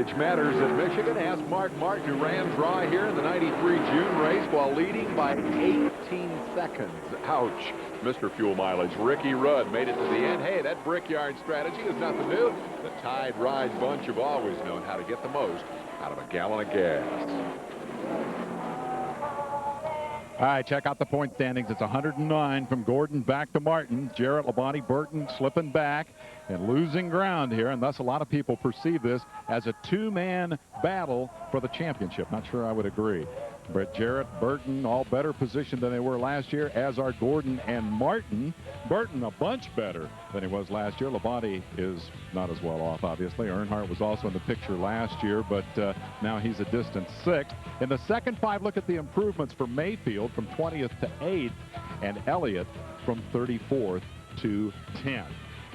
mileage matters at Michigan. Ask Mark Martin, who ran dry here in the 93 June race while leading by 18 seconds. Ouch. Mr. Fuel Mileage, Ricky Rudd, made it to the end. Hey, that brickyard strategy is nothing new. The Tide Ride bunch have always known how to get the most out of a gallon of gas. All right, check out the point standings. It's 109 from Gordon back to Martin. Jarrett, Labonte, Burton slipping back and losing ground here, and thus a lot of people perceive this as a two-man battle for the championship. Not sure I would agree. But Jarrett, Burton, all better positioned than they were last year, as are Gordon and Martin. Burton a bunch better than he was last year. Labonte is not as well off, obviously. Earnhardt was also in the picture last year, but now he's a distant sixth. In the second five, look at the improvements for Mayfield from 20th to 8th, and Elliott from 34th to 10th.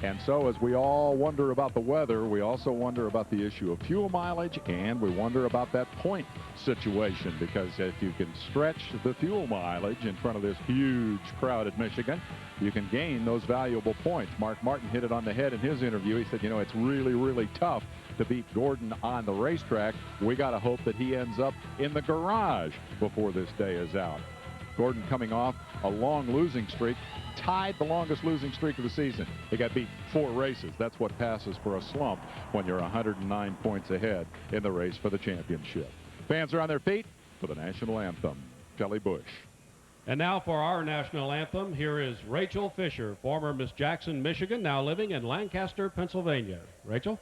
And so as we all wonder about the weather, we also wonder about the issue of fuel mileage, and we wonder about that point situation, because if you can stretch the fuel mileage in front of this huge crowd at Michigan, you can gain those valuable points. Mark Martin hit it on the head in his interview. He said, you know, it's really, really tough to beat Gordon on the racetrack. We got to hope that he ends up in the garage before this day is out. Gordon coming off a long losing streak, tied the longest losing streak of the season. He got beat 4 races. That's what passes for a slump when you're 109 points ahead in the race for the championship. Fans are on their feet for the national anthem. Shelley Bush. And now for our national anthem, here is Rachel Fisher, former Miss Jackson, Michigan, now living in Lancaster, Pennsylvania. Rachel?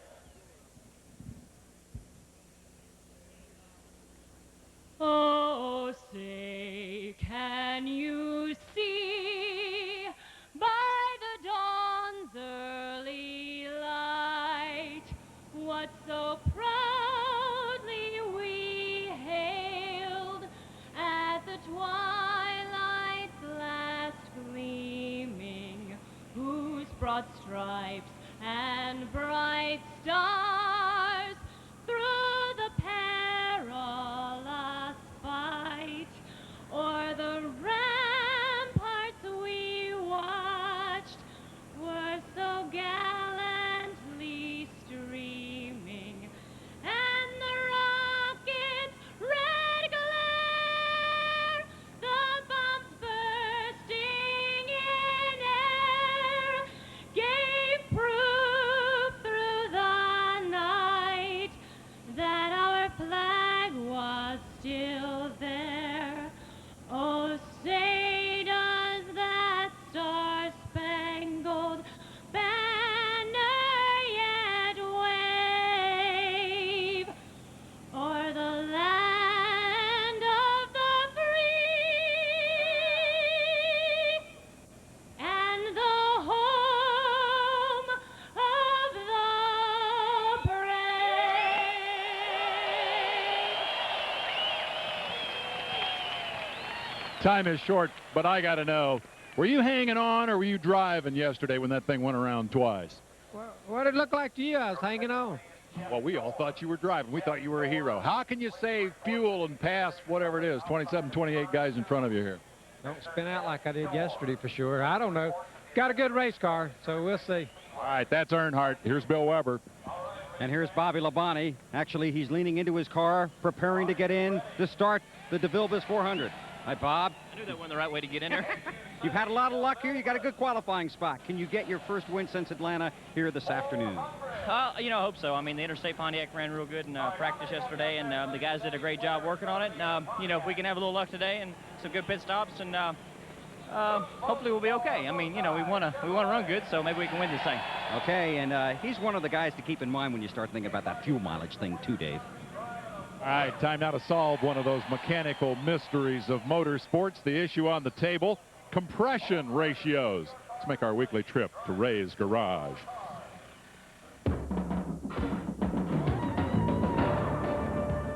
Oh, say, can you see by the dawn's early light what so proudly we hailed at the twilight's last gleaming, whose broad stripes and bright stars through the perilous fight o'er the ramparts we watched were so gallantly streaming, and the rocket's red glare, the bombs bursting in air, gave proof through the night that our flag was still there. Oh, say does that star-spangled banner yet wave o'er the land of the free and the home of the brave. Time is short, but I got to know, were you hanging on or were you driving yesterday when that thing went around twice? Well, what did it look like to you? I was hanging on. Well, we all thought you were driving. We thought you were a hero. How can you save fuel and pass whatever it is, 27, 28 guys in front of you here? Don't spin out like I did yesterday for sure. I don't know. Got a good race car, so we'll see. All right, that's Earnhardt. Here's Bill Weber. And here's Bobby Labonte. Actually, he's leaning into his car, preparing to get in to start the DeVilbiss 400. Hi, Bob. I knew that wasn't the right way to get in there. You've had a lot of luck here. You got a good qualifying spot. Can you get your first win since Atlanta here this afternoon? You know, I hope so. I mean, the Interstate Pontiac ran real good in practice yesterday, and the guys did a great job working on it. You know, if we can have a little luck today and some good pit stops, and hopefully we'll be okay. I mean, you know, we want to run good, so maybe we can win this thing. Okay, and he's one of the guys to keep in mind when you start thinking about that fuel mileage thing too, Dave. All right, time now to solve one of those mechanical mysteries of motorsports. The issue on the table, compression ratios. Let's make our weekly trip to Ray's Garage. You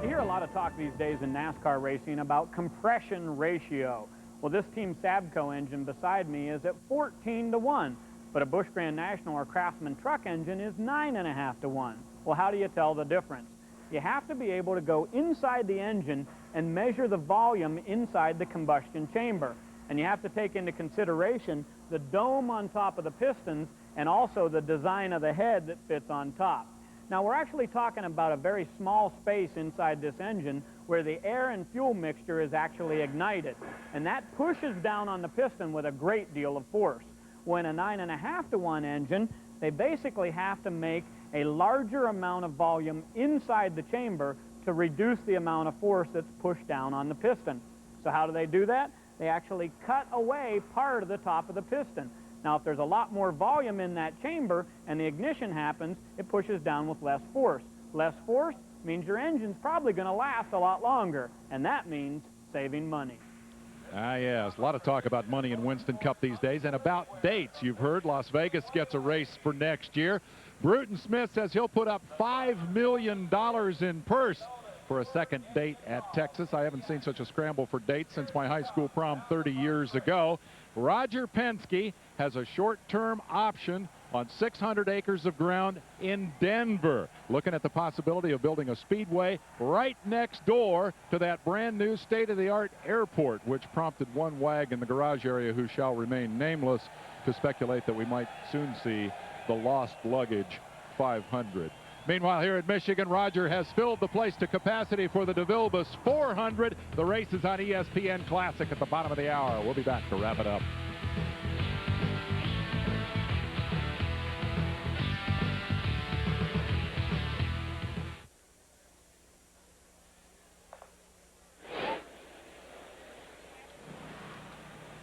hear a lot of talk these days in NASCAR racing about compression ratio. Well, this Team Sabco engine beside me is at 14-1, but a Busch Grand National or Craftsman truck engine is 9.5-1. Well, how do you tell the difference? You have to be able to go inside the engine and measure the volume inside the combustion chamber. And you have to take into consideration the dome on top of the pistons and also the design of the head that fits on top. Now, we're actually talking about a very small space inside this engine where the air and fuel mixture is actually ignited, and that pushes down on the piston with a great deal of force. When a 9.5 to 1 engine, they basically have to make a larger amount of volume inside the chamber to reduce the amount of force that's pushed down on the piston. So how do they do that? They actually cut away part of the top of the piston. Now, if there's a lot more volume in that chamber and the ignition happens, it pushes down with less force. Less force means your engine's probably going to last a lot longer, and that means saving money. Yes, a lot of talk about money in Winston Cup these days and about dates. You've heard Las Vegas gets a race for next year. Bruton Smith says he'll put up $5 million in purse for a second date at Texas. I haven't seen such a scramble for dates since my high school prom 30 years ago. Roger Penske has a short-term option on 600 acres of ground in Denver, looking at the possibility of building a speedway right next door to that brand new state-of-the-art airport, which prompted one wag in the garage area who shall remain nameless to speculate that we might soon see the Lost Luggage 500. Meanwhile, here at Michigan, Roger has filled the place to capacity for the DeVilbiss 400. The race is on ESPN Classic at the bottom of the hour. We'll be back to wrap it up.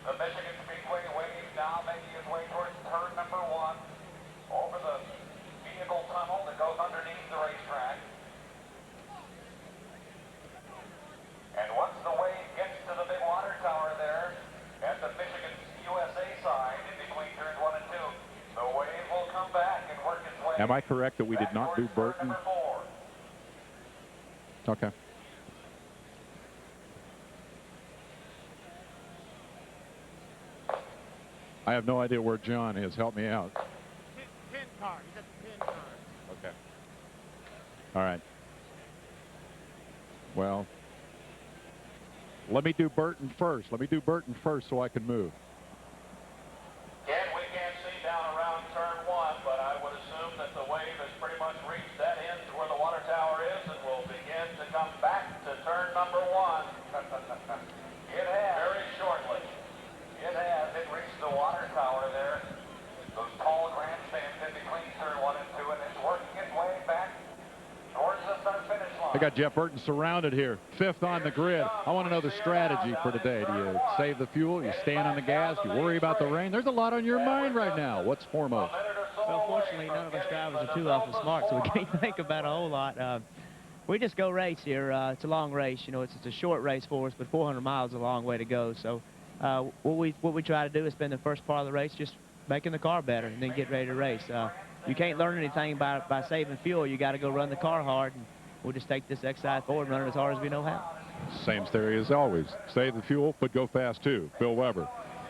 The Michigan Speedway wave now making his way towards turn number 1 over the vehicle tunnel that goes underneath the racetrack. And once the wave gets to the big water tower there at the Michigan USA side in between turns 1 and 2, the wave will come back and work its way. Am I correct that we did not do Burton? Okay. I have no idea where John is. Help me out. Pin car. He's at the pin car. Okay. All right. Well, let me do Burton first. Let me do Burton first so I can move. Ken, we can't see down around turn 1, but I would assume that the wave has pretty much reached that end to where the water tower is and will begin to come back to turn number 1. It has. Very shortly. It has. It reached the water tower there. Those tall grandstands in between turn 1 and 2, and it's working its way back towards the start-finish line. I got Jeff Burton surrounded here, 5th on the grid. I want to know the strategy for today. Do you save the fuel? You stand on the gas? You worry about the rain? There's a lot on your mind right now. What's foremost? Well, fortunately, none of us drivers are too awful smart, so we can't think about a whole lot. We just go race here. It's a long race. You know, it's a short race for us, but 400 miles is a long way to go. So what we try to do is spend the first part of the race just making the car better and then get ready to race. You can't learn anything by saving fuel. You got to go run the car hard, and we'll just take this exercise forward and run it as hard as we know how. Same theory as always. Save the fuel, but go fast too. Bill Weber.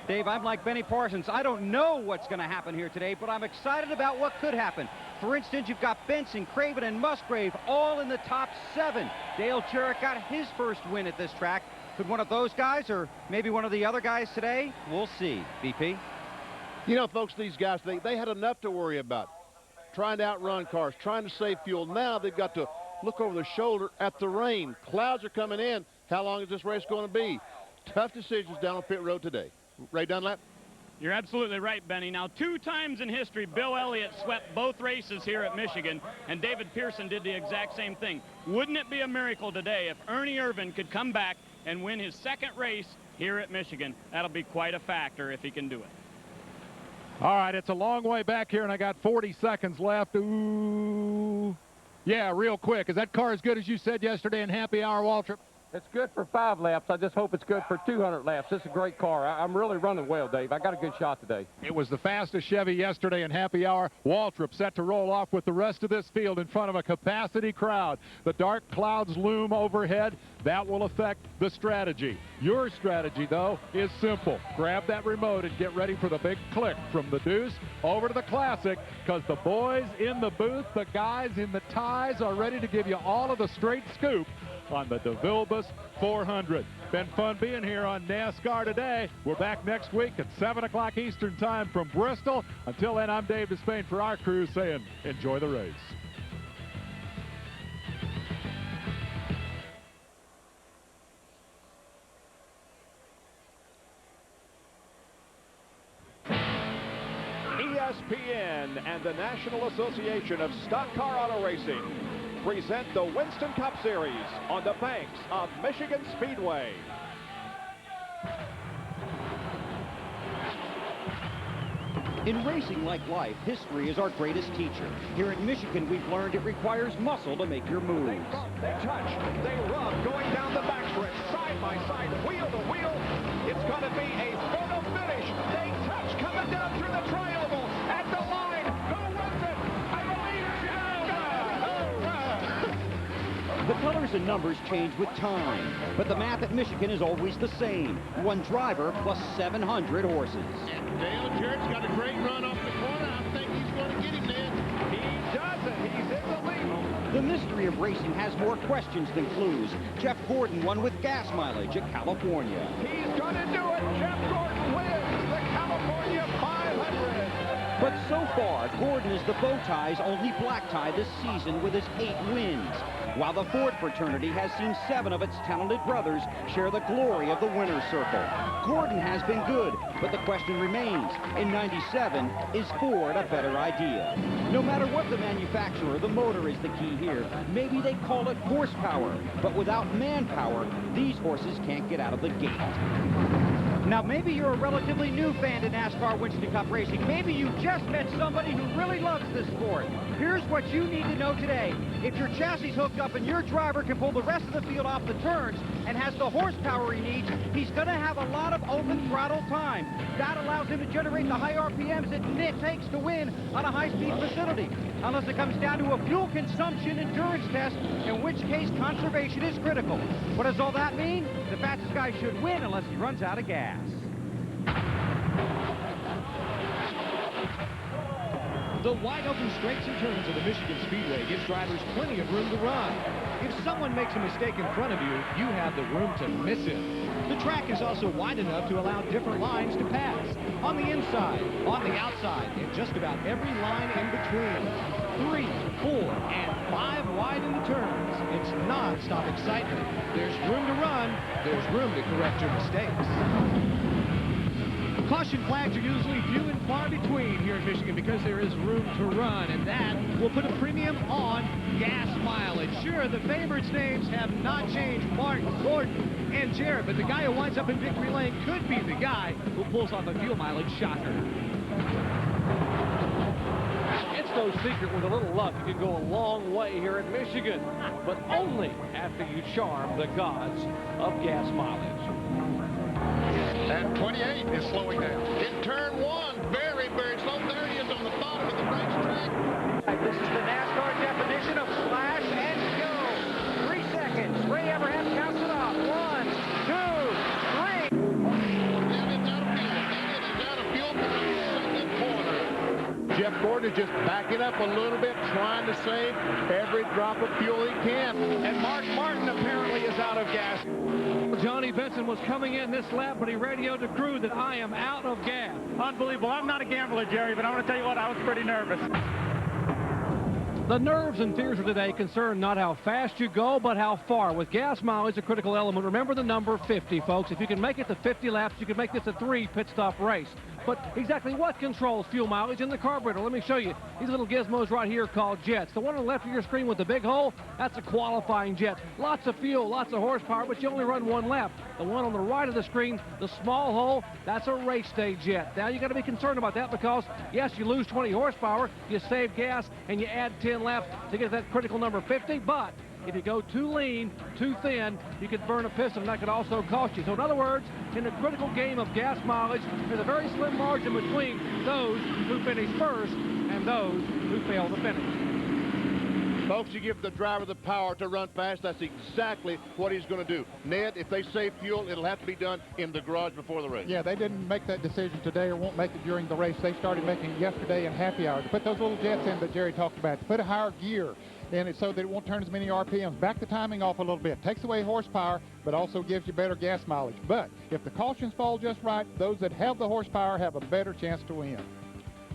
Dave, I'm like Benny Parsons. I don't know what's going to happen here today, but I'm excited about what could happen. For instance, you've got Benson, Craven, and Musgrave all in the top 7. Dale Jarrett got his first win at this track. Could one of those guys or maybe one of the other guys today? We'll see. BP? You know, folks, these guys, they had enough to worry about. Trying to outrun cars, trying to save fuel. Now they've got to look over their shoulder at the rain. Clouds are coming in. How long is this race going to be? Tough decisions down on pit road today. Ray Dunlap? You're absolutely right, Benny. Now, 2 times in history, Bill Elliott swept both races here at Michigan, and David Pearson did the exact same thing. Wouldn't it be a miracle today if Ernie Irvan could come back and win his second race here at Michigan? That'll be quite a factor if he can do it. All right, it's a long way back here, and I got 40 seconds left. Ooh. Yeah, real quick. Is that car as good as you said yesterday in Happy Hour, Waltrip? It's good for 5 laps. I just hope it's good for 200 laps. It's a great car. I'm really running well, Dave. I got a good shot today. It was the fastest Chevy yesterday in Happy Hour. Waltrip set to roll off with the rest of this field in front of a capacity crowd. The dark clouds loom overhead. That will affect the strategy. Your strategy, though, is simple. Grab that remote and get ready for the big click from the Deuce over to the Classic, because the boys in the booth, the guys in the ties are ready to give you all of the straight scoop on the DeVilbiss 400. Been fun being here on NASCAR Today. We're back next week at 7 o'clock Eastern Time from Bristol. Until then, I'm Dave Despain for our crew saying enjoy the race. ESPN and the National Association of Stock Car Auto Racing present the Winston Cup Series on the banks of Michigan Speedway. In racing like life, history is our greatest teacher. Here at Michigan, we've learned it requires muscle to make your moves. They bump, they touch, they rub, going down the backstretch, side by side, wheel to wheel. It's going to be a photo finish. They touch, coming down through the triangle, at the line. Who wins it? I believe The colors and numbers change with time, but the math at Michigan is always the same. One driver plus 700 horses. Dale Jarrett's got a great run off the corner. I think he's going to get him, Ned. He doesn't. He's in the lead. The mystery of racing has more questions than clues. Jeff Gordon won with gas mileage at California. He's going to do it. Jeff Gordon wins the California 500. But so far, Gordon is the bow tie's only black tie this season with his 8 wins, while the Ford fraternity has seen 7 of its talented brothers share the glory of the winner's circle. Gordon has been good, but the question remains, in '97, is Ford a better idea? No matter what the manufacturer, the motor is the key here. Maybe they call it horsepower, but without manpower, these horses can't get out of the gate. Now, maybe you're a relatively new fan to NASCAR Winston Cup racing. Maybe you just met somebody who really loves this sport. Here's what you need to know today. If your chassis is hooked up and your driver can pull the rest of the field off the turns and has the horsepower he needs, he's going to have a lot of open throttle time. That allows him to generate the high RPMs it takes to win on a high-speed facility. Unless it comes down to a fuel consumption endurance test, in which case conservation is critical. What does all that mean? The fastest guy should win unless he runs out of gas. The wide open straights and turns of the Michigan Speedway gives drivers plenty of room to run. If someone makes a mistake in front of you, you have the room to miss it. The track is also wide enough to allow different lines to pass. On the inside, on the outside, and just about every line in between. 3, 4, and 5 wide in the turns. It's non-stop excitement. There's room to run. There's room to correct your mistakes. Caution flags are usually few and far between here in Michigan because there is room to run, and that will put a premium on gas mileage. Sure, the favorites' names have not changed, Martin, Gordon, and Jarrett, but the guy who winds up in victory lane could be the guy who pulls off a fuel mileage shocker. It's no secret with a little luck you can go a long way here in Michigan, but only after you charm the gods of gas mileage. And 28 is slowing down. In turn 1, very, very slow. There he is on the bottom of the racetrack. This is the NASCAR definition of slash and go. 3 seconds. Ray Abraham counts it off. 1, 2, 3. Jeff Gordon is just backing up a little bit, trying to save every drop of fuel he can. And Mark Martin apparently is out of gas. Johnny Benson was coming in this lap, but he radioed the crew that I am out of gas. Unbelievable. I'm not a gambler, Jerry, but I want to tell you what, I was pretty nervous. The nerves and fears of today concern not how fast you go, but how far. With gas mileage, a critical element. Remember the number 50, folks. If you can make it to 50 laps, you can make this a 3 pit stop race. But exactly what controls fuel mileage in the carburetor? Let me show you. These little gizmos right here called jets. The one on the left of your screen with the big hole, that's a qualifying jet. Lots of fuel, lots of horsepower, but you only run 1 lap. The one on the right of the screen, the small hole, that's a race day jet. Now you got to be concerned about that because, yes, you lose 20 horsepower, you save gas, and you add 10 laps to get that critical number 50, but if you go too lean, too thin, you could burn a piston. That could also cost you. So in other words, in the critical game of gas mileage, there's a very slim margin between those who finish first and those who fail to finish. Folks, you give the driver the power to run fast. That's exactly what he's going to do. Ned, if they save fuel, it'll have to be done in the garage before the race. Yeah, they didn't make that decision today or won't make it during the race. They started making it yesterday in happy hour to put those little jets in that Jerry talked about, to put a higher gear in it so that it won't turn as many RPMs. Back the timing off a little bit. Takes away horsepower, but also gives you better gas mileage. But if the cautions fall just right, those that have the horsepower have a better chance to win.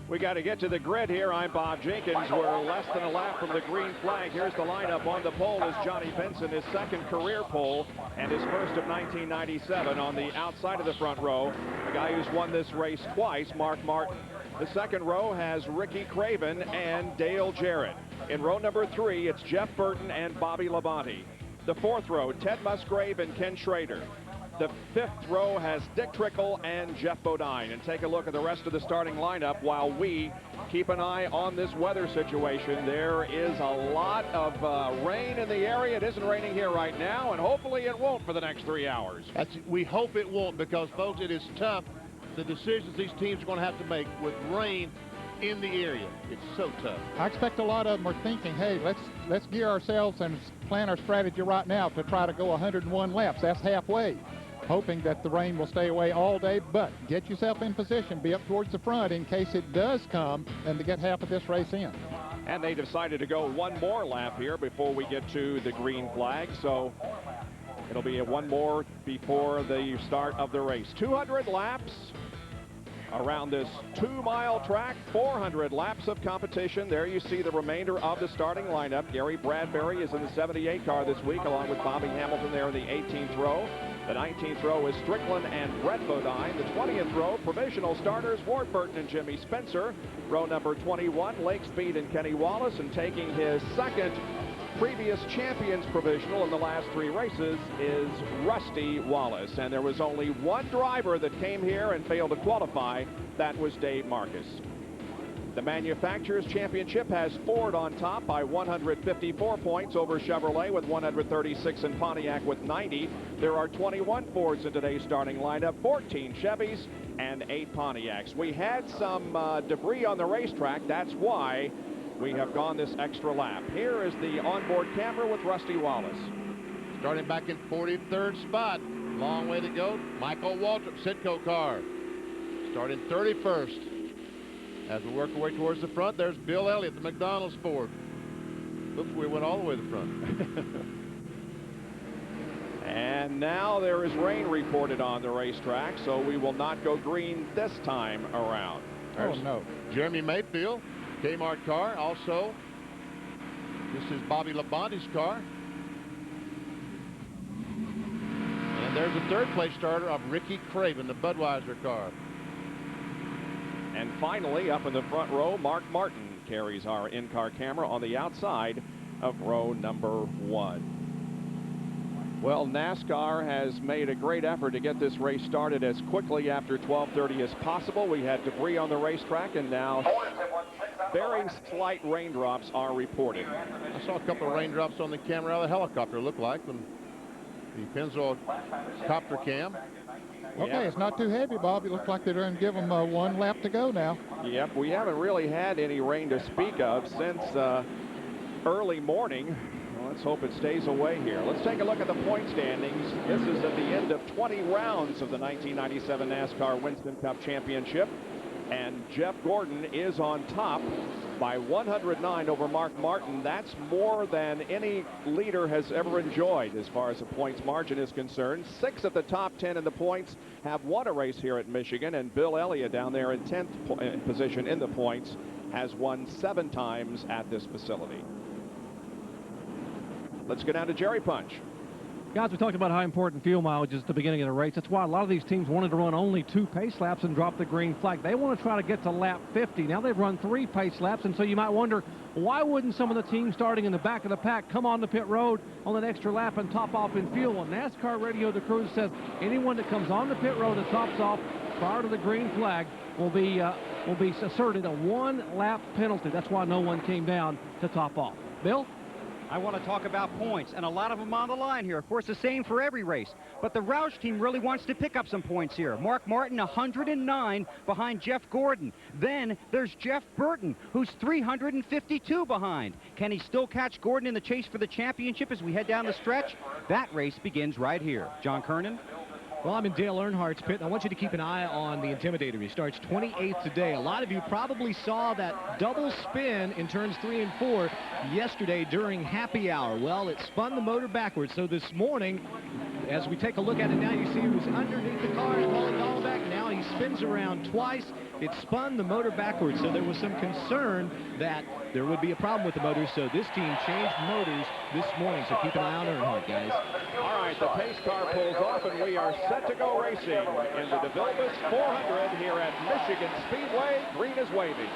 We got to get to the grid here. I'm Bob Jenkins. We're less than a lap from the green flag. Here's the lineup. On the pole is Johnny Benson, his second career pole and his first of 1997. On the outside of the front row, the guy who's won this race twice, Mark Martin. The second row has Ricky Craven and Dale Jarrett. In row number 3, it's Jeff Burton and Bobby Labonte. The fourth row, Ted Musgrave and Ken Schrader. The fifth row has Dick Trickle and Jeff Bodine. And take a look at the rest of the starting lineup while we keep an eye on this weather situation. There is a lot of rain in the area. It isn't raining here right now, and hopefully it won't for the next 3 hours. We hope it won't, because, folks, it is tough, the decisions these teams are going to have to make with rain in the area. It's so tough. I expect a lot of them are thinking, hey, let's gear ourselves and plan our strategy right now to try to go 101 laps. That's halfway, hoping that the rain will stay away all day. But get yourself in position, be up towards the front in case it does come, and to get half of this race in. And they decided to go one more lap here before we get to the green flag. So it'll be one more before the start of the race. 200 laps around this 2-mile track, 400 laps of competition. There you see the remainder of the starting lineup. Gary Bradbury is in the 78 car this week, along with Bobby Hamilton there in the 18th row. The 19th row is Strickland and Brett Bodine. The 20th row, provisional starters, Ward Burton and Jimmy Spencer. Row number 21, Lake Speed and Kenny Wallace. And taking his second previous champions provisional in the last 3 races is Rusty Wallace. And there was only one driver that came here and failed to qualify. That was Dave Marcus. The Manufacturers Championship has Ford on top by 154 points over Chevrolet with 136 and Pontiac with 90. There are 21 Fords in today's starting lineup, 14 Chevys and 8 Pontiacs. We had some debris on the racetrack. That's why we have gone this extra lap. Here is the onboard camera with Rusty Wallace. Starting back in 43rd spot. Long way to go. Michael Waltrip, Sitco car. Starting 31st. As we work our way towards the front, there's Bill Elliott, the McDonald's Ford. Oops, we went all the way to the front. And now there is rain reported on the racetrack, so we will not go green this time around. There's Jeremy Mayfield, Kmart car. Also, this is Bobby Labonte's car. And there's the third place starter of Ricky Craven, the Budweiser car. And finally, up in the front row, Mark Martin carries our in-car camera on the outside of row number 1. Well, NASCAR has made a great effort to get this race started as quickly after 12:30 as possible. We had debris on the racetrack, and now very slight raindrops are reported. I saw a couple of raindrops on the camera out of the helicopter, looked like, when the Pennzoil copter cam. Okay, it's not too heavy, Bob. It looks like they're going to give them 1 lap to go now. Yep, we haven't really had any rain to speak of since early morning. Well, let's hope it stays away here. Let's take a look at the point standings. This is at the end of 20 rounds of the 1997 NASCAR Winston Cup Championship. And Jeff Gordon is on top by 109 over Mark Martin. That's more than any leader has ever enjoyed as far as the points margin is concerned. 6 of the top 10 in the points have won a race here at Michigan, and Bill Elliott down there in 10th position in the points has won 7 times at this facility. Let's get down to Jerry Punch. Guys, we talked about how important fuel mileage is at the beginning of the race. That's why a lot of these teams wanted to run only 2 pace laps and drop the green flag. They want to try to get to lap 50. Now they've run 3 pace laps, and so you might wonder, why wouldn't some of the teams starting in the back of the pack come on the pit road on that extra lap and top off in fuel? Well, NASCAR Radio the crew says anyone that comes on the pit road and tops off prior to the green flag will be asserted a 1-lap penalty. That's why no one came down to top off. Bill? I want to talk about points, and a lot of them on the line here. Of course, the same for every race. But the Roush team really wants to pick up some points here. Mark Martin, 109 behind Jeff Gordon. Then there's Jeff Burton, who's 352 behind. Can he still catch Gordon in the chase for the championship as we head down the stretch? That race begins right here. John Kernan. Well, I'm in Dale Earnhardt's pit, and I want you to keep an eye on the Intimidator. He starts 28th today. A lot of you probably saw that double spin in turns 3 and 4 yesterday during happy hour. Well, it spun the motor backwards, so this morning as we take a look at it now, you see he was underneath the car, falling all back. Now he spins around twice. It spun the motor backwards, so there was some concern that there would be a problem with the motors, so this team changed motors this morning, so keep an eye on Earnhardt, guys. All right, the pace car pulls off, and we are set to go racing in the DeVilbiss 400 here at Michigan Speedway. Green is waving.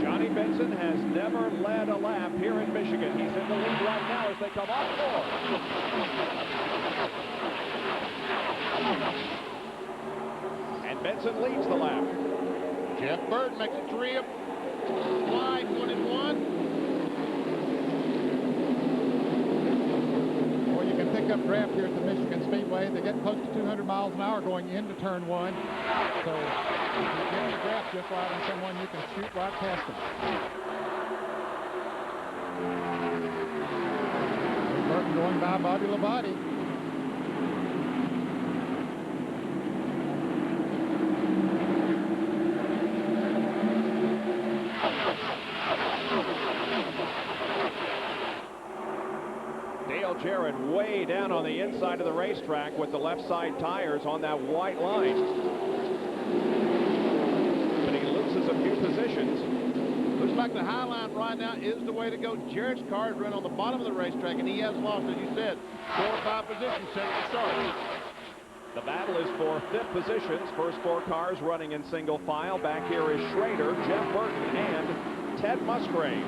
Johnny Benson has never led a lap here in Michigan. He's in the lead right now as they come off the board. And Benson leads the lap. Jeff Burton makes a trip. Slide 1-1. Well, you can pick up draft here at the Michigan Speedway. They get close to 200 miles an hour going into turn 1. So if you get the draft just right on someone, you can shoot right past them. Burton going by Bobby Labonte. Dale Jarrett way down on the inside of the racetrack with the left side tires on that white line. But he loses a few positions. Looks like the high line right now is the way to go. Jarrett's car is running on the bottom of the racetrack, and he has lost, as you said, 4 or 5 positions since the start. The battle is for 5th positions. First 4 cars running in single file. Back here is Schrader, Jeff Burton, and Ted Musgrave.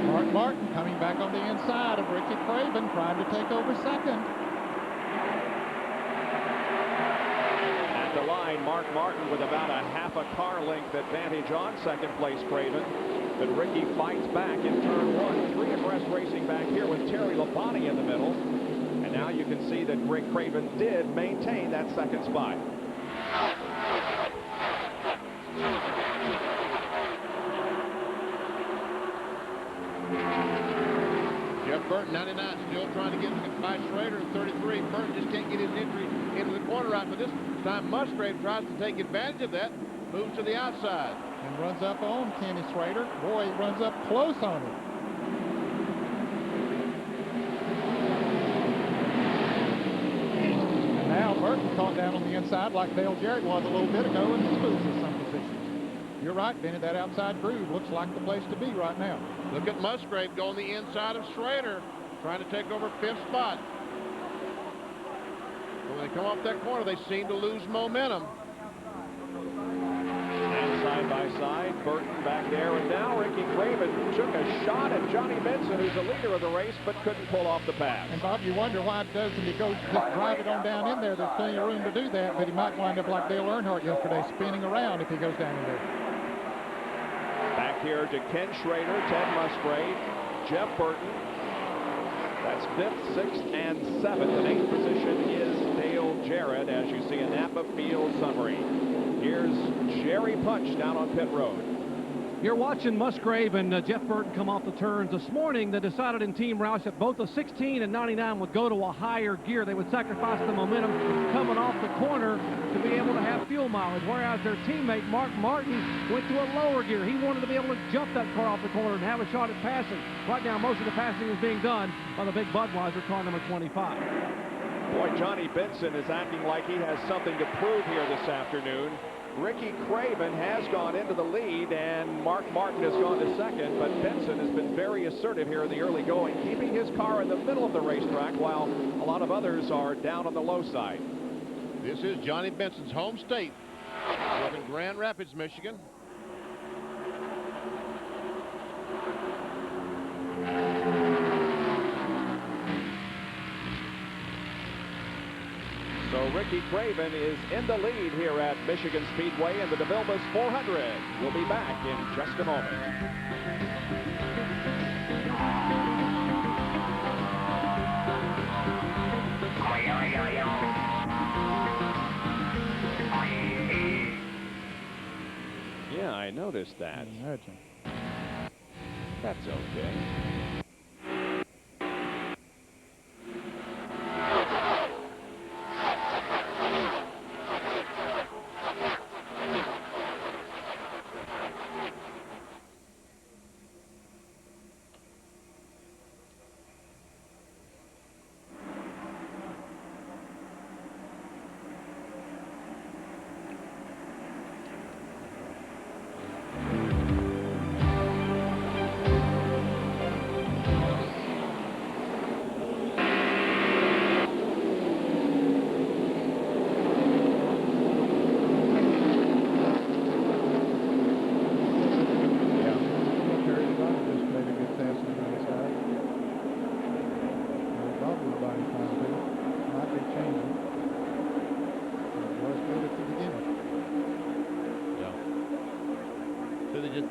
Mark Martin coming back on the inside of Ricky Craven, trying to take over second. At the line, Mark Martin with about a half a car length advantage on second place Craven. But Ricky fights back in turn 1. 3 abreast racing back here with Terry Labonte in the middle. And now you can see that Rick Craven did maintain that second spot. Jeff Burton, 99, still trying to get by Schrader in 33. Burton just can't get his entry into the corner right, but this time Musgrave tries to take advantage of that, moves to the outside. And runs up on Kenny Schrader. Boy, he runs up close on him. And now Burton caught down on the inside like Dale Jarrett was a little bit ago, and he loses some positions. You're right, Benny, that outside groove looks like the place to be right now. Look at Musgrave going the inside of Schrader, trying to take over 5th spot. When they come off that corner, they seem to lose momentum. And side by side, Burton back there, and now Ricky Craven took a shot at Johnny Benson, who's the leader of the race, but couldn't pull off the pass. And Bob, you wonder why it doesn't he go just drive it on down in there. There's plenty of room to do that, but he might wind up like Dale Earnhardt yesterday, spinning around if he goes down in there. Back here to Ken Schrader, Ted Musgrave, Jeff Burton. That's 5th, 6th, and 7th. And 8th position is Dale Jarrett, as you see in Napa Field summary. Here's Jerry Punch down on pit road. You're watching Musgrave and Jeff Burton come off the turns. This morning, they decided in Team Roush that both the 16 and 99 would go to a higher gear. They would sacrifice the momentum coming off the corner to be able to have fuel mileage, whereas their teammate, Mark Martin, went to a lower gear. He wanted to be able to jump that car off the corner and have a shot at passing. Right now, most of the passing is being done by the big Budweiser car number 25. Boy, Johnny Benson is acting like he has something to prove here this afternoon. Ricky Craven has gone into the lead, and Mark Martin has gone to second, but Benson has been very assertive here in the early going, keeping his car in the middle of the racetrack while a lot of others are down on the low side. This is Johnny Benson's home state. Live in Grand Rapids, Michigan. So Ricky Craven is in the lead here at Michigan Speedway in the DeVilbiss 400. We'll be back in just a moment. Yeah, I noticed that. Imagine. That's okay.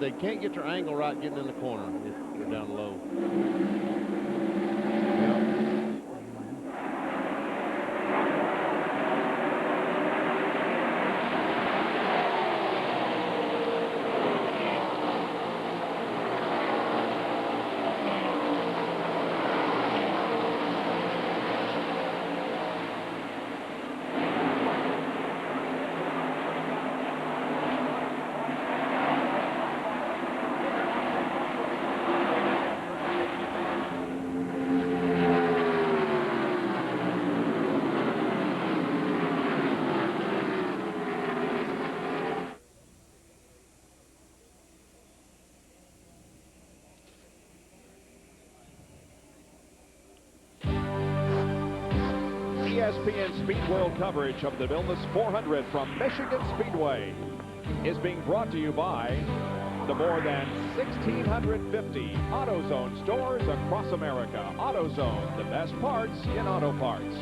They can't get their angle right getting in the corner if they're down low. ESPN Speed World coverage of the DeVilbiss 400 from Michigan Speedway is being brought to you by the more than 1,650 AutoZone stores across America. AutoZone, the best parts in auto parts.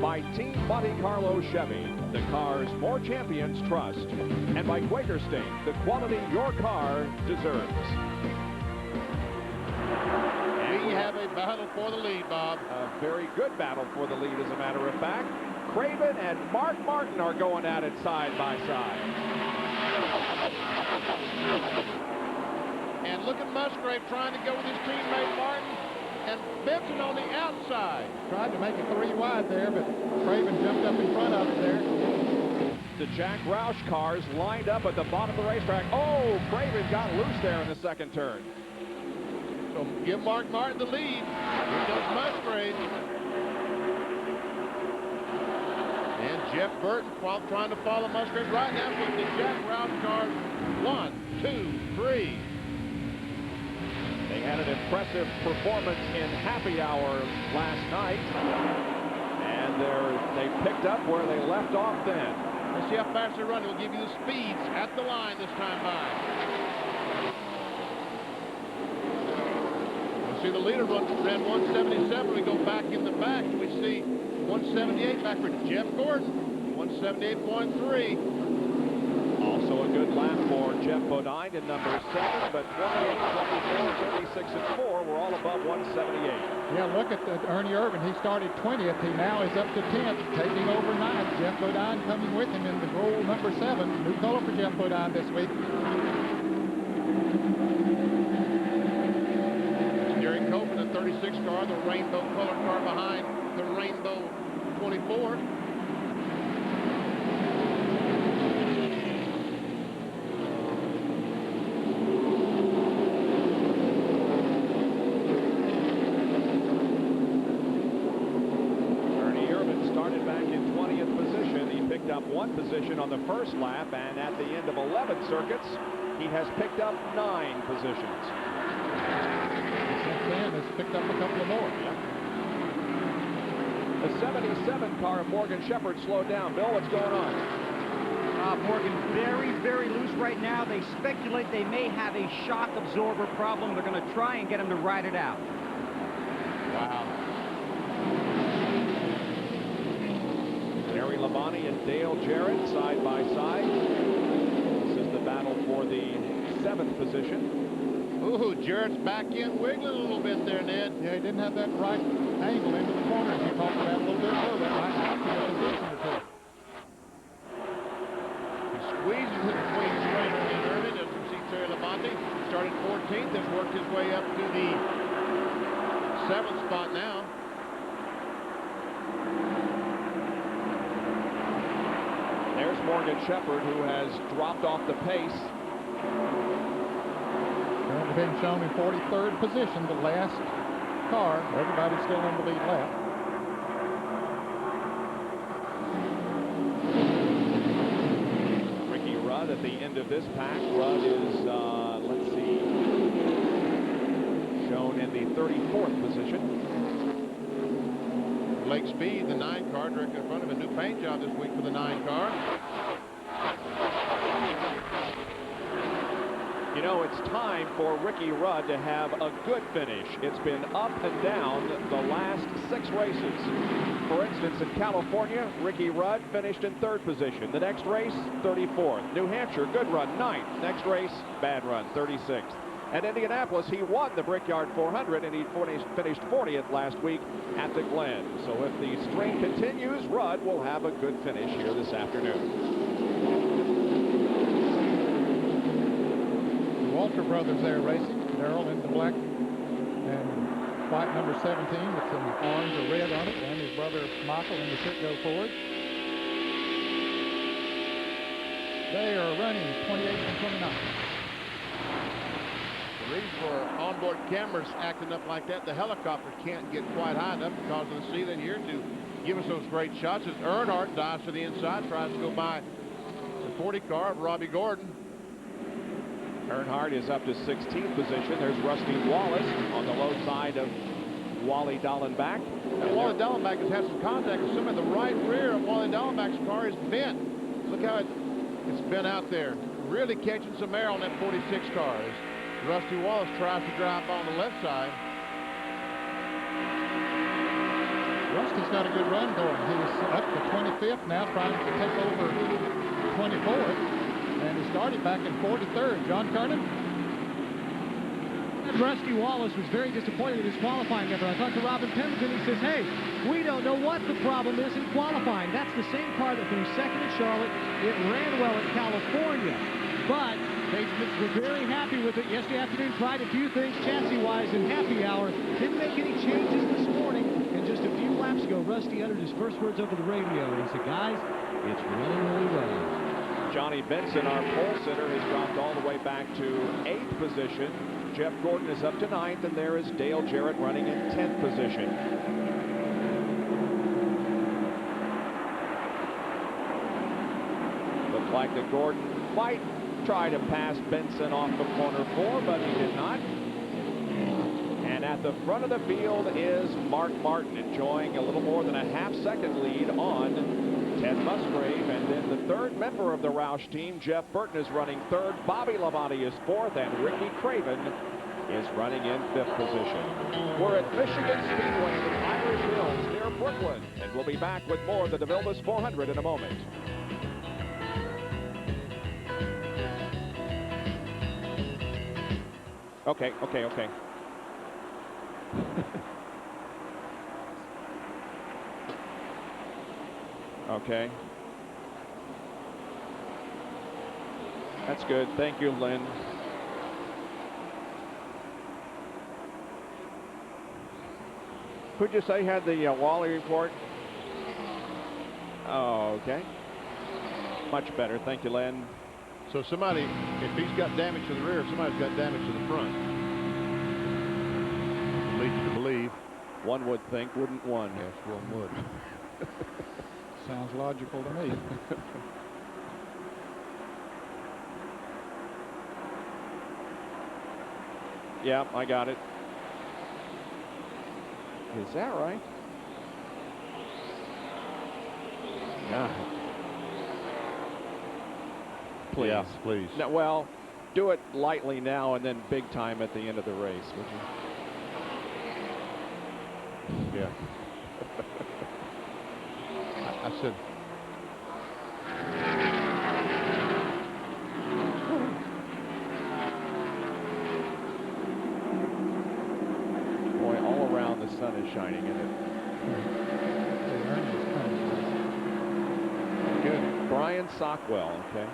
By Team Monte Carlo Chevy, the cars more champions trust. And by Quaker State, the quality your car deserves. We have a battle for the lead, Bob. A very good battle for the lead, as a matter of fact. Craven and Mark Martin are going at it side by side. And look at Musgrave trying to go with his teammate Martin, and Benson on the outside. Tried to make it 3 wide there, but Craven jumped up in front of it there. The Jack Roush cars lined up at the bottom of the racetrack. Oh, Craven got loose there in the second turn. So give Mark Martin the lead. Here comes Musgrave. And Jeff Burton trying to follow Musgrave right now with the Jack Roush cars. 1, 2, 3. They had an impressive performance in happy hour last night. And they picked up where they left off then. Let's see how fast they run. We'll give you the speeds at the line this time by. See the leader ran 177. We go back in the back and we see 178 back for Jeff Gordon, 178.3. Also a good lap for Jeff Bodine in number 7, but 28, 24, 36, and 4 were all above 178. Yeah, look at Ernie Irvin. He started 20th. He now is up to 10th, taking over 9th. Jeff Bodine coming with him in the gold number 7. New color for Jeff Bodine this week. Derek Cope in the 36 car, the rainbow color car behind the rainbow 24. Up 1 position on the first lap, and at the end of 11 circuits, he has picked up 9 positions. Since then, has picked up a couple of more. Yep. The 77 car of Morgan Shepherd slowed down. Bill, what's going on? Morgan very, very loose right now. They speculate they may have a shock absorber problem. They're going to try and get him to ride it out. Wow. Labonte and Dale Jarrett side by side. This is the battle for the 7th position. Ooh, Jarrett's back in, wiggling a little bit there, Ned. Yeah, he didn't have that right angle into the corner as you talked about a little bit ago. That right outfield position or two. He squeezes it between Strainer and Irvin. As you see, Terry Labonte started 14th, has worked his way up to the 7th spot now. There's Morgan Shepherd, who has dropped off the pace. Currently being shown in 43rd position, the last car. Everybody's still in the lead lap. Ricky Rudd at the end of this pack. Rudd is, let's see, shown in the 34th position. Blake Speed, the 9 car, directly in front of him. A new paint job this week for the 9 car. You know, it's time for Ricky Rudd to have a good finish. It's been up and down the last 6 races. For instance, in California, Ricky Rudd finished in 3rd position. The next race, 34th. New Hampshire, good run, 9th. Next race, bad run, 36th. At Indianapolis, he won the Brickyard 400, and he finished 40th last week at the Glen. So if the string continues, Rudd will have a good finish here this afternoon. The Walter brothers there racing. Darrell in the black and white number 17 with some orange or red on it, and his brother Michael in the Citgo Ford. They are running 28 and 29. The reason for onboard cameras acting up like that, the helicopter can't get quite high enough because of the ceiling here to give us those great shots. As Earnhardt dives to the inside, tries to go by the 40 car of Robbie Gordon. Earnhardt is up to 16th position. There's Rusty Wallace on the low side of Wally Dallenbach. And Wally Dallenbach has had some contact with some of the right rear of Wally Dallenbach's car is bent. Look how it's bent out there. Really catching some air on that 46 car. As Rusty Wallace tries to drive on the left side. Rusty's got a good run going. He's up to 25th now, trying to take over 24th. And he started back in 43rd. John Kernan. Rusty Wallace was very disappointed in his qualifying effort. I talked to Robin Pemberton. He says, hey, we don't know what the problem is in qualifying. That's the same car that finished 2nd at Charlotte. It ran well at California. But they were very happy with it. Yesterday afternoon, tried a few things chassis-wise in happy hour. Didn't make any changes this morning. And just a few laps ago, Rusty uttered his first words over the radio. And he said, guys, it's running really well. Johnny Benson, our pole sitter, has dropped all the way back to 8th position. Jeff Gordon is up to 9th, and there is Dale Jarrett running in 10th position. Looks like that Gordon might try to pass Benson off the corner 4, but he did not. And at the front of the field is Mark Martin, enjoying a little more than a half-second lead on Ted Musgrave. And then the 3rd member of the Roush team, Jeff Burton, is running 3rd. Bobby Labonte is 4th, and Ricky Craven is running in 5th position. We're at Michigan Speedway in the Irish Hills near Brooklyn, and we'll be back with more of the DeVilbiss 400 in a moment. Okay. Okay. That's good. Thank you, Lynn. Who'd you say had the Wally report? Oh, okay. Much better. Thank you, Lynn. So somebody, if he's got damage to the rear, somebody's got damage to the front. Lead you to believe. One would think, wouldn't one? Yes, one would. Sounds logical to me. Yeah, I got it. Is that right? Yeah. Please. Yeah, please. No, well, do it lightly now and then big time at the end of the race, would you? Yeah. I said, shining in it. Good. Brian Sockwell, okay.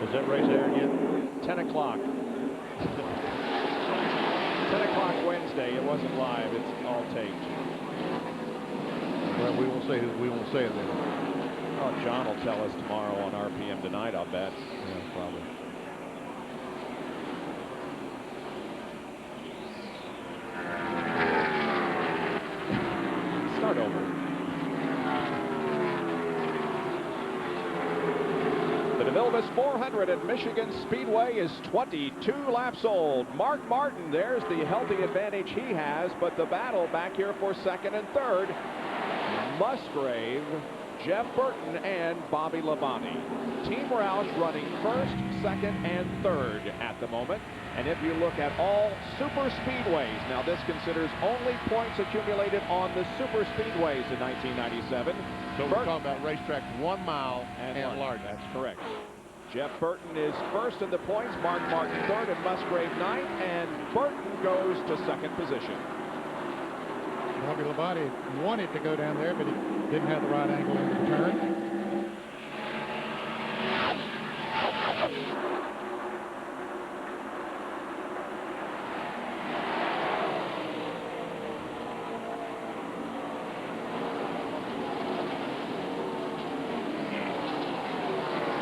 Is that race aired yet? 10 o'clock. 10 o'clock Wednesday. It wasn't live. It's all taped. Well, we won't say it then. Oh, John will tell us tomorrow on RPM tonight, I'll bet. Yeah, probably. Start over. The DeVilbiss 400 at Michigan Speedway is 22 laps old. Mark Martin, there's the healthy advantage he has, but the battle back here for second and third. Musgrave, Jeff Burton, and Bobby Labonte. Team Roush running first, second, and third at the moment. And if you look at all super speedways, now this considers only points accumulated on the super speedways in 1997. So we're talking about racetracks 1 mile and larger. That's correct. Jeff Burton is first in the points, Mark Martin third, and Musgrave ninth, and Burton goes to second position. Bobby Labonte wanted to go down there, but he didn't have the right angle into the turn.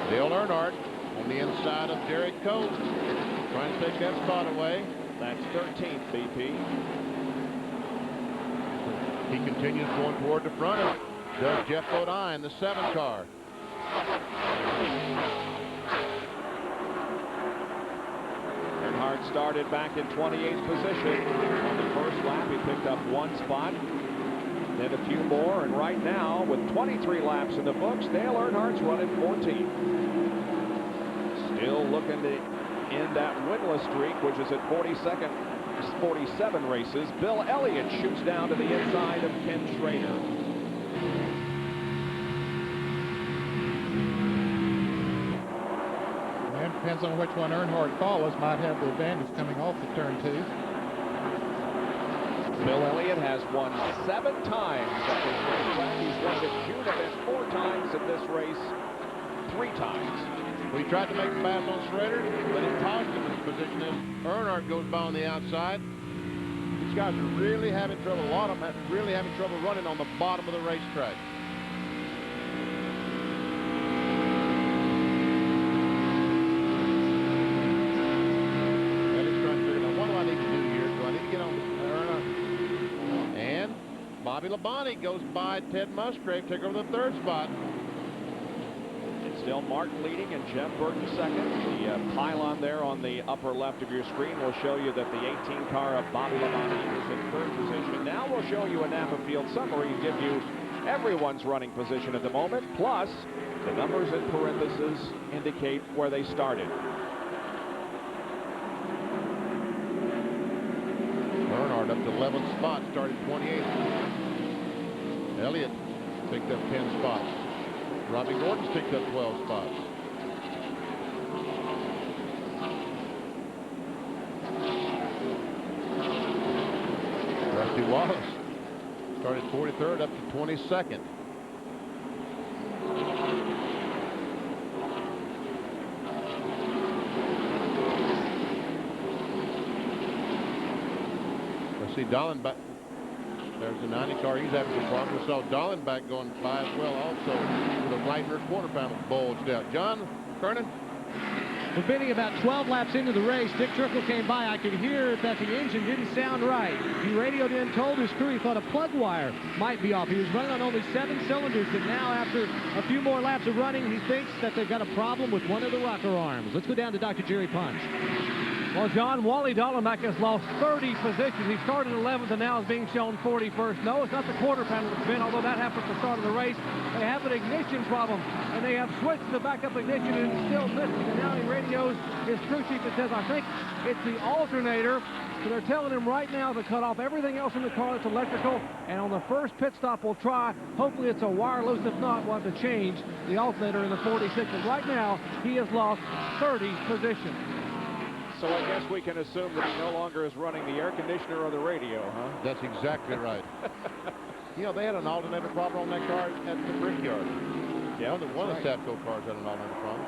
Dale Earnhardt on the inside of Derek Coates, trying to take that spot away. That's 13th, BP. He continues going toward the front of does Jeff Bodine in the 7 car. Earnhardt started back in 28th position. On the first lap, he picked up 1 spot, then a few more, and right now, with 23 laps in the books, Dale Earnhardt's running 14th. Still looking to end that winless streak, which is at 47 races. Bill Elliott shoots down to the inside of Ken Schrader. And depends on which one Earnhardt follows, might have the advantage coming off the turn 2. Bill Elliott has won 7 times at this racetrack. He's won the June event 4 times, in this race 3 times. We tried to make a pass on Schrader, but it tossed him in his position as Earnhardt goes by on the outside. These guys are really having trouble. A lot of them are really having trouble running on the bottom of the racetrack. Elliott's trying to figure out, what do I need to do here? Do I need to get on Earnhardt? And Bobby Labonte goes by Ted Musgrave, take over the 3rd spot. Still Martin leading and Jeff Burton second. The pylon there on the upper left of your screen will show you that the 18 car of Bobby Labonte is in 3rd position. Now we'll show you a Napa Field summary and give you everyone's running position at the moment, plus the numbers in parentheses indicate where they started. Earnhardt up to 11th spot, started 28th. Elliott picked up 10 spots. Robbie Gordon's picked up 12 spots. Rusty Wallace started 43rd up to 22nd. Let's see Dallenbach. There's the 90 car. He's having some problems. We saw Dallenbach going by as well, also with a right rear quarter panel bulged out. John Kernan. Well, Benny, about 12 laps into the race, Dick Trickle came by. I could hear that the engine didn't sound right. He radioed in, told his crew he thought a plug wire might be off. He was running on only 7 cylinders, but now after a few more laps of running, he thinks that they've got a problem with one of the rocker arms. Let's go down to Dr. Jerry Punch. Well, John, Wally Dallenbach has lost 30 positions. He started 11th and now is being shown 41st. No, it's not the quarter panel that's been, although that happened at the start of the race. They have an ignition problem, and they have switched the backup ignition, and it's still missing. And now he radios his crew chief that says, I think it's the alternator. So they're telling him right now to cut off everything else in the car that's electrical, and on the first pit stop we'll try. Hopefully it's a wire loose. If not, we'll have to change the alternator in the 46. And right now, he has lost 30 positions. So I guess we can assume that he no longer is running the air conditioner or the radio, huh? That's exactly right. You know, they had an alternator problem on that car at the Brickyard. Yeah, one of the Savco cars had an alternator problem.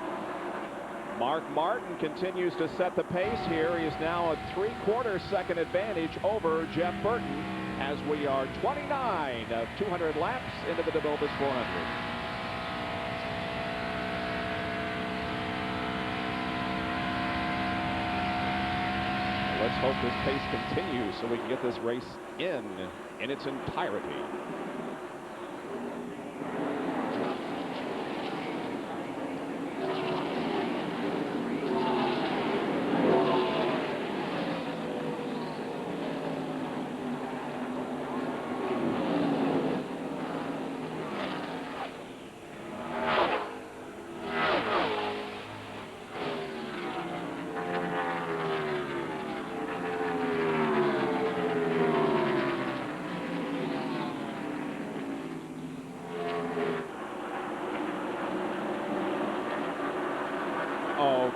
Mark Martin continues to set the pace here. He is now a 3/4 second advantage over Jeff Burton as we are 29 of 200 laps into the DeVilbiss 400. Let's hope this pace continues so we can get this race in its entirety.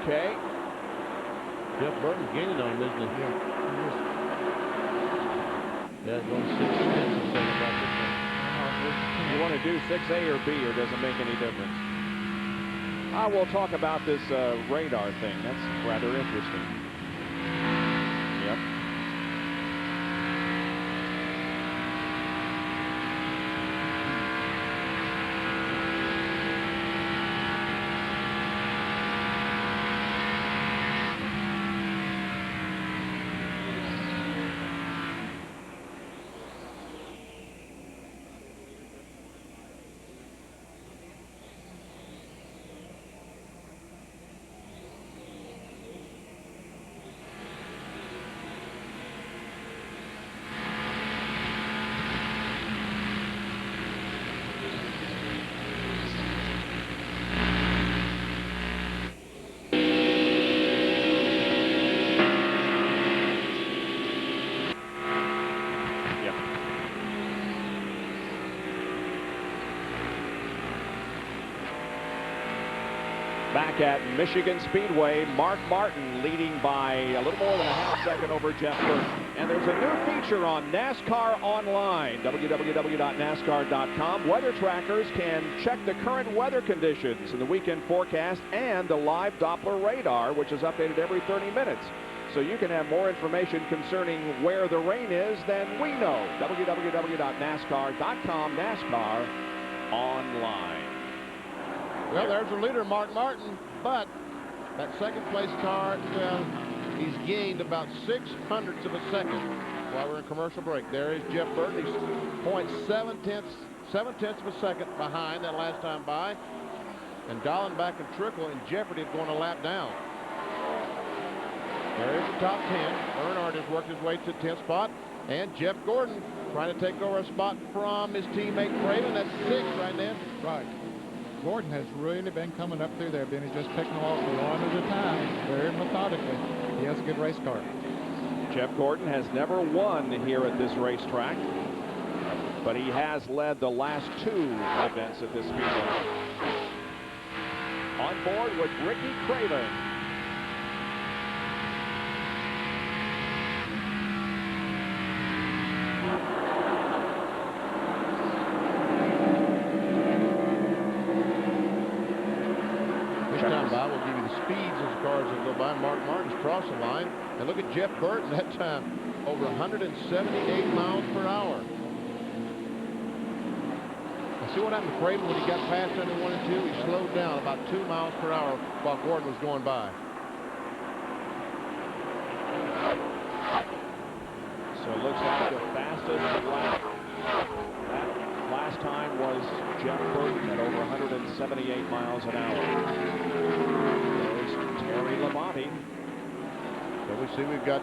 Okay. Jeff Burton's gaining on him, isn't he? Yeah, going 6 tenths of a second back this one. You want to do 6A or B, or does it make any difference? We'll talk about this radar thing. That's rather interesting. Yep. Back at Michigan Speedway, Mark Martin leading by a little more than a half second over Jeff Burton. And there's a new feature on NASCAR Online, www.nascar.com. Weather trackers can check the current weather conditions in the weekend forecast and the live Doppler radar, which is updated every 30 minutes. So you can have more information concerning where the rain is than we know. www.nascar.com, NASCAR Online. Well, there's the leader, Mark Martin, but that second place car, well, he's gained about 6/100ths of a second while we're in commercial break. There is Jeff Burton. He's 0.7 of a second behind that last time by. And Dallenbach and Trickle in jeopardy of going a lap down. There is the top 10. Earnhardt has worked his way to the 10th spot. And Jeff Gordon trying to take over a spot from his teammate Craven. That's 6 right now. Right. Gordon has really been coming up through there, Benny, just picking them off one at a time, very methodically. He has a good race car. Jeff Gordon has never won here at this racetrack, but he has led the last 2 events at this speedway. On board with Ricky Craven. Mark Martin's crossing the line. And look at Jeff Burton, that time over 178 miles per hour. Now see what happened to Craven when he got past under 1 and 2? He slowed down about 2 miles per hour while Gordon was going by. So it looks like the fastest lap last time was Jeff Burton at over 178 miles an hour. Terry Labonte. So we see we've got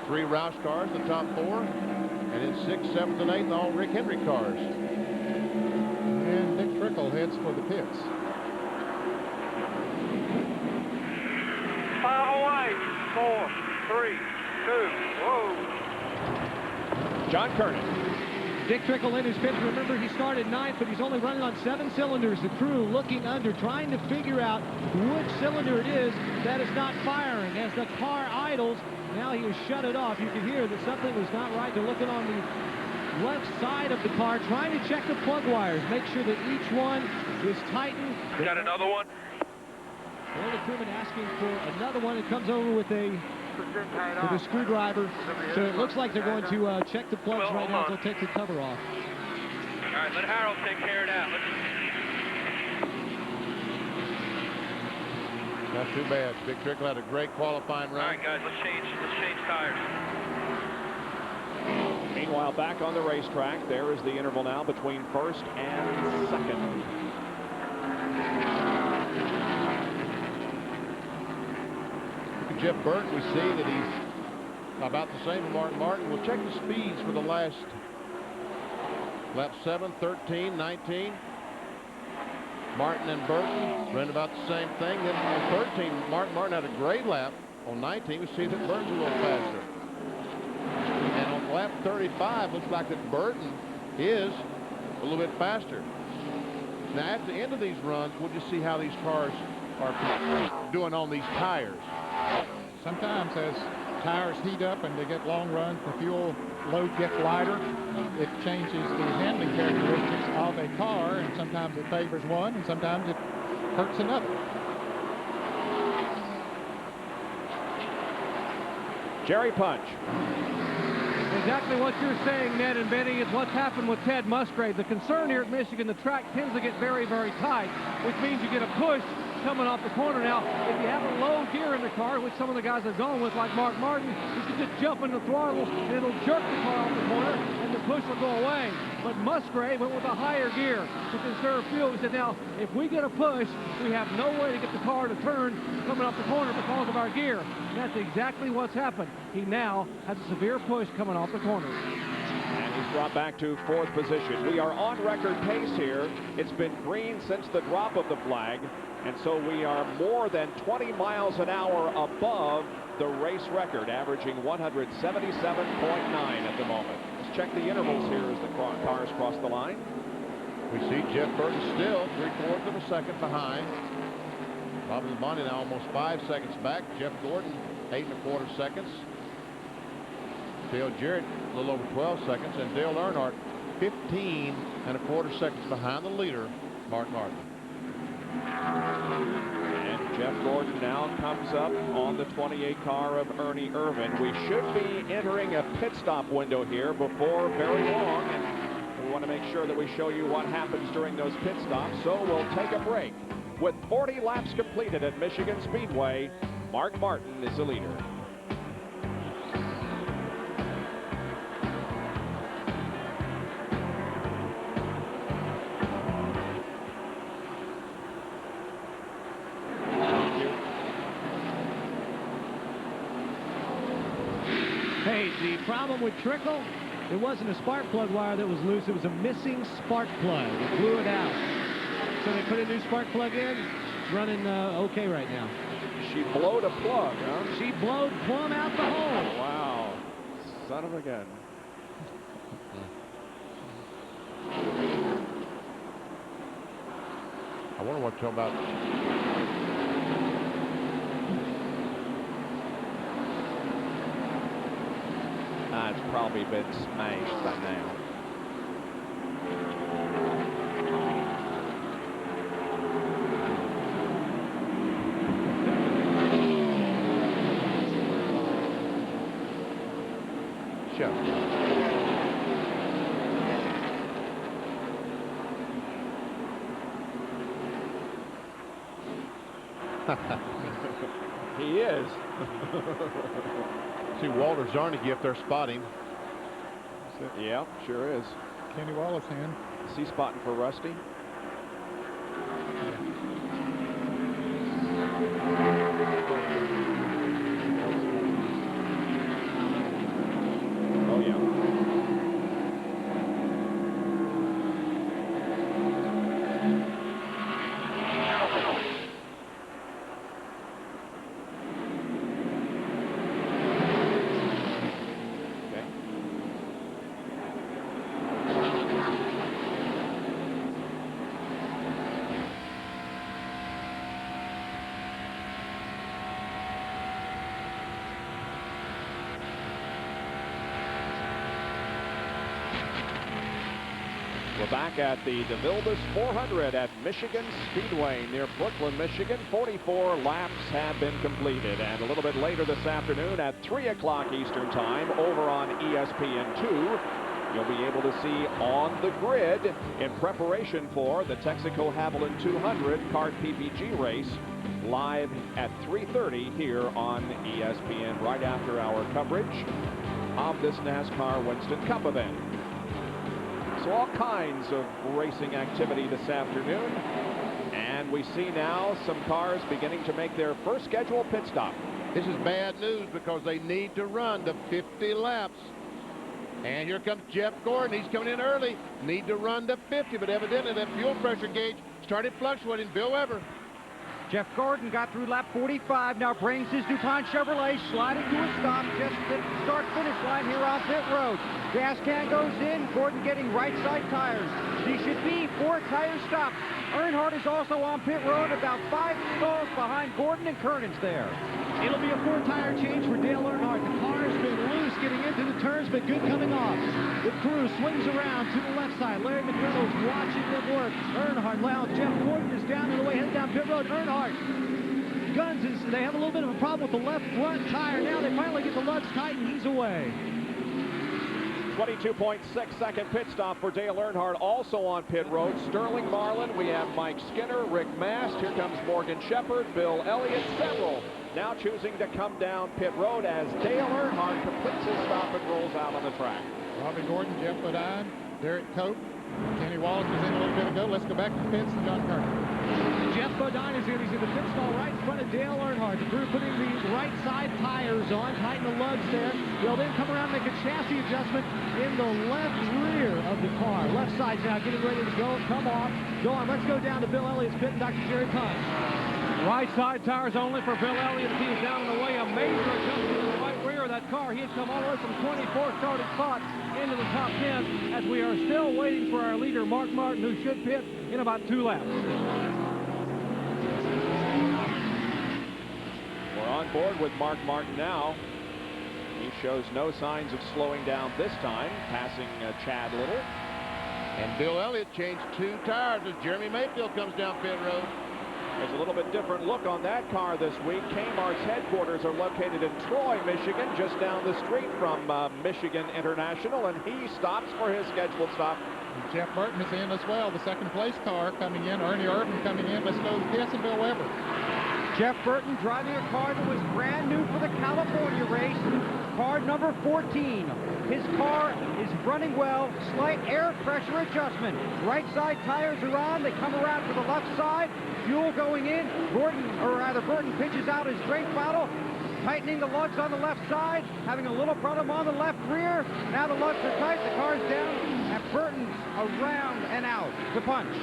3 Roush cars in the top 4, and in 6th, 7th, and 8th, all Rick Henry cars. And Dick Trickle heads for the pits. Away. 4, 3, 2, whoa. John Kernan. Dick Trickle in his fifth. Remember, he started ninth, but he's only running on 7 cylinders. The crew looking under, trying to figure out which cylinder it is that is not firing. As the car idles, now he has shut it off. You can hear that something was not right. They're looking on the left side of the car, trying to check the plug wires, make sure that each one is tightened. Got another one? Well, the crewman asking for another one. It comes over with a screwdriver. So it looks like they're going to check the plugs right now. They'll take the cover off. All right, let Harold take care of that. Not too bad. Big Trickle had a great qualifying run. All right, guys, let's change tires. Meanwhile, back on the racetrack, there is the interval now between first and second. Jeff Burton, we see that he's about the same as Martin Martin. We'll check the speeds for the last lap 7, 13, 19. Martin and Burton ran about the same thing. Then on 13, Martin had a great lap. On 19, we see that Burton's a little faster. And on lap 35, looks like that Burton is a little bit faster. Now, at the end of these runs, we'll just see how these cars are doing on these tires. Sometimes as tires heat up and they get long runs, the fuel load gets lighter. It changes the handling characteristics of a car, and sometimes it favors one, and sometimes it hurts another. Jerry Punch. Exactly what you're saying, Ned and Benny, is what's happened with Ted Musgrave. The concern here at Michigan, the track tends to get very, very tight, which means you get a push coming off the corner. Now, if you have a low gear in the car, which some of the guys have gone with, like Mark Martin, you can just jump in the throttle and it'll jerk the car off the corner and the push will go away. But Musgrave went with a higher gear to conserve fuel. He said, now, if we get a push, we have no way to get the car to turn coming off the corner because of our gear. And that's exactly what's happened. He now has a severe push coming off the corner. And he's brought back to 4th position. We are on record pace here. It's been green since the drop of the flag. And so we are more than 20 miles an hour above the race record, averaging 177.9 at the moment. Let's check the intervals here as the cars cross the line. We see Jeff Burton still 3/4 of a second behind. Bob Labonte now almost 5 seconds back. Jeff Gordon 8 1/4 seconds. Dale Jarrett a little over 12 seconds, and Dale Earnhardt 15 1/4 seconds behind the leader, Mark Martin. And Jeff Gordon now comes up on the 28 car of Ernie Irvan. We should be entering a pit stop window here before very long, and we want to make sure that we show you what happens during those pit stops, so we'll take a break. With 40 laps completed at Michigan Speedway, Mark Martin is the leader. Hey, the problem with Trickle, it wasn't a spark plug wire that was loose. It was a missing spark plug. It blew it out. So they put a new spark plug in. It's running okay right now. She blowed a plug, huh? She blowed plumb out the hole. Wow. Son of a gun. I wonder what you're talking about. It's probably been smashed by now. Sure. He is. See Walter Zarnicki up there spotting. Yeah, sure is. Kenny Wallace in. Is he spotting for Rusty? Oh, yeah. back at the DeVilbiss 400 at Michigan Speedway near Brooklyn, Michigan. 44 laps have been completed. And a little bit later this afternoon at 3 o'clock Eastern Time over on ESPN2, you'll be able to see On the Grid in preparation for the Texaco Haviland 200 kart PPG race live at 3:30 here on ESPN right after our coverage of this NASCAR Winston Cup event. So all kinds of racing activity this afternoon. And we see now some cars beginning to make their first scheduled pit stop. This is bad news because they need to run the 50 laps. And here comes Jeff Gordon. He's coming in early. Need to run to 50, but evidently that fuel pressure gauge started fluctuating. Bill Weber. Jeff Gordon got through lap 45, now brings his DuPont Chevrolet sliding to a stop just at the start-finish line here on pit road. Gas can goes in, Gordon getting right side tires. He should be 4 tires stopped. Earnhardt is also on pit road, about 5 stalls behind Gordon, and Kernan's there. It'll be a 4-tire change for Dale Earnhardt. The car's been loose getting into the turns, but good coming off. The crew swings around to the left side. Larry McReynolds watching them work. Earnhardt now. Jeff Gordon is down and away, headed down pit road. Earnhardt guns they have a little bit of a problem with the left front tire. Now they finally get the lugs tight, and he's away. 22.6-second pit stop for Dale Earnhardt. Also on pit road, Sterling Marlin. We have Mike Skinner, Rick Mast. Here comes Morgan Shepherd, Bill Elliott, several now choosing to come down pit road as Dale Earnhardt completes his stop and rolls out on the track. Robbie Gordon, Jeff Bodine, Derek Cope, Kenny Wallace was in a little bit ago. Let's go back to the pits and John Kernan. Jeff Bodine is in. He's in the pit stall right in front of Dale Earnhardt. The crew putting the right side tires on, tighten the lugs there. They'll then come around and make a chassis adjustment in the left rear of the car. Left side's now getting ready to go. Come off. Go on. Let's go down to Bill Elliott's pit and Dr. Jerry Punch. Right side tires only for Bill Elliott. He is down in the way. A major adjustment in the right rear of that car. He had come all the way from 24 starting spots into the top 10 as we are still waiting for our leader, Mark Martin, who should pit in about 2 laps. We're on board with Mark Martin now. He shows no signs of slowing down this time, passing Chad Little. And Bill Elliott changed 2 tires as Jeremy Mayfield comes down pit road. There's a little bit different look on that car this week. Kmart's headquarters are located in Troy, Michigan, just down the street from Michigan International, and he stops for his scheduled stop. And Jeff Burton is in as well. The second place car coming in. Ernie Irvin coming in. Let's go to the pits and Bill Weber. Jeff Burton driving a car that was brand new for the California race. Car number 14. His car is running well. Slight air pressure adjustment. Right side tires are on. They come around to the left side. Fuel going in. Burton pitches out his brake throttle. Tightening the lugs on the left side. Having a little problem on the left rear. Now the lugs are tight. The car's down. And Burton's around and out to punch.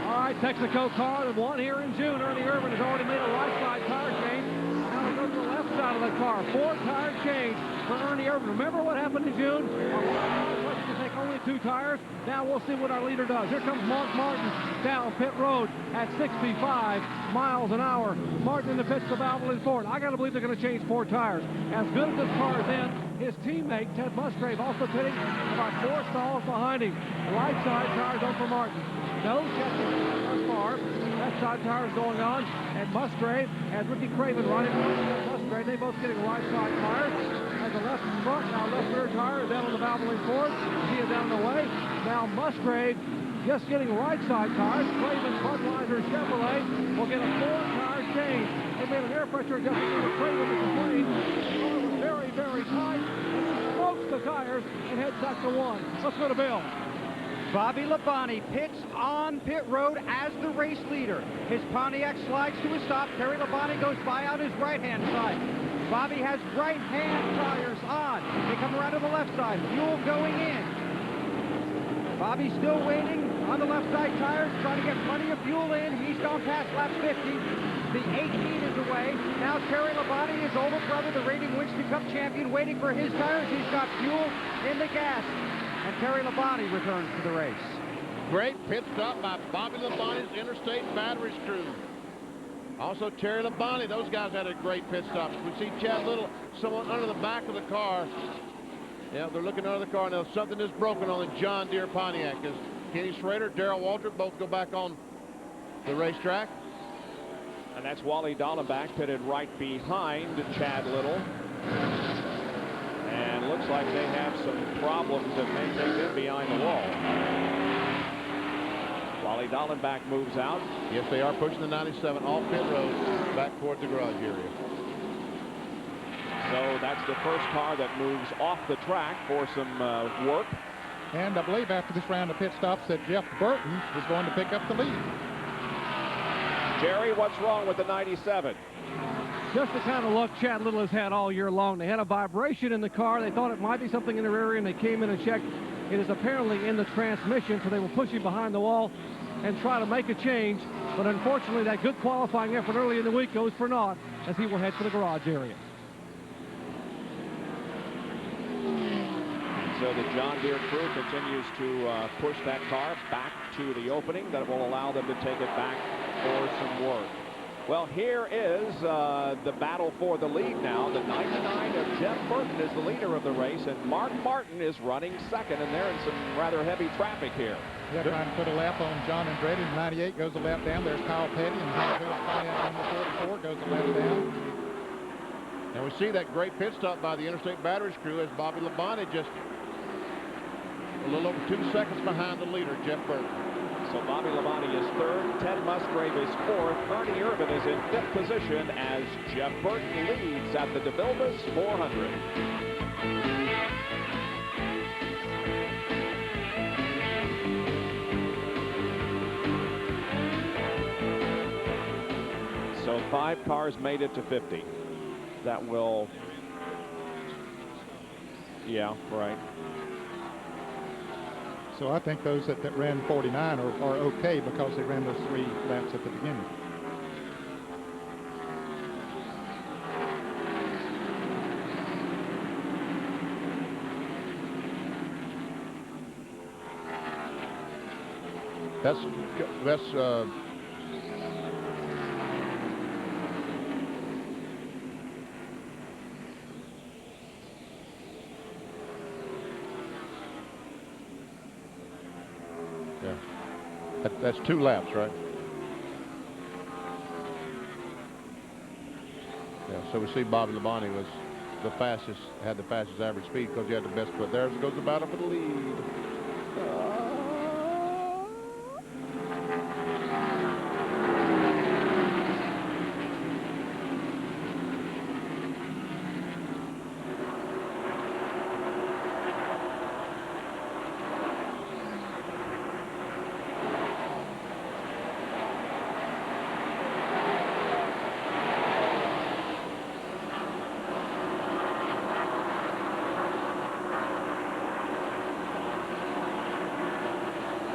All right, Texaco car that won here in June. Ernie Irvin has already made a right side tire change. Now we go to the left side of the car. 4 tire change for Ernie Irvin. Remember what happened in June? To take only 2 tires. Now we'll see what our leader does. Here comes Mark Martin down pit road at 65 miles an hour. Martin in the pits of Valvoline Ford. I got to believe they're going to change 4 tires. As good as this car is in, his teammate Ted Musgrave also pitting about 4 stalls behind him. Right side tires on for Martin. No checking thus far. Left side tires going on, and Musgrave and Ricky Craven running Musgrave. They both getting right side tires. As the left front, now left rear tire is down on the Valvoline Ford. He is down the way. Now Musgrave just getting right side tires. Craven, Budweiser, Chevrolet will get a 4-tire change. They made an air pressure adjustment for Craven to complain. It was very, very tight. And he smokes the tires and heads back to 1. Let's go to Bill. Bobby Labonte pits on pit road as the race leader. His Pontiac slides to a stop. Terry Labonte goes by on his right-hand side. Bobby has right-hand tires on. They come around to the left side. Fuel going in. Bobby's still waiting on the left side tires, trying to get plenty of fuel in. He's gone past lap 50. The 18 is away. Now Terry Labonte, his older brother, the reigning Winston Cup champion, waiting for his tires. He's got fuel in the gas. And Terry Labonte returns to the race. Great pit stop by Bobby Labonte's Interstate Batteries crew. Also Terry Labonte, those guys had a great pit stop. We see Chad Little, someone under the back of the car. Yeah, they're looking under the car now. Something is broken on the John Deere Pontiac. As Kenny Schrader, Darrell Waltrip both go back on the racetrack. And that's Wally Dallenbach pitted right behind Chad Little. And looks like they have some problems that may take them behind the wall. Wally Dallenbach moves out. Yes, they are pushing the 97 off pit road back toward the garage area. So that's the first car that moves off the track for some work. And I believe after this round of pit stops that Jeff Burton is going to pick up the lead. Jerry, what's wrong with the 97? Just the kind of luck Chad Little has had all year long. They had a vibration in the car. They thought it might be something in the rear end. They came in and checked. It is apparently in the transmission, so they will push him behind the wall and try to make a change. But unfortunately, that good qualifying effort early in the week goes for naught as he will head for the garage area. So the John Deere crew continues to push that car back to the opening that will allow them to take it back for some work. Well, here is the battle for the lead now. The 99 of Jeff Burton is the leader of the race, and Mark Martin is running second, and they're in some rather heavy traffic here. Yeah, trying to put a lap on John Andretti. 98 goes a lap down. There's Kyle Petty, and on the 44 goes a lap down. And we see that great pit stop by the Interstate Batteries crew as Bobby Labonte just a little over 2 seconds behind the leader, Jeff Burton. So Bobby Labonte is third, Ted Musgrave is fourth, Ernie Irvin is in fifth position as Jeff Burton leads at the DeVilbiss 400. So 5 cars made it to 50. That will, yeah, right. So I think those that ran 49 are okay because they ran those 3 laps at the beginning. That's That's 2 laps, right? Yeah, so we see Bobby Labonte was the fastest, had the fastest average speed because he had the best foot. There goes the battle for the lead.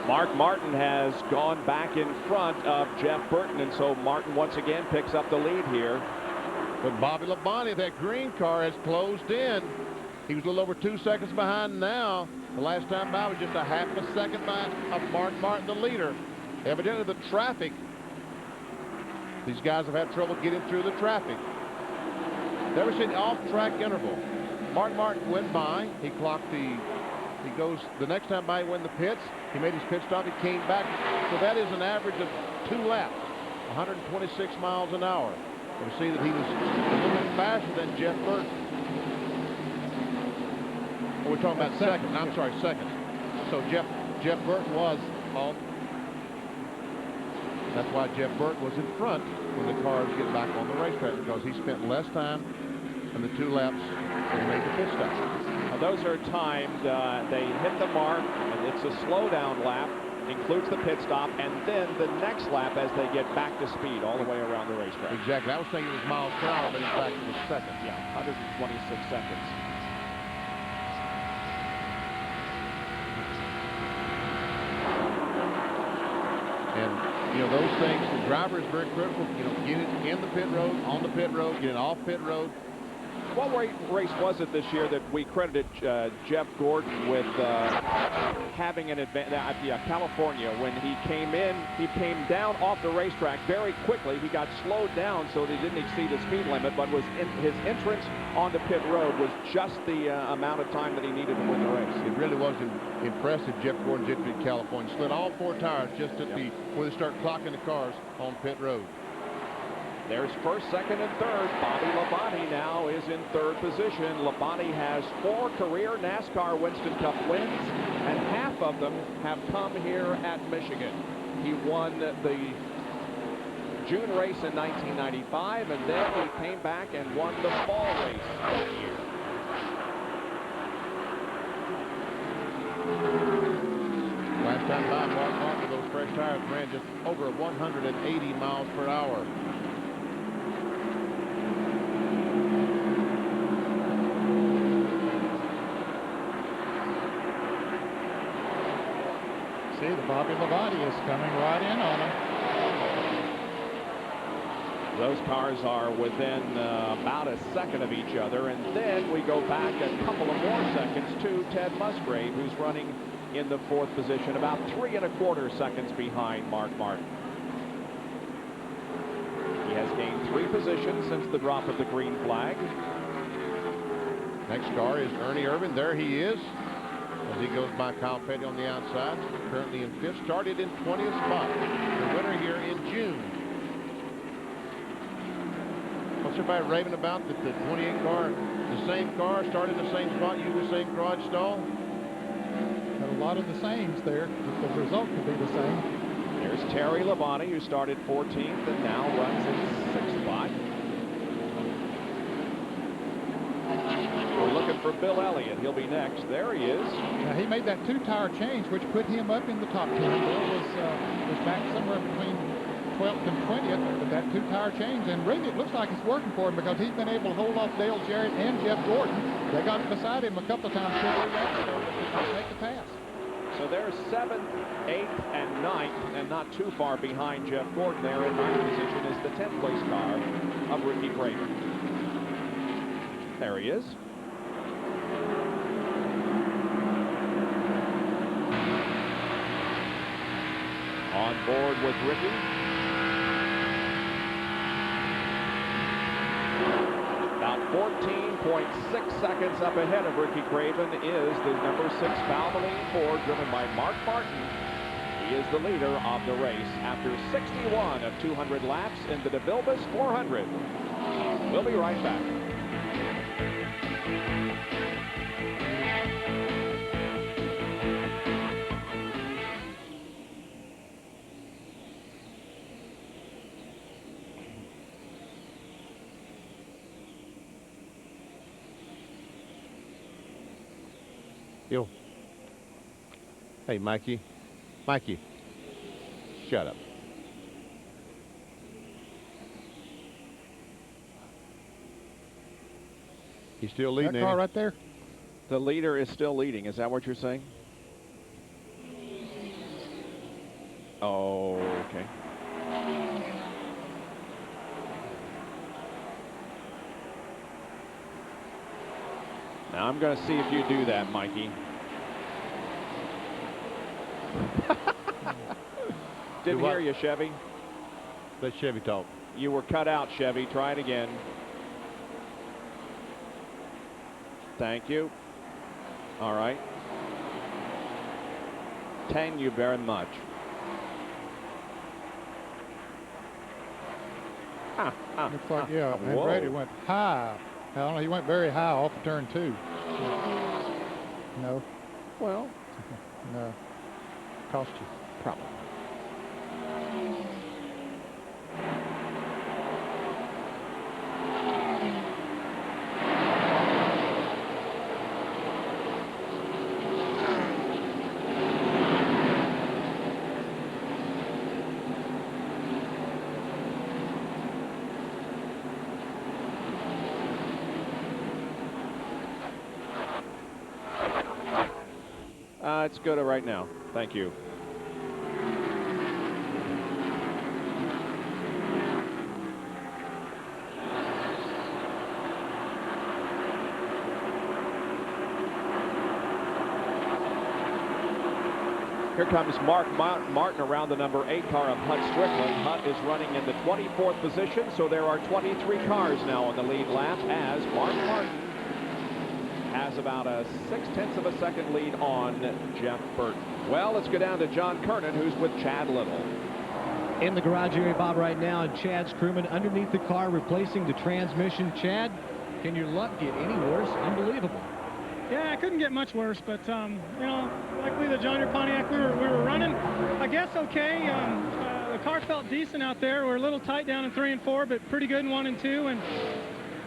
Mark Martin has gone back in front of Jeff Burton, and so Martin once again picks up the lead here. But Bobby Labonte, that green car, has closed in. He was a little over 2 seconds behind now. The last time by was just a half a second behind of Mark Martin, the leader. Evidently the traffic, these guys have had trouble getting through the traffic. Never seen the off-track interval. Mark Martin went by. He clocked he goes the next time by, he went in the pits. He made his pit stop. He came back. So that is an average of 2 laps, 126 miles an hour. We see that he was a little bit faster than Jeff Burton. Oh, we're talking about second. I'm sorry, second. So Jeff Burton was off. That's why Jeff Burton was in front when the cars get back on the racetrack, because he spent less time in the 2 laps that he made the pit stop. Those are timed. They hit the mark, and it's a slowdown lap, includes the pit stop, and then the next lap as they get back to speed all the way around the racetrack. Exactly. I was thinking it was miles per hour, but in fact it was seconds. Yeah, 126 seconds. And, you know, those things, the driver is very critical. You know, get it in the pit road, on the pit road, get it off pit road. What race was it this year that we credited Jeff Gordon with having an advantage at California when he came in? He came down off the racetrack very quickly. He got slowed down so that he didn't exceed the speed limit, but his entrance on the pit road was just the amount of time that he needed to win the race. It really was impressive. Jeff Gordon's entry in California slid all 4 tires just at where they start clocking the cars on pit road. There's first, second, and third. Bobby Labonte now is in third position. Labonte has 4 career NASCAR Winston Cup wins, and half of them have come here at Michigan. He won the June race in 1995, and then he came back and won the fall race that year. Last time by, Mark Martin, those fresh tires ran just over 180 miles per hour. See, the Bobby Labonte is coming right in on him. Those cars are within about a second of each other, and then we go back a couple of more seconds to Ted Musgrave, who's running in the 4th position, about 3 1/4 seconds behind Mark Martin. He has gained 3 positions since the drop of the green flag. Next car is Ernie Irvan. There he is, as he goes by Kyle Petty on the outside. Currently in 5th, started in 20th spot. The winner here in June. What's everybody raving about? That the 28 car, the same car, started in the same spot, used the same garage stall? Got a lot of the sames there. The result could be the same. There's Terry Labonte, who started 14th and now runs in 6th spot. We're looking for Bill Elliott. He'll be next. There he is. Now, he made that 2-tire change, which put him up in the top 10. Bill was back somewhere between 12th and 20th with that 2-tire change, and really it looks like it's working for him because he's been able to hold off Dale Jarrett and Jeff Gordon. They got beside him a couple of times quickly to make the pass. So there's 7th, 8th, and 9th, and not too far behind Jeff Gordon. There in 9th position is the 10th place car of Ricky Craven. There he is. On board with Ricky. About 14.6 seconds up ahead of Ricky Craven is the number 6 Valvoline Ford, driven by Mark Martin. He is the leader of the race after 61 of 200 laps in the DeVilbiss 400. We'll be right back. Yo. Hey, Mikey. Mikey. Shut up. He's still leading. That car right there? The leader is still leading. Is that what you're saying? Oh, okay. Now I'm going to see if you do that, Mikey. Didn't hear you, Chevy. Let Chevy talk. You were cut out, Chevy. Try it again. Thank you. All right. Thank you very much. Looks like, yeah, and Brady went high. I don't know, he went very high off of turn 2. No. Well. No. Cost you. Probably. It's good right now. Thank you. Here comes Mark Martin around the number 8 car of Hut Strickland. Hut is running in the 24th position, so there are 23 cars now on the lead lap as Mark Martin has about a 0.6 of a second lead on Jeff Burton. Well, let's go down to John Kernan, who's with Chad Little. In the garage area, Bob, right now, and Chad's crewman underneath the car replacing the transmission. Chad, can your luck get any worse? Unbelievable. Yeah, I couldn't get much worse, but you know, luckily the John Deere Pontiac, we were running, I guess, okay. The car felt decent out there. We're a little tight down in 3 and 4, but pretty good in 1 and 2. And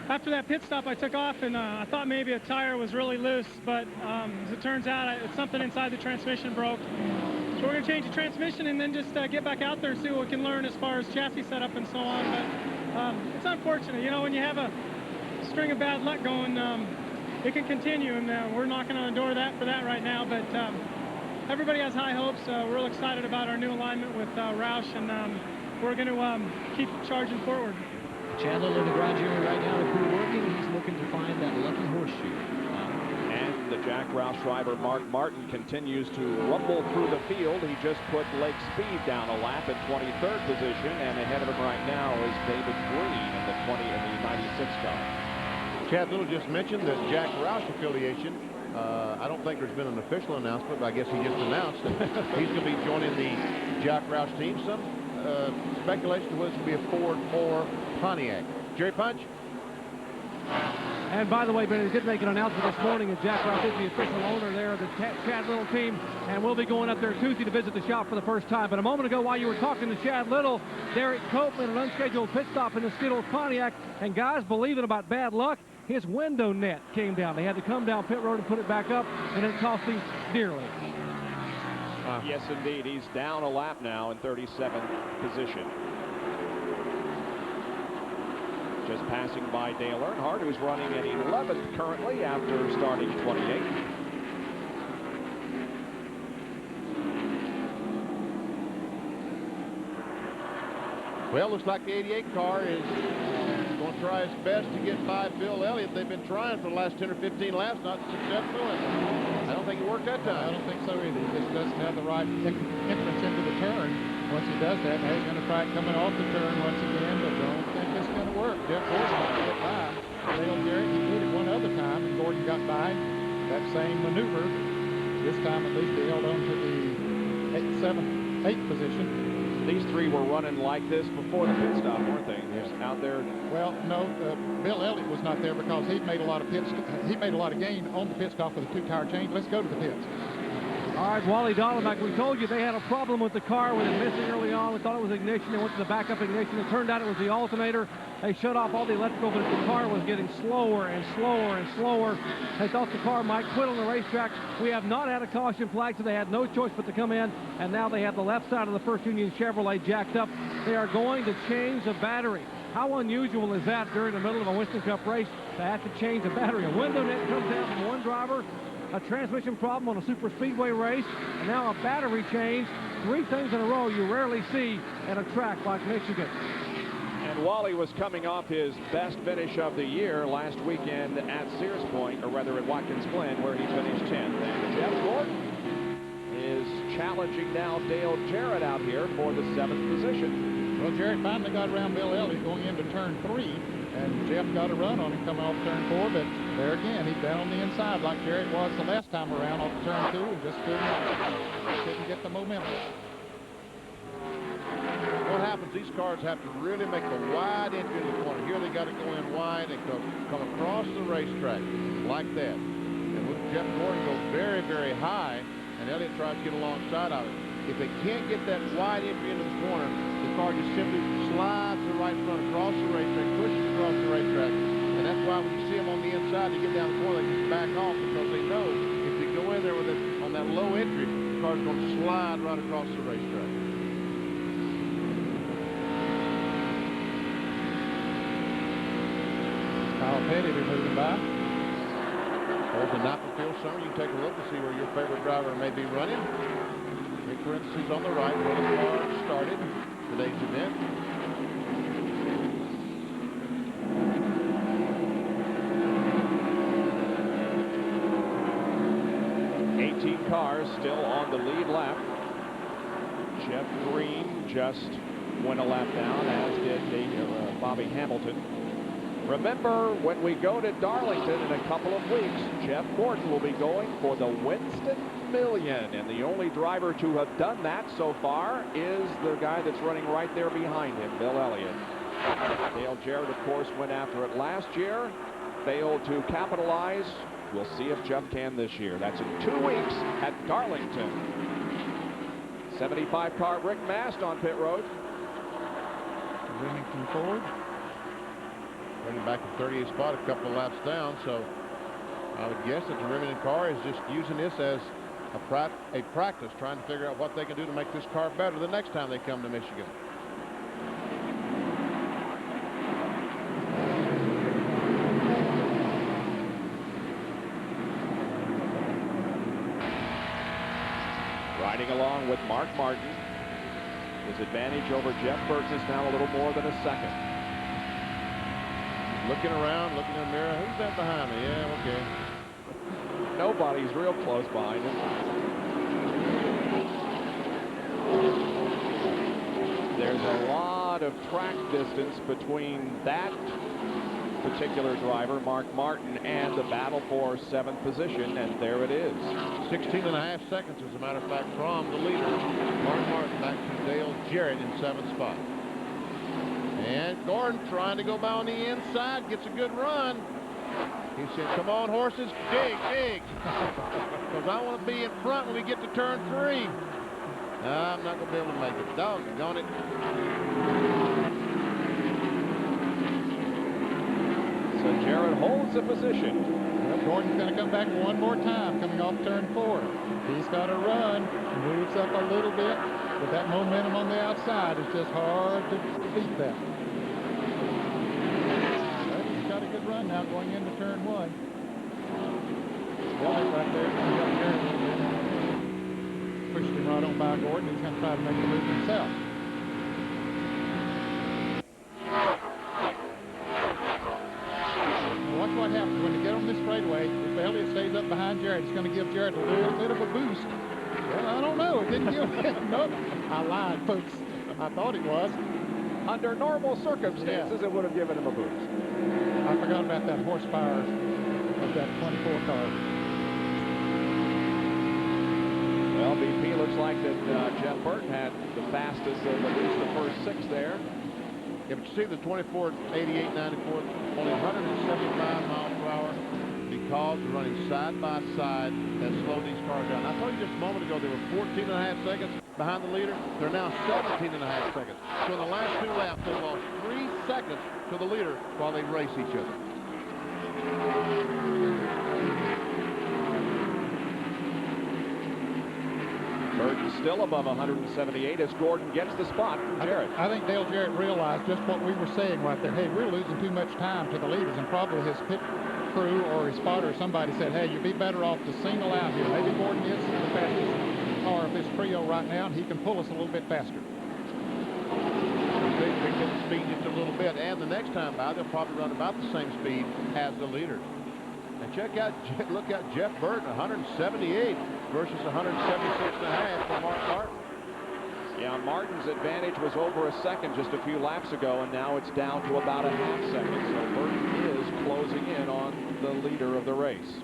after that pit stop, I took off, and I thought maybe a tire was really loose, but as it turns out, it's something inside the transmission broke. So we're going to change the transmission and then just get back out there and see what we can learn as far as chassis setup and so on. But it's unfortunate, you know, when you have a string of bad luck going, it can continue, and we're knocking on the door for that right now. But everybody has high hopes. We're real excited about our new alignment with Roush, and we're going to keep charging forward. Chad Little in the garage area right now, the crew working. He's looking to find that lucky horseshoe. And the Jack Roush driver, Mark Martin, continues to rumble through the field. He just put Lake Speed down a lap in 23rd position, and ahead of him right now is David Green in the 96 car. Chad Little just mentioned the Jack Roush affiliation. I don't think there's been an official announcement, but I guess he just announced that he's going to be joining the Jack Roush team. Some speculation was to be a Ford or Pontiac. Jerry Punch? And by the way, Benny did make an announcement this morning that Jack Roush is the official owner there of the Chad Little team, and we'll be going up there Tuesday to visit the shop for the first time. But a moment ago, while you were talking to Chad Little, Derek Copeland, an unscheduled pit stop in the Skittles Pontiac, and guys, believing about bad luck, his window net came down. They had to come down pit road and put it back up, and it cost him dearly. Yes, indeed. He's down a lap now in 37th position. Just passing by Dale Earnhardt, who's running at 11th currently after starting 28th. Well, looks like the 88 car is going to try its best to get by Bill Elliott. They've been trying for the last 10 or 15 laps, not successful, and I don't think it worked that time. I don't think so either. He just doesn't have the right entrance into the turn. Once he does that, now he's going to try coming off the turn once again, but don't think it's going to work. Jeff Gordon might get by. Dale Jarrett, he did it one other time, and Gordon got by that same maneuver. This time, at least, they held on to the 8th position. These three were running like this before the pit stop, weren't they? Just out there. Well, no, Bill Elliott was not there because he made a lot of gain on the pit stop with a 2-tire change. Let's go to the pits. All right, Wally Dolleback, we told you they had a problem with the car with it missing early on. We thought it was ignition. They went to the backup ignition. It turned out it was the alternator. They shut off all the electrical, but the car was getting slower and slower and slower. They thought the car might quit on the racetrack. We have not had a caution flag, so they had no choice but to come in, and now they have the left side of the First Union Chevrolet jacked up. They are going to change the battery. How unusual is that during the middle of a Winston Cup race to have to change the battery? A window net comes down from one driver, a transmission problem on a super speedway race, and now a battery change. 3 things in a row you rarely see at a track like Michigan. And Wally was coming off his best finish of the year last weekend at Sears Point, or rather at Watkins Glen, where he finished 10th. And Jeff Gordon is challenging now Dale Jarrett out here for the 7th position. Well, Jarrett finally got around Bill Elliott going into turn 3, and Jeff got a run on him coming off turn 4, but there again, he's down on the inside like Jarrett was the last time around off turn 2, and just couldn't get the momentum. What happens, these cars have to really make a wide entry into the corner. Here they got to go in wide and come across the racetrack like that. And with Jeff Gordon go very, very high, and Elliott tries to get alongside of it. If they can't get that wide entry into the corner, the car just simply slides to the right front across the racetrack, pushes across the racetrack. And that's why when you see them on the inside, they get down the corner, they just back off because they know if they go in there with it on that low entry, the car's going to slide right across the racetrack. Kyle Petty, they're moving by. There's a Napa-Field Summer. You can take a look to see where your favorite driver may be running. Big parentheses on the right where the car started today's event. Cars still on the lead lap. Jeff Green just went a lap down, as did Bobby Hamilton. Remember, when we go to Darlington in a couple of weeks, Jeff Gordon will be going for the Winston Million, and the only driver to have done that so far is the guy that's running right there behind him, Bill Elliott. Dale Jarrett, of course, went after it last year, failed to capitalize. We'll see if Jeff can this year. That's in 2 weeks at Darlington. 75 car Rick Mast on pit road. Remington forward. Running back in 38th spot, a couple of laps down, so I would guess that the Remington car is just using this as a practice, trying to figure out what they can do to make this car better the next time they come to Michigan. Riding along with Mark Martin. His advantage over Jeff Burton is now a little more than a second. Looking around, looking in the mirror. Who's that behind me? Yeah, okay. Nobody's real close behind him. There's a lot of track distance between that particular driver, Mark Martin, and the battle for 7th position, and there it is. 16.5 seconds, as a matter of fact, from the leader, Mark Martin, back to Dale Jarrett in 7th spot. And Gordon trying to go by on the inside, gets a good run. He said, come on, horses, dig, dig. Because I want to be in front when we get to turn 3. I'm not going to be able to make it. Doggone it. So Jarrett holds the position. Well, Gordon's going to come back one more time coming off turn 4. He's got to run, moves up a little bit, but that momentum on the outside is just hard to beat that. But he's got a good run now going into turn 1. Elliott right there. Pushed him right on by Gordon. He's going to try to make the move himself. Watch what happens when you get on this straightaway. If Elliott stays up behind Jarrett, it's going to give Jarrett a little bit of a boost. Well, I don't know. It didn't give him. Nope. I lied, folks. I thought it was. Under normal circumstances, it would have given him a boost. I forgot about that horsepower of that 24 car. Well, BP looks like that Jeff Burton had the fastest of at least the first 6 there. Yeah, but you see the 24, 88, 94, only 175 miles per hour because they're running side by side that slowed these cars down. I told you just a moment ago they were 14.5 seconds behind the leader. They're now 17.5 seconds. So in the last 2 laps, they lost 3 seconds to the leader while they race each other. Burton still above 178 as Gordon gets the spot from Jarrett. I think Dale Jarrett realized just what we were saying right there. Hey, we're losing too much time to the leaders, and probably his pit crew or his spotter or somebody said, hey, you'd be better off to single out here. Maybe Gordon is the fastest car of this trio right now, and he can pull us a little bit faster. They picked up the speed just a little bit, and the next time by, they'll probably run about the same speed as the leaders. And look out Jeff Burton, 178 versus 176.5 for Mark Martin. Yeah, Martin's advantage was over a second just a few laps ago, and now it's down to about a half second. So Burton is closing in on the leader of the race.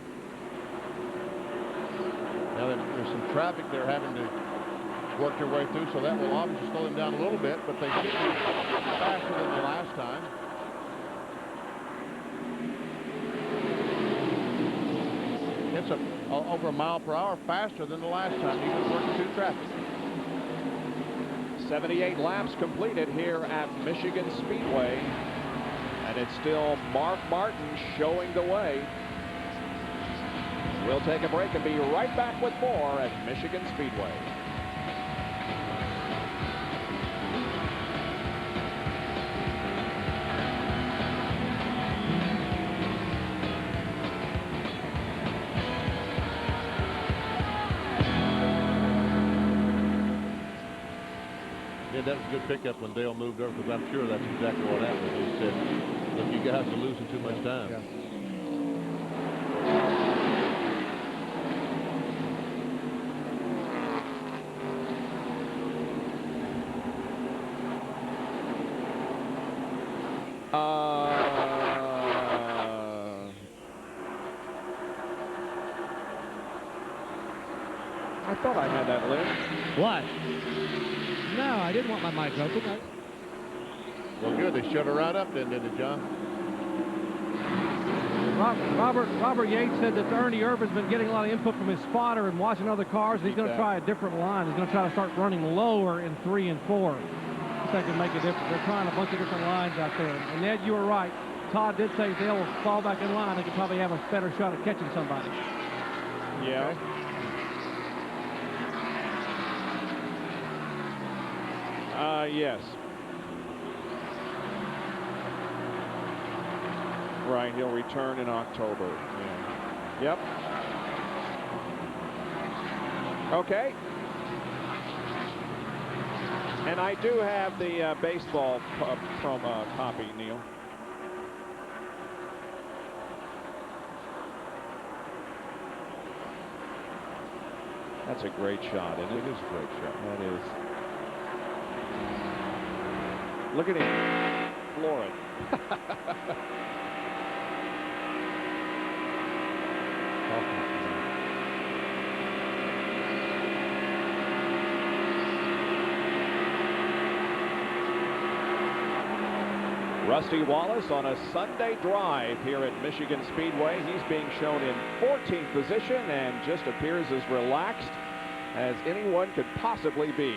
Now there's some traffic they're having to work their way through, so that will obviously slow them down a little bit, but they should be faster than the last time. It's over a mile per hour faster than the last time, even working through traffic. 78 laps completed here at Michigan Speedway, and it's still Mark Martin showing the way. We'll take a break and be right back with more at Michigan Speedway. That was a good pickup when Dale moved over, because I'm sure that's exactly what happened. He said, look, you guys are losing too much time. Yeah. I thought I had that list. What? No, I didn't want my mic open. Well, good. They shut her right up then, didn't they, John? Robert Yates said that Ernie Irvin's been getting a lot of input from his spotter and watching other cars. And he's going to try a different line. He's going to try to start running lower in 3 and 4. That can make a difference. They're trying a bunch of different lines out there. And Ned, you were right. Todd did say if they'll fall back in line, they could probably have a better shot at catching somebody. Yeah. Okay. Yes. Right, he'll return in October. Yeah. Yep. Okay. And I do have the baseball promo copy, Neil. That's a great shot, isn't it? It is a great shot. That is. Look at him. Floor it. Rusty Wallace on a Sunday drive here at Michigan Speedway. He's being shown in 14th position and just appears as relaxed as anyone could possibly be.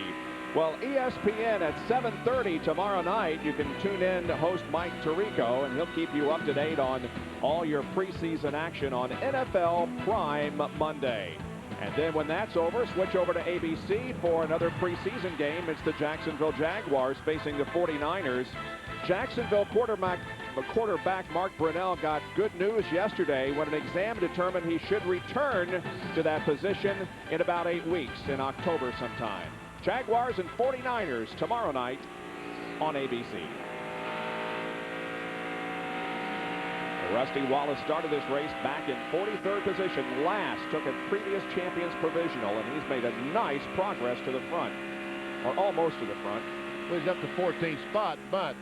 Well, ESPN at 7:30 tomorrow night, you can tune in to host Mike Tirico, and he'll keep you up to date on all your preseason action on NFL Prime Monday. And then when that's over, switch over to ABC for another preseason game. It's the Jacksonville Jaguars facing the 49ers. Jacksonville quarterback Mark Brunell got good news yesterday when an exam determined he should return to that position in about 8 weeks, in October sometime. Jaguars and 49ers tomorrow night on ABC. Rusty Wallace started this race back in 43rd position last, took a previous champions provisional, and he's made a nice progress to the front, or almost to the front. Well, he's up to 14th spot, but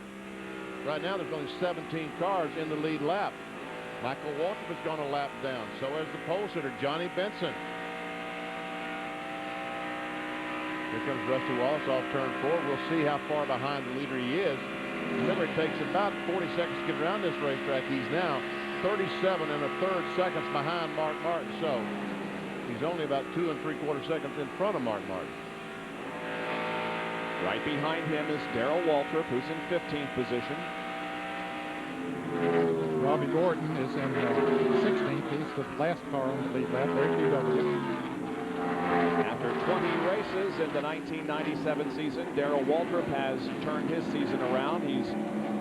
right now there's only 17 cars in the lead lap. Michael Waltrip has gone a lap down. So has the pole sitter, Johnny Benson. Here comes Rusty Wallace off turn 4. We'll see how far behind the leader he is. Remember, it takes about 40 seconds to get around this racetrack. He's now 37 1/3 seconds behind Mark Martin. So he's only about 2 3/4 seconds in front of Mark Martin. Right behind him is Darrell Waltrip, who's in 15th position. Robbie Gordon is in 16th. He's the last car on the lead lap. There's DeVilbiss. After 20 races in the 1997 season, Darrell Waltrip has turned his season around. He's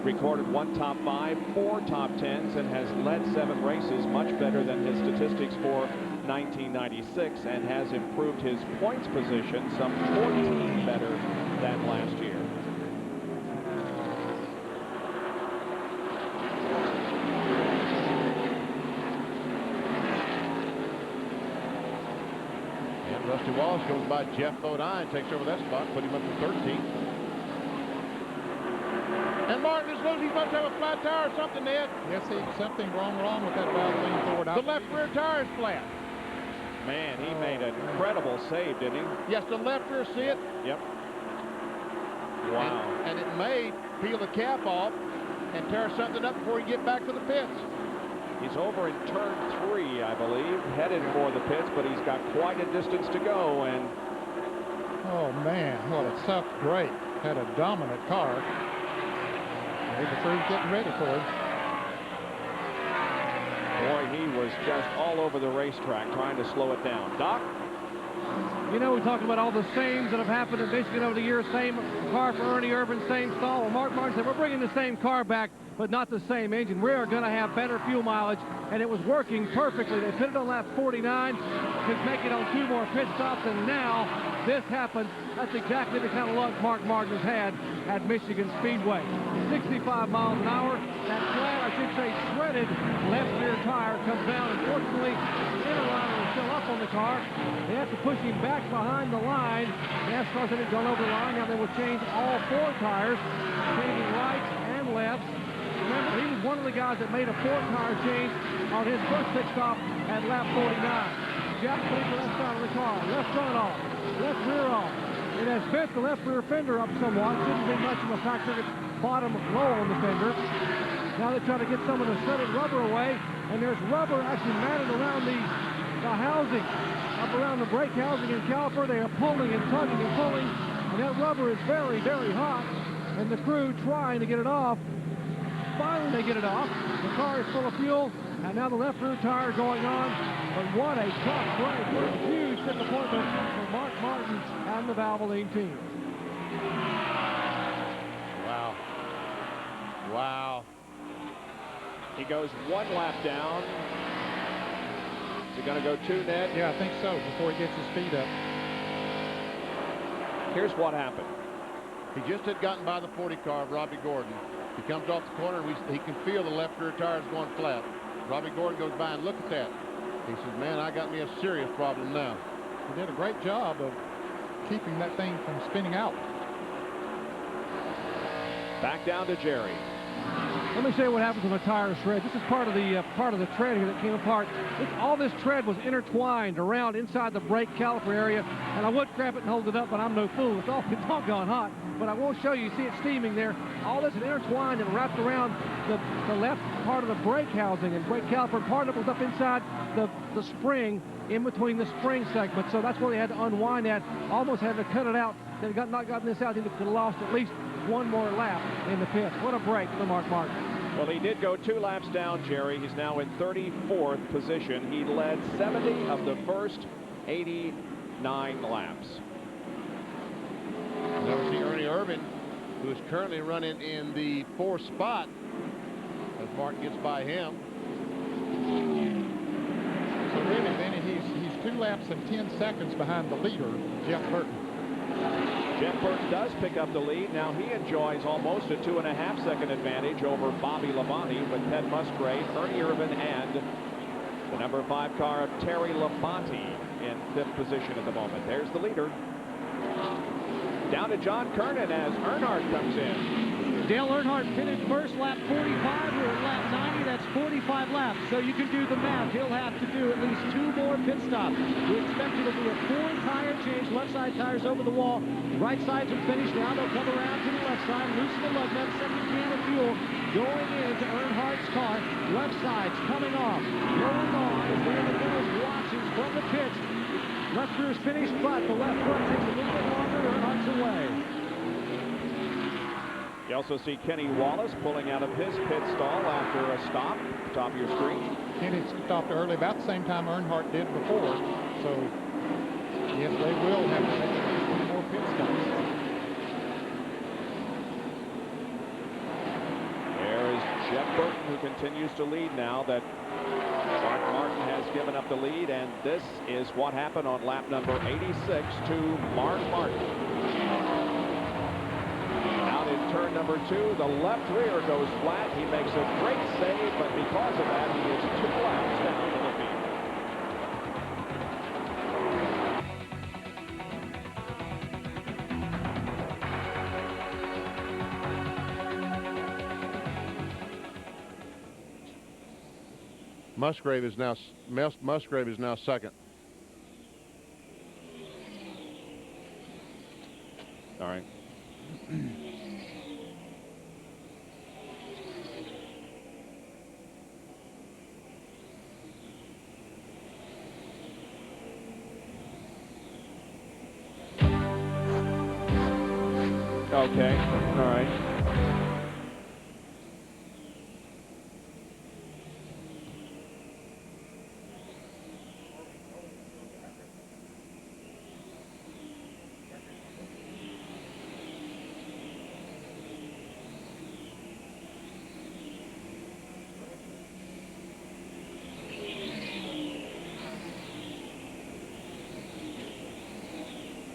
recorded 1 top 5, 4 top 10s, and has led 7 races, much better than his statistics for 1996, and has improved his points position some 14 better than last year. Rusty Wallace goes by Jeff Bodine, takes over that spot, put him up to 13th. And Martin is losing. He must have a flat tire or something, Ned. Yes, something wrong with that valve lean forward. The left rear tire is flat. Man, he made an incredible save, didn't he? Yes, the left rear, see it? Yep. Wow. And it may peel the cap off and tear something up before he get back to the pits. He's over in turn 3, I believe, headed for the pits, but he's got quite a distance to go. And oh man, what a tough break. Had a dominant car. Maybe the crew's getting ready for him. Boy, he was just all over the racetrack trying to slow it down. Doc? You know, we talk about all the sames that have happened in Michigan over the years. Same car for Ernie Irvin, same stall. Well, Mark Martin said, we're bringing the same car back, but not the same engine. We are going to have better fuel mileage, and it was working perfectly. They put it on lap 49, could make it on 2 more pit stops, and now this happened. That's exactly the kind of luck Mark Martin has had at Michigan Speedway. 65 miles an hour. That flat, I should say shredded, left rear tire comes down. Unfortunately, the inner liner is still up on the car. They have to push him back behind the line. NASCAR said he'd gone over the line. Now they will change all 4 tires, changing rights and lefts. Remember, he was one of the guys that made a 4-tire change on his first pit stop at lap 49. Jack put the left side of the car, left front off, left rear off. It has bent the left rear fender up somewhat. Shouldn't be much of a factor. It's bottom low on the fender. Now they try to get some of the studded rubber away, and there's rubber actually matted around the housing, up around the brake housing and caliper. They are pulling and tugging and pulling, and that rubber is very, very hot, and the crew trying to get it off. Finally, they get it off. The car is full of fuel, and now the left rear tire going on. But what a tough break. What a huge disappointment for Mark Martin and the Valvoline team. Wow. Wow. He goes 1 lap down. Is he going to go 2, Ned? Yeah, I think so, before he gets his speed up. Here's what happened. He just had gotten by the 40 car of Robbie Gordon. He comes off the corner, and he can feel the left rear tires going flat. Robbie Gordon goes by and look at that. He says, man, I got me a serious problem now. He did a great job of keeping that thing from spinning out. Back down to Jerry. Let me show you what happens when a tire shreds. This is part of the tread here that came apart. All this tread was intertwined around inside the brake caliper area, and I would grab it and hold it up, but I'm no fool. It's all doggone hot. But I won't show you. You see it steaming there. All this is intertwined and wrapped around the left part of the brake housing and brake caliper. Part of it was up inside the spring, in between the spring segments. So that's where they had to unwind that. Almost had to cut it out. They had not gotten this out. They could have lost at least one more lap in the pits. What a break for Mark Martin. Well, he did go 2 laps down, Jerry. He's now in 34th position. He led 70 of the first 89 laps. Now we see Ernie Irvin, who is currently running in the 4th spot as Martin gets by him. So really, Benny, he's 2 laps and 10 seconds behind the leader, Jeff Burton. Jeff Burton does pick up the lead. Now he enjoys almost a 2.5-second advantage over Bobby Labonte with Ted Musgrave, Ernie Irvin, and the number 5 car of Terry Labonte in 5th position at the moment. There's the leader. Down to John Kernan as Earnhardt comes in. Dale Earnhardt finished first, lap 45. We're at lap 90. That's 45 laps. So you can do the math. He'll have to do at least 2 more pit stops. We expect it'll be a 4-tire change. Left side tires over the wall. Right sides are finished. Now they'll come around to the left side, loosen the lug nut, second can of fuel going into Earnhardt's car. Left side's coming off. Going on as David DeVilbiss watches from the pits. Left rear's finished, but the left front takes a little bit longer. Earnhardt's away. You also see Kenny Wallace pulling out of his pit stall after a stop. Top of your screen. Kenny stopped early about the same time Earnhardt did before. So, yes, they will have to make at least 1 more pit stops. There is Jeff Burton, who continues to lead now that Mark Martin has given up the lead, and this is what happened on lap number 86 to Mark Martin. Out in turn number 2, the left rear goes flat. He makes a great save, but because of that, he is 2 laps down to the field. Musgrave is now second. All right. Okay. All right.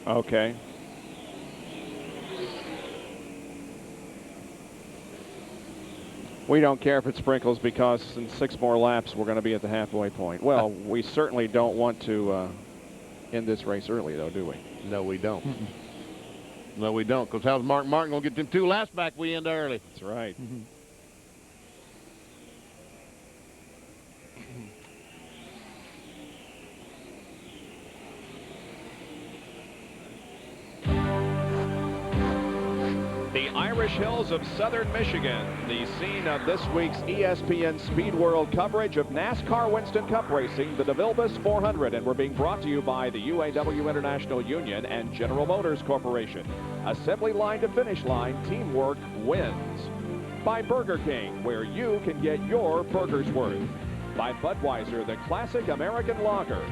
Okay. We don't care if it sprinkles because in 6 more laps we're going to be at the halfway point. Well, we certainly don't want to end this race early, though, do we? No, we don't. No, we don't. Because how's Mark Martin going to get them 2 laps back? We end early. That's right. Irish Hills of southern Michigan, the scene of this week's ESPN Speed World coverage of NASCAR Winston Cup racing, the DeVilbiss 400, and we're being brought to you by the UAW International Union and General Motors Corporation. Assembly line to finish line, teamwork wins. By Burger King, where you can get your burger's worth. By Budweiser, the classic American lager.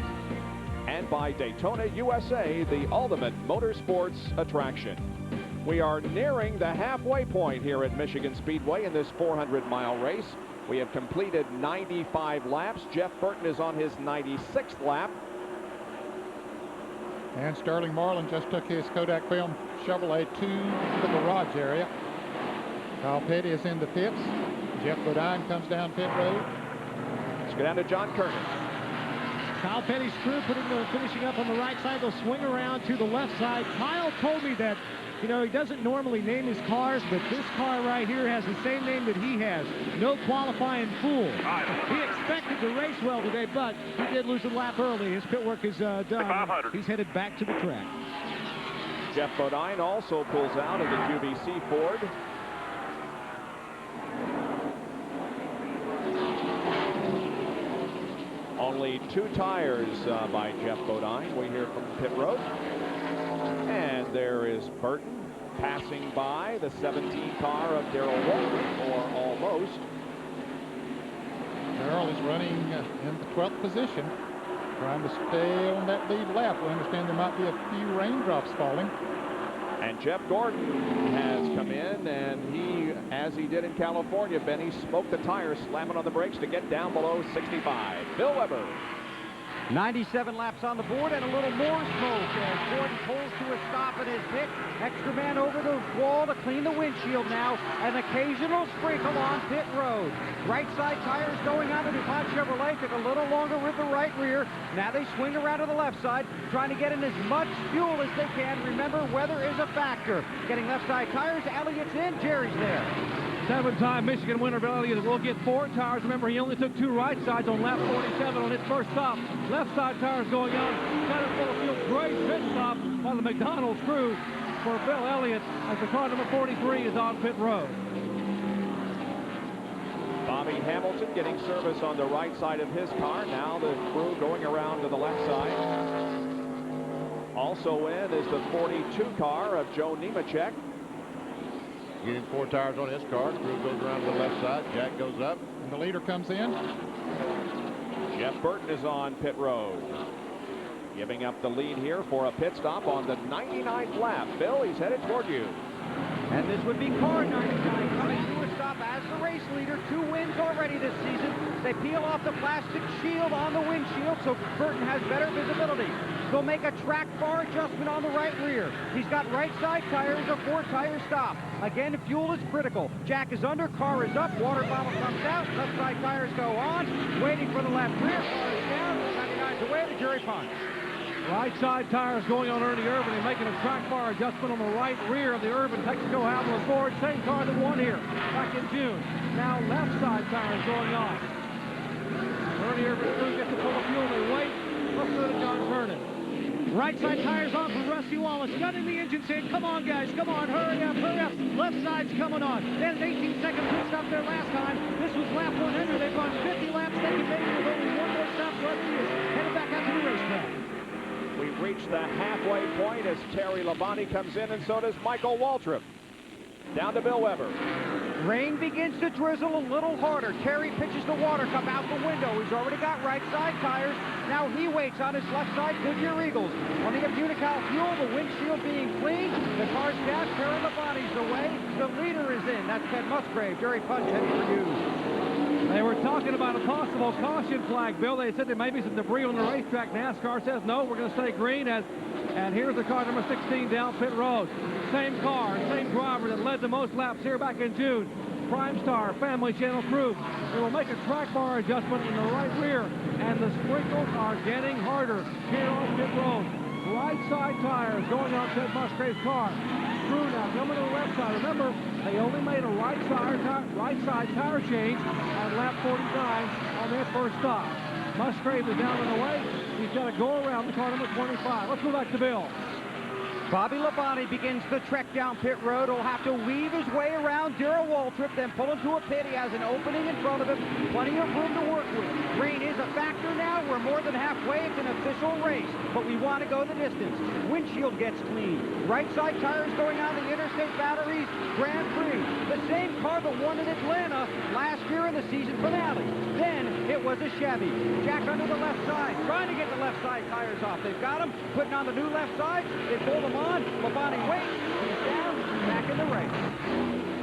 And by Daytona USA, the ultimate motorsports attraction. We are nearing the halfway point here at Michigan Speedway in this 400-mile race. We have completed 95 laps. Jeff Burton is on his 96th lap. And Sterling Marlin just took his Kodak film Chevrolet to the garage area. Kyle Petty is in the pits. Jeff Bodine comes down pit road. Let's go down to John Kernan. Kyle Petty's crew finishing up on the right side. They'll swing around to the left side. Kyle told me that, you know, he doesn't normally name his cars, but this car right here has the same name that he has. No qualifying fool. He expected to race well today, but he did lose a lap early. His pit work is done. He's headed back to the track. Jeff Bodine also pulls out of the QVC Ford. Only 2 tires by Jeff Bodine. We hear from pit road. And there is Burton passing by the 17 car of Darrell Walker, or almost. Darrell is running in the 12th position, trying to stay on that lead lap. We understand there might be a few raindrops falling. And Jeff Gordon has come in, and he, as he did in California, Benny, smoked the tires, slamming on the brakes to get down below 65. Bill Weber. 97 laps on the board and a little more smoke as Gordon pulls to a stop at his pit. Extra man over the wall to clean the windshield now. An occasional sprinkle on pit road. Right side tires going on to DuPont Chevrolet. Took a little longer with the right rear. Now they swing around to the left side, trying to get in as much fuel as they can. Remember, weather is a factor. Getting left side tires. Elliott's in. Jerry's there. 7-time Michigan winner Bill Elliott will get 4 tires. Remember, he only took 2 right sides on lap 47 on his first stop. Left side tires going on. Center full of fuel. Great pit stop by the McDonald's crew for Bill Elliott as the car number 43 is on pit road. Bobby Hamilton getting service on the right side of his car. Now the crew going around to the left side. Also in is the 42 car of Joe Nemechek. Getting 4 tires on his car. The crew goes around to the left side. Jack goes up. And the leader comes in. Jeff Burton is on pit road. Giving up the lead here for a pit stop on the 99th lap. Bill, he's headed toward you. And this would be car 99 coming to a stop as the race leader. 2 wins already this season. They peel off the plastic shield on the windshield so Burton has better visibility. They'll make a track bar adjustment on the right rear. He's got right side tires, a 4-tire stop. Again, fuel is critical. Jack is under, car is up, water bottle comes out, left side tires go on. Waiting for the left rear, car is down, 99's away to Jerry Pond. Right side tires going on Ernie Irvin and making a track bar adjustment on the right rear of the Irvin Texaco Havoline Ford. Same car that won here back in June. Now left side tires going on. Ernie Irvin crew gets to pull the fuel. They wait. Let's go to John Kernan. Right side tires on for Rusty Wallace. Gunning the engine saying, come on, guys, come on, hurry up, hurry up. Left side's coming on. Then an 18-second pit stop there last time. This was lap 100. They've run 50 laps. They can make it with only 1 more stop. Rusty is headed back out to the racetrack. We've reached the halfway point as Terry Labonte comes in, and so does Michael Waltrip. Down to Bill Weber. Rain begins to drizzle a little harder. Terry pitches the water cup out the window. He's already got right side tires. Now he waits on his left side Goodyear Eagles. Running up Unical fuel, the windshield being cleaned. The car's down, Terry Labonte's away. The leader is in. That's Ted Musgrave. Jerry Punch heading for you. They were talking about a possible caution flag, Bill. They said there may be some debris on the racetrack. NASCAR says no, we're going to stay green. And here's the car number 16 down pit road. Same car, same driver that led the most laps here back in June. Prime Star Family Channel crew. They will make a track bar adjustment in the right rear, and the sprinkles are getting harder here on pit road. Right side tires going on Ted Musgrave's car. Crew now coming to the left side. Remember, they only made a right side tire change on lap 49 on their first stop. Musgrave is down and away. He's got to go around the car number 25. Let's go back to Bill. Bobby Labonte begins the trek down pit road. He'll have to weave his way around Darrell Waltrip, then pull into a pit. He has an opening in front of him, plenty of room to work with. Rain is a factor now. We're more than halfway. It's an official race, but we want to go the distance. Windshield gets clean. Right side tires going on the Interstate Batteries Grand Prix. The same car that won in Atlanta last year in the season finale. Then it was a Chevy. Jack under the left side, trying to get the left side tires off. They've got him, putting on the new left side. They pulled him on. Labonte waits. He's down. Back in the race.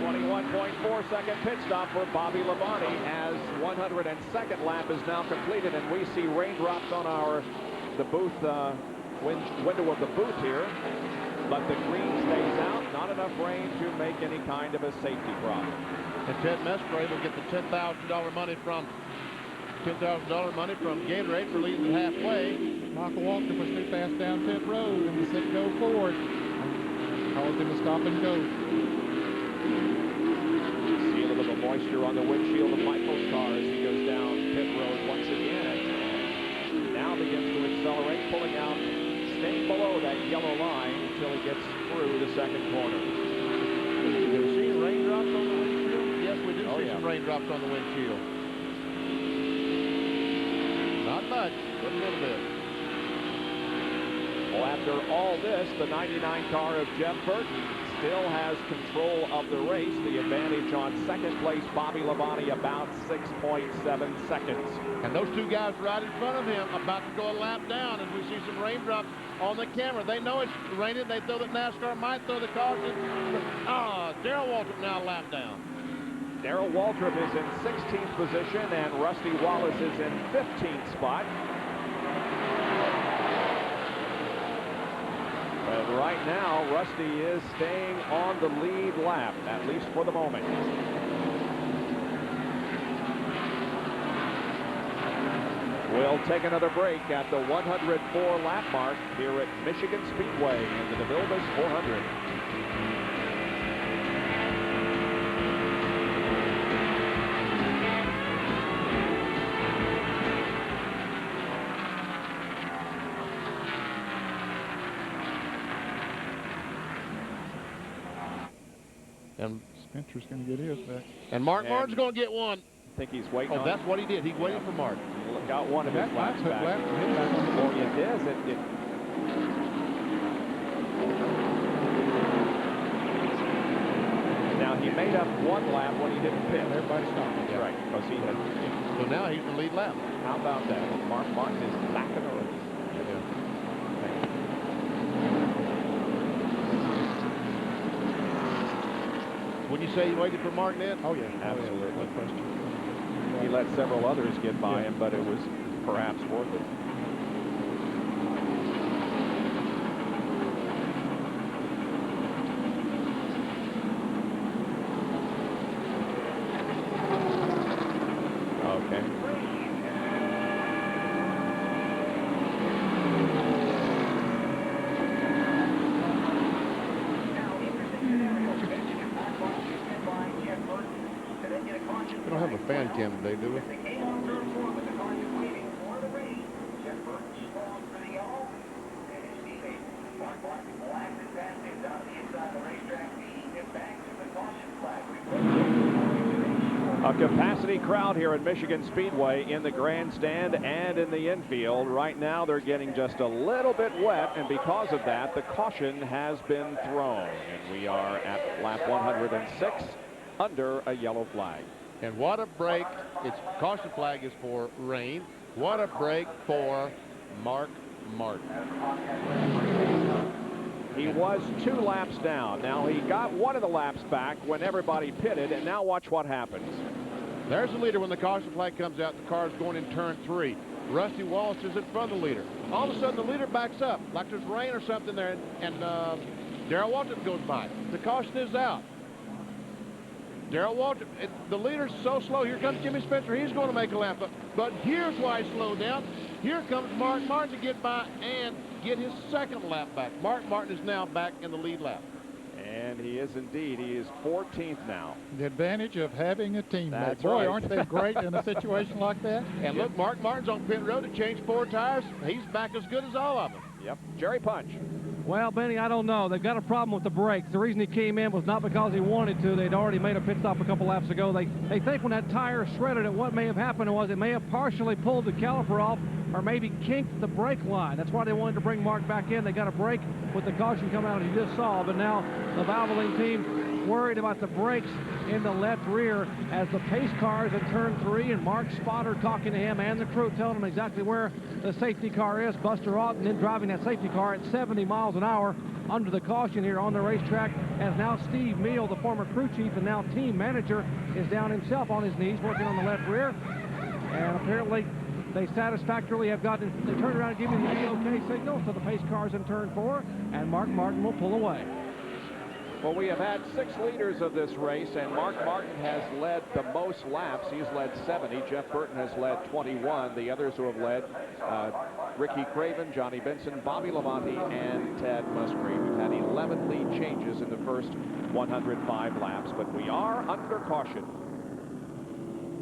21.4-second pit stop for Bobby Labonte as 102nd lap is now completed, and we see raindrops on the booth window of the booth here. But the green stays out. Not enough rain to make any kind of a safety problem. And Ted Musgrave will get the $10,000 money from Gatorade for leading it halfway. Michael Walker was too fast down pit road and he said go forward. Caused him to stop and go. See a little bit of moisture on the windshield of Michael's car as he goes down pit road once again. Now begins to accelerate, pulling out, staying below that yellow line until he gets through the second corner. Do we see raindrops on the windshield? Yes, we do see some raindrops on the windshield. Not much, but a little bit. Well, after all this, the 99 car of Jeff Burton still has control of the race. The advantage on second place, Bobby Labonte, about 6.7 seconds. And those two guys right in front of him about to go a lap down as we see some raindrops on the camera. They know it's raining. They throw that NASCAR might throw the caution. Darrell Waltrip now a lap down. Darrell Waltrip is in 16th position, and Rusty Wallace is in 15th spot. But right now, Rusty is staying on the lead lap, at least for the moment. We'll take another break at the 104 lap mark here at Michigan Speedway in the DeVilbiss 400. And Spencer's going to get his back. And Mark Martin's going to get one. I think he's waiting on. That's what he did. He waited for Mark. Got one of his laps back. Oh, it is. Now, he made up one lap when he didn't pit. Everybody stopped. That's right, because he had. So now he's the lead lap. How about that? Mark Martin is back in the race. When you say he waited for Mark, Ned? Oh, yeah. Absolutely. No question. He let several others get by him, but it was perhaps worth it. Okay. We don't have a fan cam today, do we? A capacity crowd here at Michigan Speedway in the grandstand and in the infield. Right now they're getting just a little bit wet, and because of that the caution has been thrown, and we are at lap 106 under a yellow flag. And what a break. Its caution flag is for rain. What a break for Mark Martin. He was 2 laps down. Now he got one of the laps back when everybody pitted, and now watch what happens. There's the leader when the caution flag comes out. The car's going in turn 3. Rusty Wallace is in front of the leader. All of a sudden the leader backs up like there's rain or something there, and Darrell Waltrip goes by. The caution is out. Darrell Waltrip, the leader's so slow. Here comes Jimmy Spencer. He's going to make a lap up. But here's why he slowed down. Here comes Mark Martin to get by and get his second lap back. Mark Martin is now back in the lead lap. And he is indeed. He is 14th now. The advantage of having a teammate. That's Boy, right. aren't they great in a situation like that? And look, Mark Martin's on pit road to change 4 tires. He's back as good as all of them. Yep. Jerry Punch. Well, Benny, I don't know. They've got a problem with the brakes. The reason he came in was not because he wanted to. They'd already made a pit stop a couple laps ago. They think when that tire shredded it, what may have happened was it may have partially pulled the caliper off or maybe kinked the brake line. That's why they wanted to bring Mark back in. They got a brake with the caution coming out as you just saw, but now the Valvoline team worried about the brakes in the left rear as the pace car is in turn 3, and Mark Spotter talking to him and the crew telling him exactly where the safety car is. Buster Auten then driving that safety car at 70 miles an hour under the caution here on the racetrack, as now Steve Meal, the former crew chief and now team manager, is down himself on his knees working on the left rear. And apparently they satisfactorily have gotten, they turned around and given him the OK signal, so the pace car's in turn 4, and Mark Martin will pull away. Well, we have had 6 leaders of this race, and Mark Martin has led the most laps. He's led 70. Jeff Burton has led 21. The others who have led, Ricky Craven, Johnny Benson, Bobby Lamonti, and Ted Musgrave. We've had 11 lead changes in the first 105 laps, but we are under caution.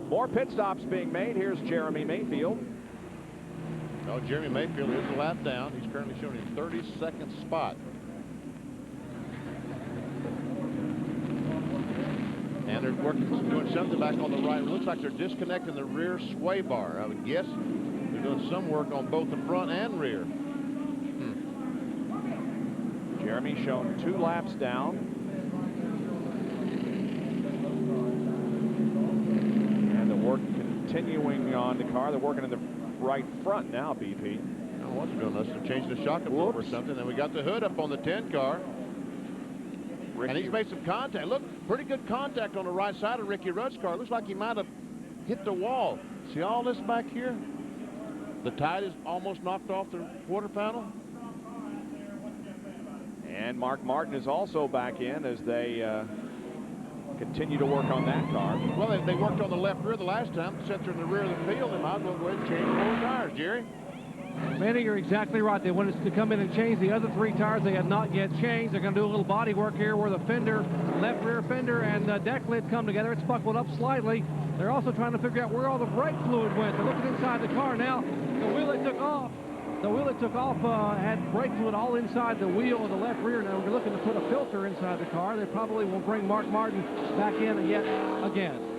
More pit stops being made. Here's Jeremy Mayfield. Oh, Jeremy Mayfield is a lap down. He's currently showing his 32nd spot. And they're doing something back on the right. It looks like they're disconnecting the rear sway bar. I would guess they're doing some work on both the front and rear. Jeremy shown 2 laps down. And the work continuing on the car. They're working in the right front now, BP. I don't know what they're doing. Unless they're changing the shock absorber or something. Then we got the hood up on the 10 car. And he's made some contact. Look, pretty good contact on the right side of Ricky Rudd's car. Looks like he might have hit the wall. See all this back here? The tide is almost knocked off the quarter panel. And Mark Martin is also back in as they continue to work on that car. Well, they worked on the left rear the last time. Since they're in the rear of the field, they might as well go ahead and change 4 tires, Jerry. Manny, you're exactly right. They wanted to come in and change the other 3 tires. They have not yet changed. They're going to do a little body work here where the fender, left rear fender, and deck lids come together. It's buckled up slightly. They're also trying to figure out where all the brake fluid went. They're looking inside the car now. The wheel they took off. The wheel it took off had brake fluid all inside the wheel of the left rear. Now we're looking to put a filter inside the car. They probably will bring Mark Martin back in yet again.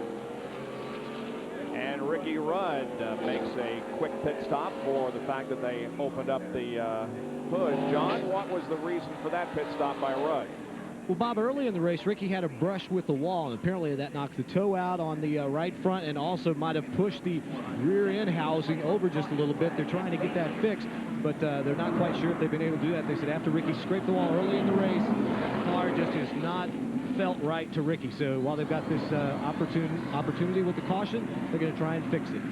And Ricky Rudd makes a quick pit stop for the fact that they opened up the hood. John, what was the reason for that pit stop by Rudd? Well, Bob, early in the race, Ricky had a brush with the wall, and apparently that knocked the toe out on the right front and also might have pushed the rear end housing over just a little bit. They're trying to get that fixed, but they're not quite sure if they've been able to do that. They said after Ricky scraped the wall early in the race, the car just is not felt right to Ricky. So while they've got this opportunity with the caution, they're going to try and fix it.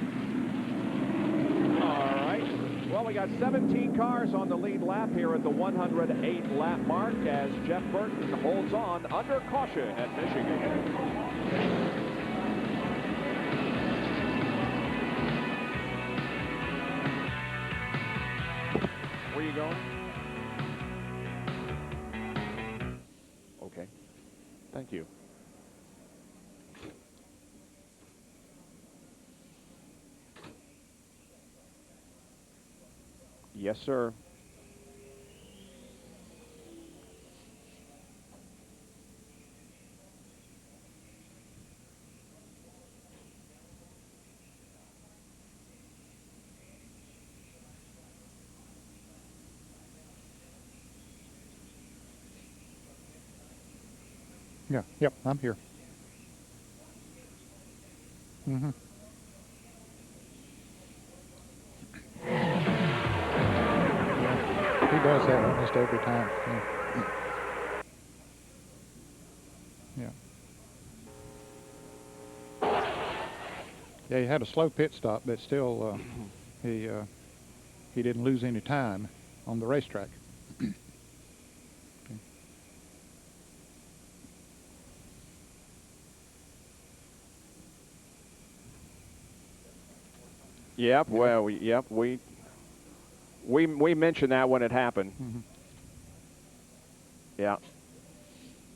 All right. Well, we got 17 cars on the lead lap here at the 108 lap mark as Jeff Burton holds on under caution at Michigan. Where are you going? Okay. Thank you. Yes, sir. Yeah, yep, I'm here. Mm-hmm. He does that almost every time. Yeah. Yeah, he had a slow pit stop, but still he didn't lose any time on the racetrack. Yep. Well, we mentioned that when it happened. Mm-hmm. Yeah.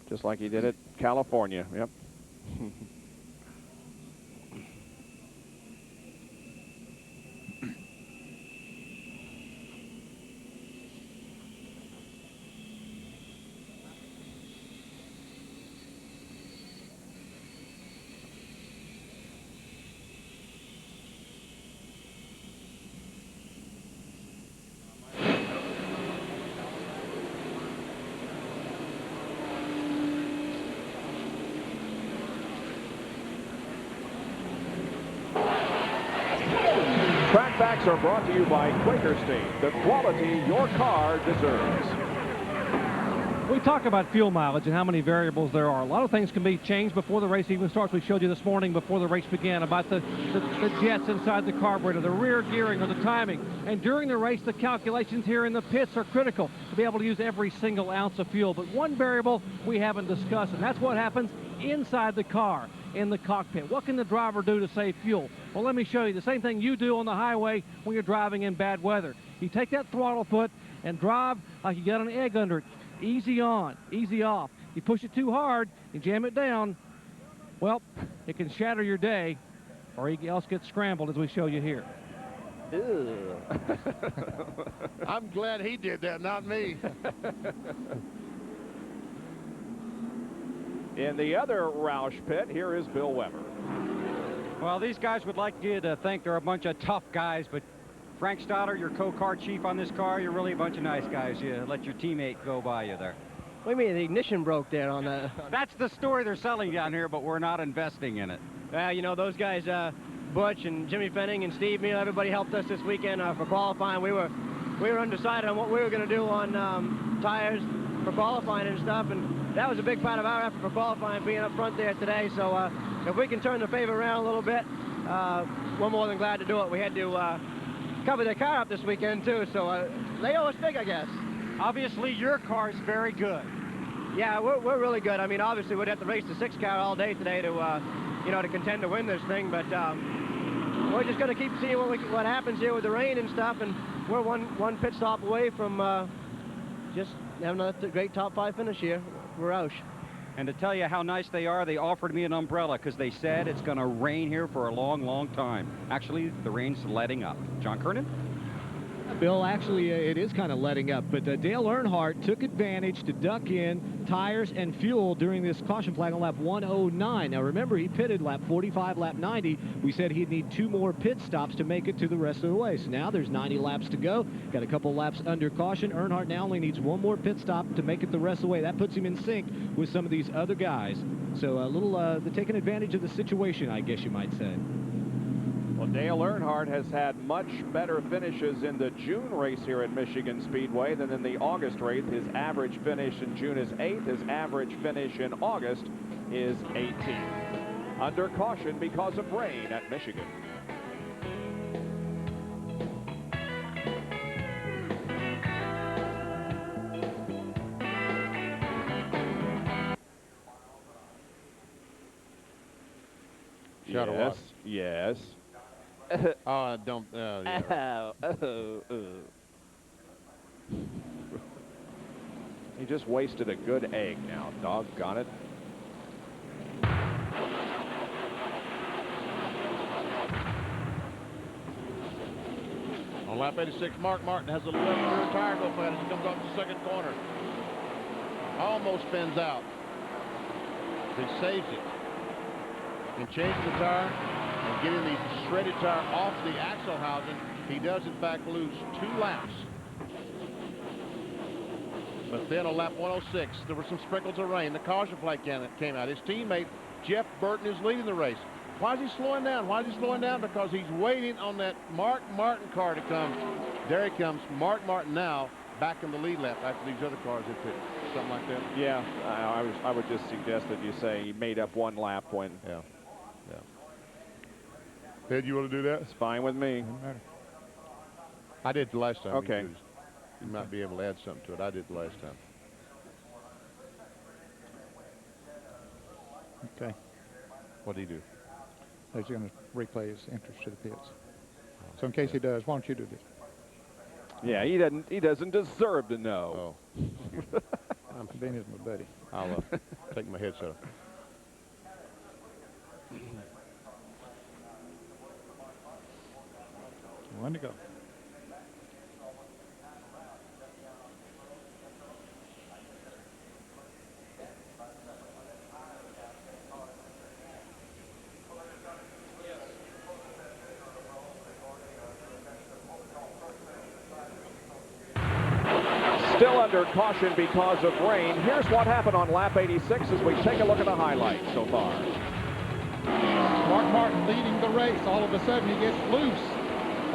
Just like he did at California. Yep. Track facts are brought to you by Quaker State, the quality your car deserves. We talk about fuel mileage and how many variables there are. A lot of things can be changed before the race even starts. We showed you this morning before the race began about the jets inside the carburetor, the rear gearing, or the timing. And during the race, the calculations here in the pits are critical to be able to use every single ounce of fuel. But one variable we haven't discussed, and that's what happens inside the car, in the cockpit. What can the driver do to save fuel? Well, let me show you the same thing you do on the highway when you're driving in bad weather. You take that throttle foot and drive like you got an egg under it. Easy on, easy off. You push it too hard, you jam it down, well, it can shatter your day, or else get scrambled, as we show you here. I'm glad he did that, not me. In the other Roush pit, here is Bill Weber. Well, these guys would like you to think they're a bunch of tough guys, but Frank Stoddard, your co-car chief on this car, you're really a bunch of nice guys. You let your teammate go by you there. What do you mean? The ignition broke there on the... That's the story they're selling down here, but we're not investing in it. Well, you know, those guys, Butch and Jimmy Fenning and Steve Meal, everybody helped us this weekend for qualifying. We were undecided on what we were going to do on tires for qualifying and stuff, and that was a big part of our effort for qualifying, being up front there today. So if we can turn the favor around a little bit, we're more than glad to do it. We had to cover their car up this weekend too, so they owe us big, I guess. Obviously, your car's very good. Yeah, we're really good. I mean, obviously, we'd have to race the 6 car all day today to, you know, to contend to win this thing, but we're just going to keep seeing what happens here with the rain and stuff, and we're one pit stop away from just having a great top 5 finish here for Roush. And to tell you how nice they are, they offered me an umbrella because they said it's going to rain here for a long, long time. Actually, the rain's letting up. John Kernan? Bill, actually, it is kind of letting up, but Dale Earnhardt took advantage to duck in tires and fuel during this caution flag on lap 109. Now, remember, he pitted lap 45, lap 90. We said he'd need 2 more pit stops to make it to the rest of the way. So now there's 90 laps to go. Got a couple laps under caution. Earnhardt now only needs 1 more pit stop to make it the rest of the way. That puts him in sync with some of these other guys. So a little, they're taking advantage of the situation, I guess you might say. Well, Dale Earnhardt has had much better finishes in the June race here at Michigan Speedway than in the August race. His average finish in June is 8th. His average finish in August is 18th. Under caution because of rain at Michigan. Shot yes, of yes. Oh, don't. Yeah. He just wasted a good egg now. Doggone it. On lap 86, Mark Martin has a left rear tire go flat as he comes off the second corner. Almost spins out. He saves it. And changes the tire and getting the shredded tire off the axle housing. He does, in fact, lose 2 laps. But then on lap 106, there were some sprinkles of rain. The caution flag came out. His teammate, Jeff Burton, is leading the race. Why is he slowing down? Why is he slowing down? Because he's waiting on that Mark Martin car to come. There he comes. Mark Martin now back in the lead lap after these other cars had picked. Something like that. Yeah, I would just suggest that you say he made up 1 lap when. Yeah. Ed, you want to do that? It's fine with me. I did the last time. Okay. You might be able to add something to it. I did the last time. Okay. What did he do? He's going to replay his entrance to the pits. So in case he does, why don't you do this? Yeah, he doesn't deserve to know. Oh. I'm convenient as my buddy. I'll take my headset off. One to go. Still under caution because of rain. Here's what happened on lap 86 as we take a look at the highlights so far. Mark Martin leading the race. All of a sudden he gets loose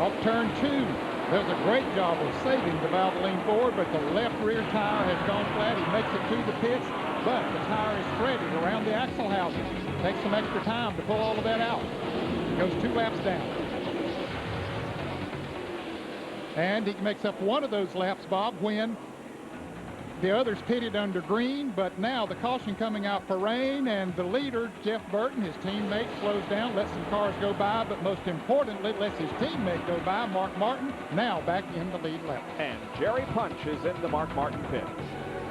Off turn 2, does a great job of saving the Valvoline forward, but the left rear tire has gone flat. He makes it to the pits, but the tire is threaded around the axle housing. Takes some extra time to pull all of that out. Goes 2 laps down. And he makes up one of those laps, Bob, when the others pitted under green, but now the caution coming out for rain, and the leader, Jeff Burton, his teammate, slows down, lets some cars go by, but most importantly, lets his teammate go by, Mark Martin, now back in the lead lap. And Jerry Punch is in the Mark Martin pit.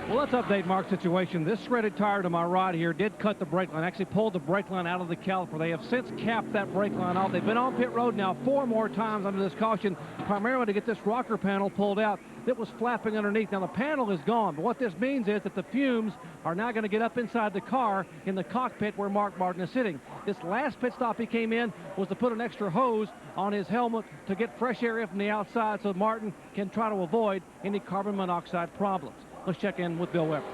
Well, let's update Mark's situation. This shredded tire to my right here did cut the brake line, actually pulled the brake line out of the caliper. They have since capped that brake line off. They've been on pit road now 4 more times under this caution, primarily to get this rocker panel pulled out that was flapping underneath. Now, the panel is gone, but what this means is that the fumes are now going to get up inside the car in the cockpit where Mark Martin is sitting. This last pit stop he came in was to put an extra hose on his helmet to get fresh air in from the outside so Martin can try to avoid any carbon monoxide problems. Let's check in with Bill Weber.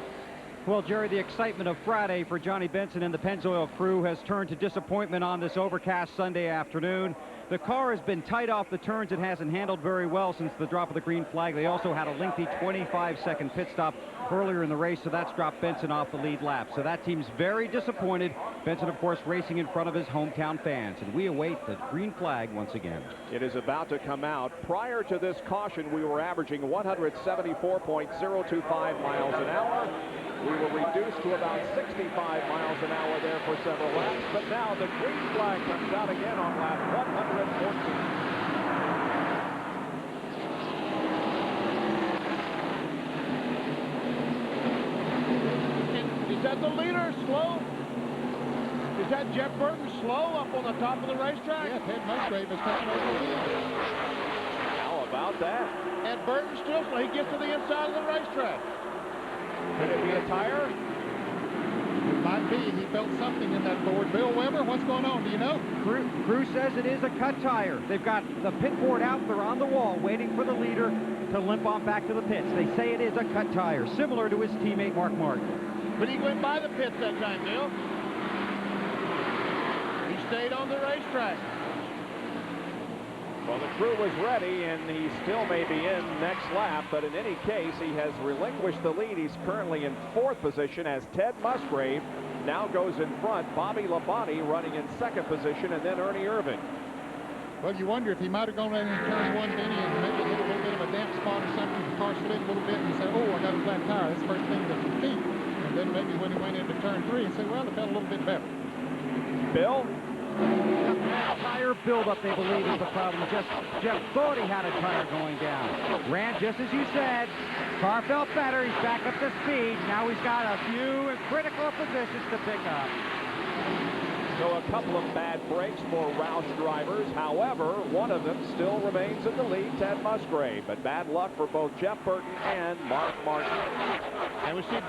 Well, Jerry, the excitement of Friday for Johnny Benson and the Pennzoil crew has turned to disappointment on this overcast Sunday afternoon. The car has been tight off the turns. It hasn't handled very well since the drop of the green flag. They also had a lengthy 25-second pit stop earlier in the race, so that's dropped Benson off the lead lap. So that team's very disappointed. Benson, of course, racing in front of his hometown fans, and we await the green flag once again. It is about to come out. Prior to this caution, we were averaging 174.025 miles an hour. We were reduced to about 65 miles an hour there for several laps, but now the green flag comes out again on lap 114. Is that the leader slow? Is that Jeff Burton slow up on the top of the racetrack? Yeah, Ted Musgrave is taking over the lead. How about that? And Burton still slow. He gets to the inside of the racetrack. Could it be a tire? It might be. He felt something in that board. Bill Weber, what's going on? Do you know? Crew says it is a cut tire. They've got the pit board out there on the wall waiting for the leader to limp on back to the pits. They say it is a cut tire, similar to his teammate Mark Martin. But he went by the pits that time, Bill. He stayed on the racetrack. Well, the crew was ready, and he still may be in next lap, but in any case, he has relinquished the lead. He's currently in 4th position as Ted Musgrave now goes in front. Bobby Labonte running in 2nd position, and then Ernie Irvin. Well, you wonder if he might have gone in turn 1, Benny, and maybe hit a little bit of a damp spot or something. The car slid a little bit, and he said, oh, I got a flat tire. That's the first thing that you think. And then maybe when he went into turn 3, he said, well, it felt a little bit better. Bill? Tire buildup, they believe, is the problem. Jeff thought he had a tire going down. Ran just as you said. Car felt better. He's back up to speed. Now he's got a few critical positions to pick up. So a couple of bad breaks for Roush drivers. However, one of them still remains in the lead, Ted Musgrave. But bad luck for both Jeff Burton and Mark Martin. And we see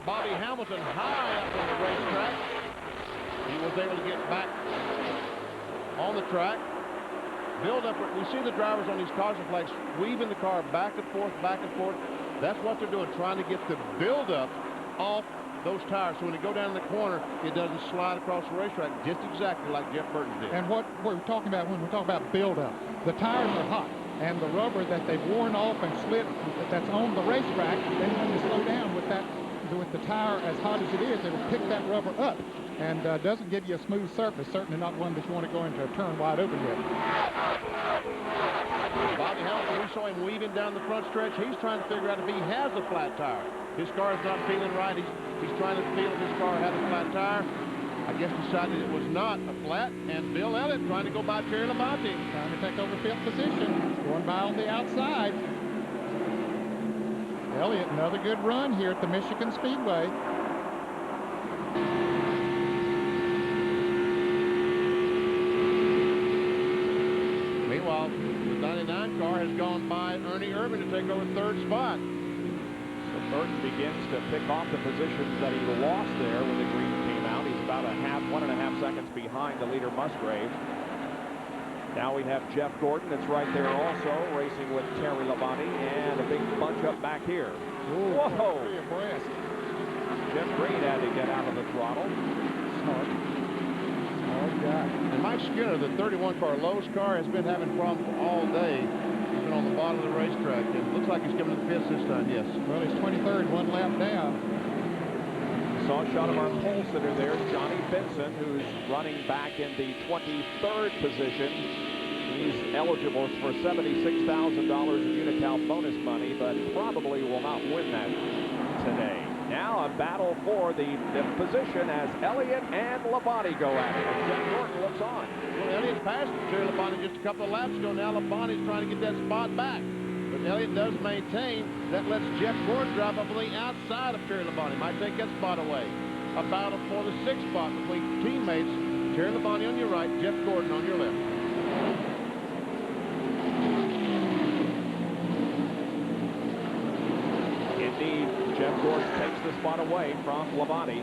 Bobby Hamilton high up on the racetrack. He was able to get back on the track. Build up. We see the drivers on these caution flags weaving the car back and forth, back and forth. That's what they're doing, trying to get the buildup off those tires, so when they go down in the corner, it doesn't slide across the racetrack, just exactly like Jeff Burton did. And what we're talking about when we talk about buildup, the tires are hot, and the rubber that they've worn off and slit that's on the racetrack, then when you slow down with that, with the tire as hot as it is, it'll pick that rubber up and doesn't give you a smooth surface, certainly not one that you want to go into a turn wide open with. Bobby Hamilton, we saw him weaving down the front stretch. He's trying to figure out if he has a flat tire. His car is not feeling right. He's trying to feel if his car had a flat tire. I guess decided it was not a flat, and Bill Elliott trying to go by Terry Labonte. Trying to take over 5th position, going by on the outside. Elliott, another good run here at the Michigan Speedway. Meanwhile, the 99 car has gone by Ernie Irvin to take over 3rd spot. So Burton begins to pick off the positions that he lost there when the green came out. He's about 1.5 seconds behind the leader Musgrave. Now we have Jeff Gordon that's right there also, racing with Terry Labonte, and a big bunch up back here. Ooh, whoa! Jeff Green had to get out of the throttle. Smart. guy. And Mike Skinner, the 31 car, Lowe's car, has been having problems all day. He's been on the bottom of the racetrack, and it looks like he's coming to the pits this time, yes. Well, he's 23rd, 1 lap down. Saw a shot of our pole sitter there, Johnny Benson, who's running back in the 23rd position. He's eligible for $76,000 in Unocal bonus money, but probably will not win that today. Now a battle for the position as Elliott and Labonte go at it. Jeff Gordon looks on. Well, Elliott passed Terry Labonte just a couple of laps ago. Now Labonte's trying to get that spot back. But Elliott does maintain. That lets Jeff Gordon drive up on the outside of Terry Labonte. Might take that spot away. A battle for the 6th spot between teammates. Terry Labonte on your right, Jeff Gordon on your left. Indeed, Jeff Gordon takes the spot away from Labonte.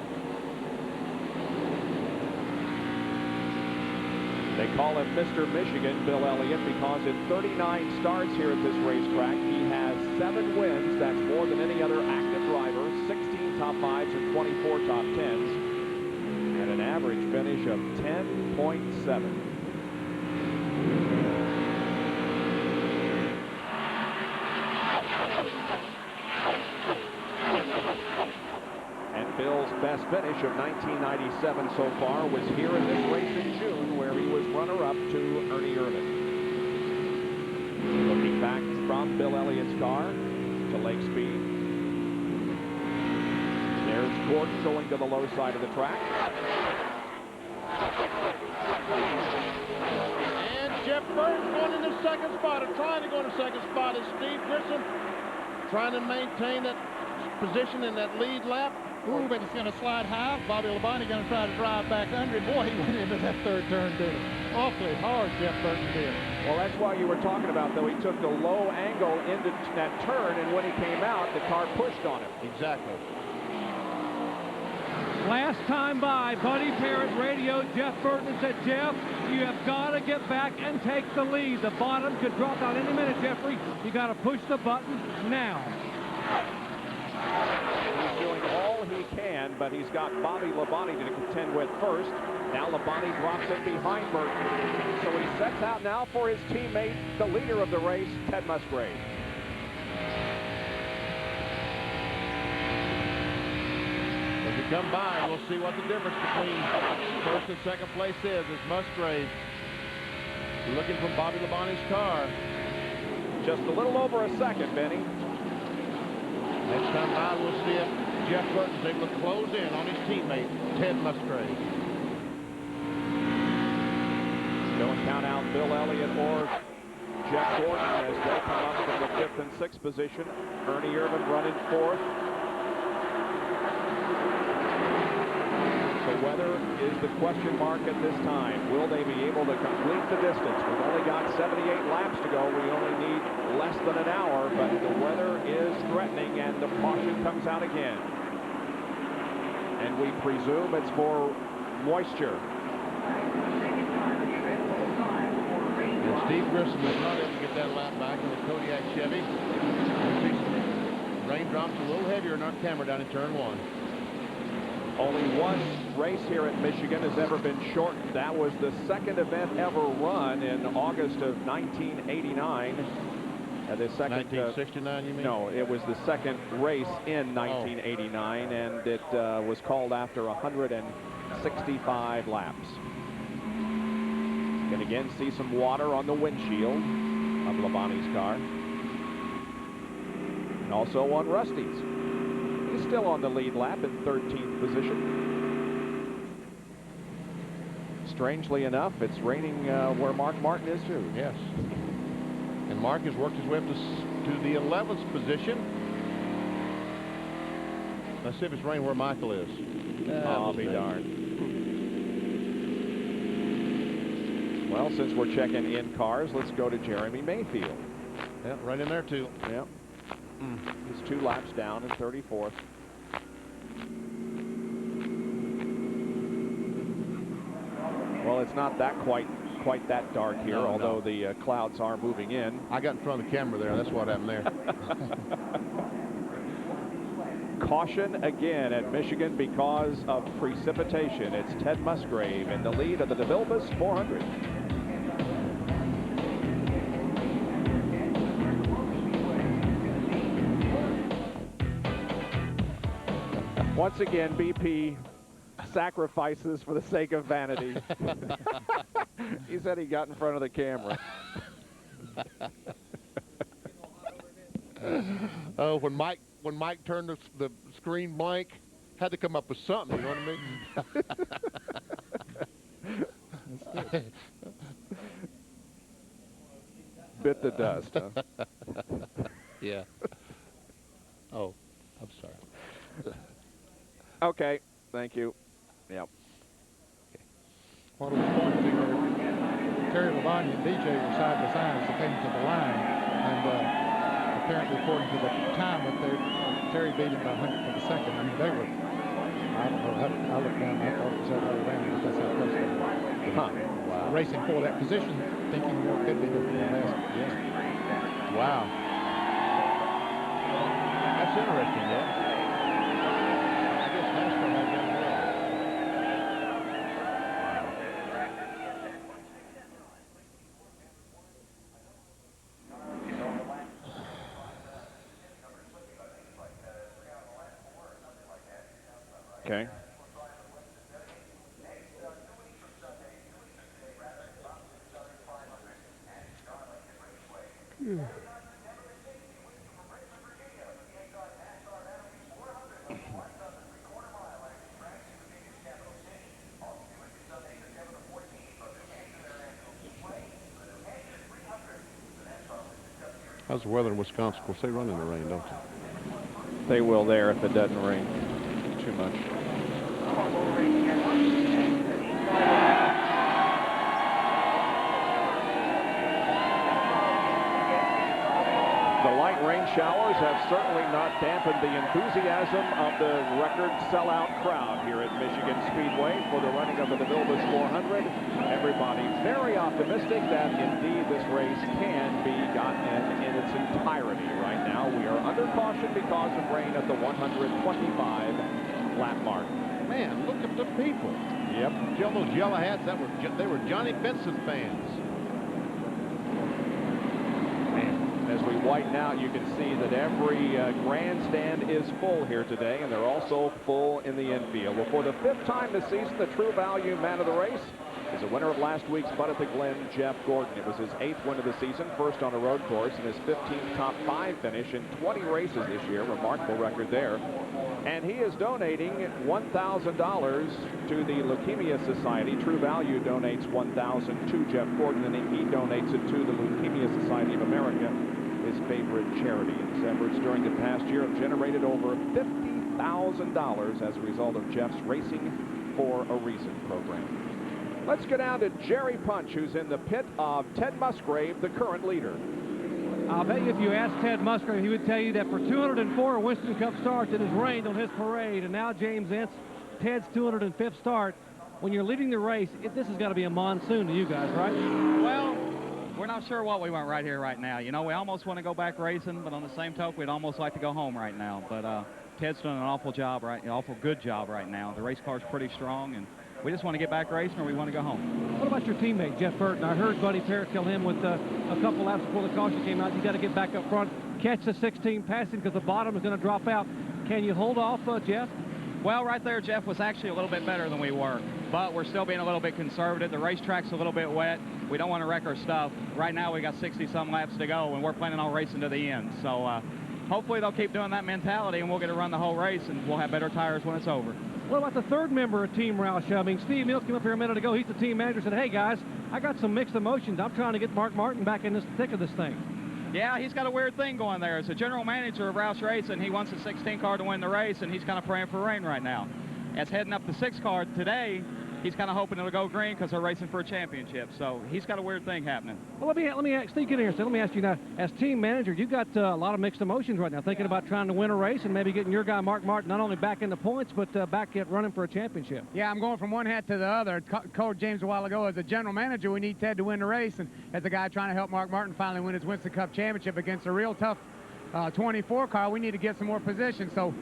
They call him Mr. Michigan, Bill Elliott, because in 39 starts here at this racetrack, he has 7 wins. That's more than any other active driver, 16 top 5s and 24 top 10s, and an average finish of 10.7. Bill's best finish of 1997 so far was here in this race in June, where he was runner-up to Ernie Irvan. Looking back from Bill Elliott's car to Lake Speed. There's Gordon going to the low side of the track. And Jeff Burton going in the 2nd spot, or trying to go in the 2nd spot, is Steve Grissom trying to maintain that position in that lead lap. Ooh, but it's going to slide high. Bobby Labonte going to try to drive back under it. Boy, he went into that 3rd turn, did it? Awfully hard, Jeff Burton did. Well, that's why you were talking about, though. He took the low angle into that turn, and when he came out, the car pushed on him. Exactly. Last time by, Buddy Parrott radioed Jeff Burton and said, Jeff, you have got to get back and take the lead. The bottom could drop out any minute, Jeffrey. You got to push the button now. He's doing all he can, but he's got Bobby Labonte to contend with first. Now Labonte drops in behind Burton. So he sets out now for his teammate, the leader of the race, Ted Musgrave. As we come by, we'll see what the difference between 1st and 2nd place is, as Musgrave looking from Bobby Labonte's car. Just a little over a second, Benny. Next time by, we'll see if Jeff Burton's able to close in on his teammate, Ted Musgrave. Don't count out Bill Elliott or Jeff Gordon as they come up from the 5th and 6th position. Ernie Irvan running 4th. So weather is the question mark at this time. Will they be able to complete the distance? We've only got 78 laps to go. We only need less than an hour, but the weather is threatening and the caution comes out again. And we presume it's for moisture. And Steve Grissom was not able to get that lap back in the Kodiak Chevy. We'll see some raindrops a little heavier in our camera down in turn 1. Only one race here at Michigan has ever been shortened. That was the 2nd event ever run in August of 1989. The second, 1969, you mean? No, it was the 2nd race in 1989, and it was called after 165 laps. You can again see some water on the windshield of Labonte's car. And also on Rusty's. He's still on the lead lap in 13th position. Strangely enough, it's raining where Mark Martin is too. Yes. And Mark has worked his way up to the 11th position. Let's see if it's raining where Michael is. I'll be darned. Well, since we're checking in cars, let's go to Jeremy Mayfield. Yeah, right in there too. Yep. He's 2 laps down in 34th. Well, it's not that quite that dark here, although the clouds are moving in. I got in front of the camera there. That's what happened there. Caution again at Michigan because of precipitation. It's Ted Musgrave in the lead of the DeVilbiss 400. Once again, BP sacrifices for the sake of vanity. He said he got in front of the camera. Oh, when Mike turned the screen blank, had to come up with something, you know what I mean? Bit the dust, huh? Yeah. Oh, I'm sorry. Okay, thank you. Yep. What I was pointing to there, Terry Labonte and DJ were side by side as they came to the line, and apparently, according to the time up there, Terry beat him by 100 for the second. I mean, they were, I don't know, I looked down and I thought it was the other way around, but that's how close they were. Huh. Wow. Racing for that position, thinking what could be the last. Yeah. Wow. That's interesting, yeah. I guess NASCAR had that well. Okay. How's the weather in Wisconsin? Of course, they run in the rain, don't they? They will there if it doesn't rain too much. The light rain showers have certainly not dampened the enthusiasm of the record sellout crowd here at Michigan Speedway for the running of the DeVilbiss 400. Everybody very optimistic that indeed this race can be gotten in its entirety right now. We are under caution because of rain at the 125 lap mark. Man, look at the people. Yep. Those yellow hats, they were Johnny Benson fans. As we widen out, you can see that every grandstand is full here today, and they're also full in the infield. Well, for the 5th time this season, the True Value man of the race is a winner of last week's Bud at the Glen, Jeff Gordon. It was his 8th win of the season, first on a road course, and his 15th top 5 finish in 20 races this year. Remarkable record there. And he is donating $1,000 to the Leukemia Society. True Value donates $1,000 to Jeff Gordon, and he donates it to the Leukemia Society of America, his favorite charity. His efforts during the past year have generated over $50,000 as a result of Jeff's Racing for a Reason program. Let's go down to Jerry Punch, who's in the pit of Ted Musgrave, the current leader. I'll bet you if you asked Ted Musgrave, he would tell you that for 204 Winston Cup starts, it has rained on his parade. And now James Entz, Ted's 205th start. When you're leading the race, this has got to be a monsoon to you guys, right? Well, we're not sure what we want right here, right now. You know, we almost want to go back racing, but on the same token, we'd almost like to go home right now. But Ted's doing an awful good job right now. The race car's pretty strong, and we just want to get back racing, or we want to go home. What about your teammate, Jeff Burton? I heard Buddy Parrott tell him with a couple laps before the caution came out, you got to get back up front, catch the 16 passing because the bottom is going to drop out. Can you hold off, Jeff? Well, right there, Jeff was actually a little bit better than we were, but we're still being a little bit conservative. The racetrack's a little bit wet. We don't want to wreck our stuff. Right now, we got 60-some laps to go, and we're planning on racing to the end. So hopefully they'll keep doing that mentality, and we'll get to run the whole race, and we'll have better tires when it's over. What about the third member of Team Roush? I mean, Steve Mills came up here a minute ago. He's the team manager. Said, hey, guys, I got some mixed emotions. I'm trying to get Mark Martin back in the thick of this thing. Yeah, he's got a weird thing going there. As a general manager of Roush Racing, he wants a 16 car to win the race, and he's kind of praying for rain right now. As heading up the 6 car today, he's kind of hoping it'll go green because they're racing for a championship. So he's got a weird thing happening. Well, let me ask, Steve, get in here. So let me ask you now, as team manager, you got a lot of mixed emotions right now, thinking about trying to win a race and maybe getting your guy Mark Martin not only back in the points, but back at running for a championship. Yeah, I'm going from one hat to the other. Told James a while ago, as a general manager, we need Ted to win the race, and as a guy trying to help Mark Martin finally win his Winston Cup championship against a real tough 24 car, we need to get some more position. So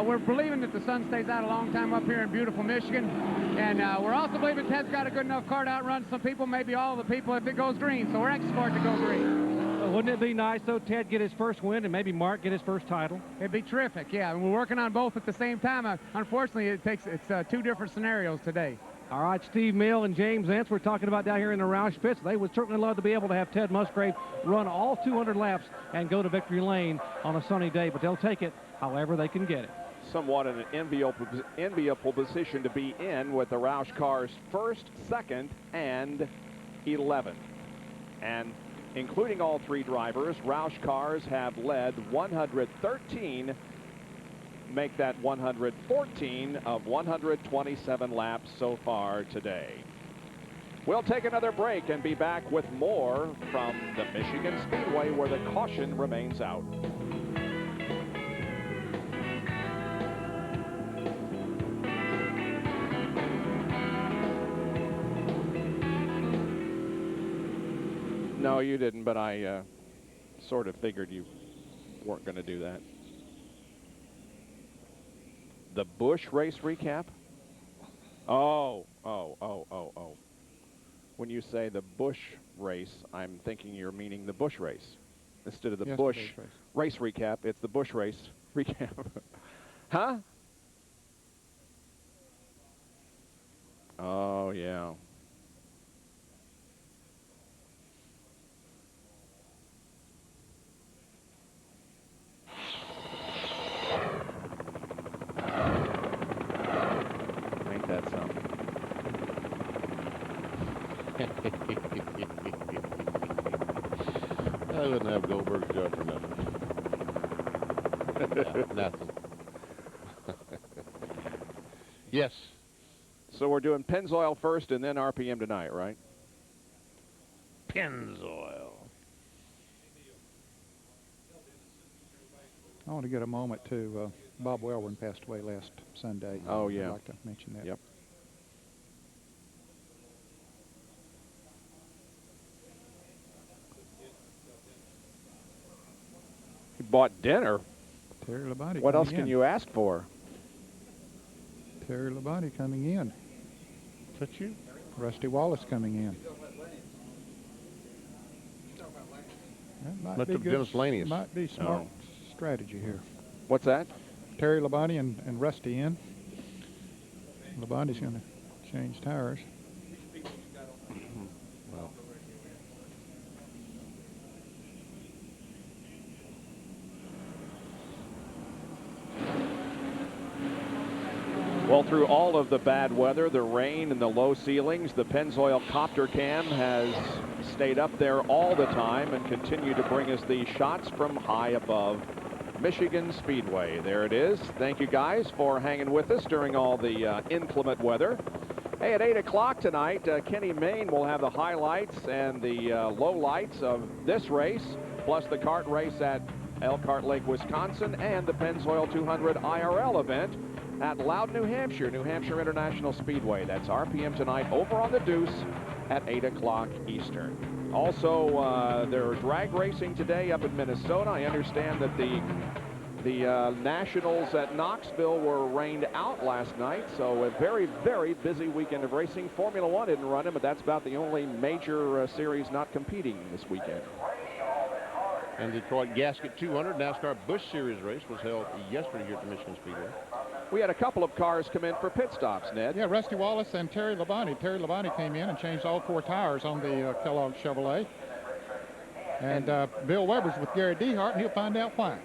We're believing that the sun stays out a long time up here in beautiful Michigan. And we're also believing Ted's got a good enough car to outrun some people, maybe all the people, if it goes green. So we're anxious for it to go green. Wouldn't it be nice, though, Ted get his first win and maybe Mark get his first title? It'd be terrific, yeah. And we're working on both at the same time. Unfortunately, it's two different scenarios today. All right, Steve Mill and James Ents, we're talking about down here in the Roush pits. They would certainly love to be able to have Ted Musgrave run all 200 laps and go to victory lane on a sunny day, but they'll take it however they can get it. Somewhat an enviable position to be in with the Roush cars first, second, and 11. And including all three drivers, Roush cars have led 113, make that 114 of 127 laps so far today. We'll take another break and be back with more from the Michigan Speedway, where the caution remains out. No, you didn't, but I sort of figured you weren't going to do that. The Busch race recap? Oh. When you say the Busch race, I'm thinking you're meaning the Busch race. Instead of the Busch race recap, it's the Busch race recap. Huh? Oh, yeah. Ain't that something? I wouldn't have Goldberg's job for nothing. Nothing. Yes. So we're doing Pennzoil first and then RPM tonight, right? Pennzoil. I want to get a moment to Bob Welborn passed away last Sunday. Oh, yeah. I'd like to mention that. Yep. He bought dinner. Terry Labonte. What else can you ask for? Terry Labonte coming in. Is that you? Rusty Wallace coming in. That might Let be the good. Dennis Lanius. Might be smart strategy here. What's that? Terry Labonte and Rusty in. Labonte's going to change tires. Well, through all of the bad weather, the rain and the low ceilings, the Pennzoil copter cam has stayed up there all the time and continued to bring us these shots from high above Michigan Speedway. There it is. Thank you guys for hanging with us during all the inclement weather. Hey, at 8 o'clock tonight, Kenny Mayne will have the highlights and the lowlights of this race, plus the kart race at Elkhart Lake, Wisconsin, and the Pennzoil 200 IRL event at Loud, New Hampshire International Speedway. That's RPM tonight over on the Deuce at 8 o'clock Eastern. Also, there's drag racing today up in Minnesota. I understand that the Nationals at Knoxville were rained out last night, so a very, very busy weekend of racing. Formula One didn't run it, but that's about the only major series not competing this weekend. And the Detroit Gasket 200 NASCAR Busch Series race was held yesterday here at the Michigan Speedway. We had a couple of cars come in for pit stops, Ned. Yeah, Rusty Wallace and Terry Labonte. Terry Labonte came in and changed all 4 tires on the Kellogg Chevrolet. And Bill Weber's with Gary Dehart, and he'll find out why.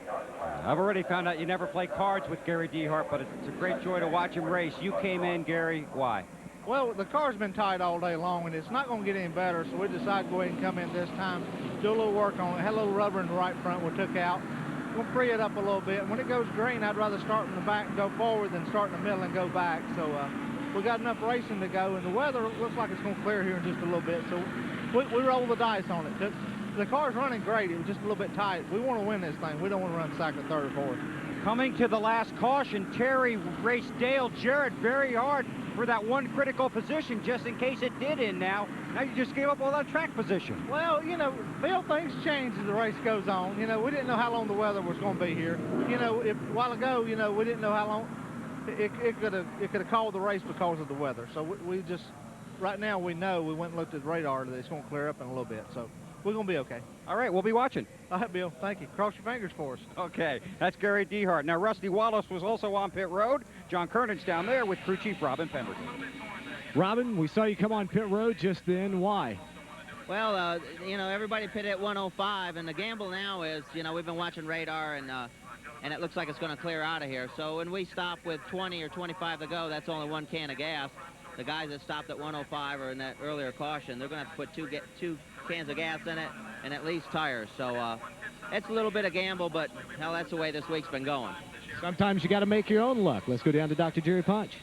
I've already found out you never play cards with Gary Dehart, but it's a great joy to watch him race. You came in, Gary. Why? Well, the car's been tight all day long, and it's not going to get any better, so we decided to go ahead and come in this time, do a little work on it. Had a little rubber in the right front we took out. We'll free it up a little bit. When it goes green, I'd rather start in the back and go forward than start in the middle and go back. So we got enough racing to go, and the weather looks like it's going to clear here in just a little bit. So we roll the dice on it. The car's running great. It was just a little bit tight. We want to win this thing. We don't want to run second, third, or fourth. Coming to the last caution, Terry raced Dale Jarrett very hard. for that one critical position just in case it did end now. Now you just gave up all that track position. Well, you know, Bill, things change as the race goes on. You know, we didn't know how long the weather was going to be here. You know, a while ago, you know, we didn't know how long it could have called the race because of the weather. So we just, right now we know, we went and looked at the radar that it's going to clear up in a little bit. So we're going to be okay. All right, we'll be watching. All right, Bill, thank you. Cross your fingers for us. Okay, that's Gary Dehart. Now, Rusty Wallace was also on pit road. John Kernan's down there with crew chief Robin Pemberton. Robin, we saw you come on pit road just then. Why? Well, you know, everybody pitted at 105, and the gamble now is, you know, we've been watching radar, and it looks like it's going to clear out of here. So when we stop with 20 or 25 to go, that's only 1 can of gas. The guys that stopped at 105 or in that earlier caution, they're going to have to put two cans of gas in it and at least tires. So it's a little bit of gamble, but hell, that's the way this week's been going. Sometimes you got to make your own luck. Let's go down to Dr. Jerry Punch.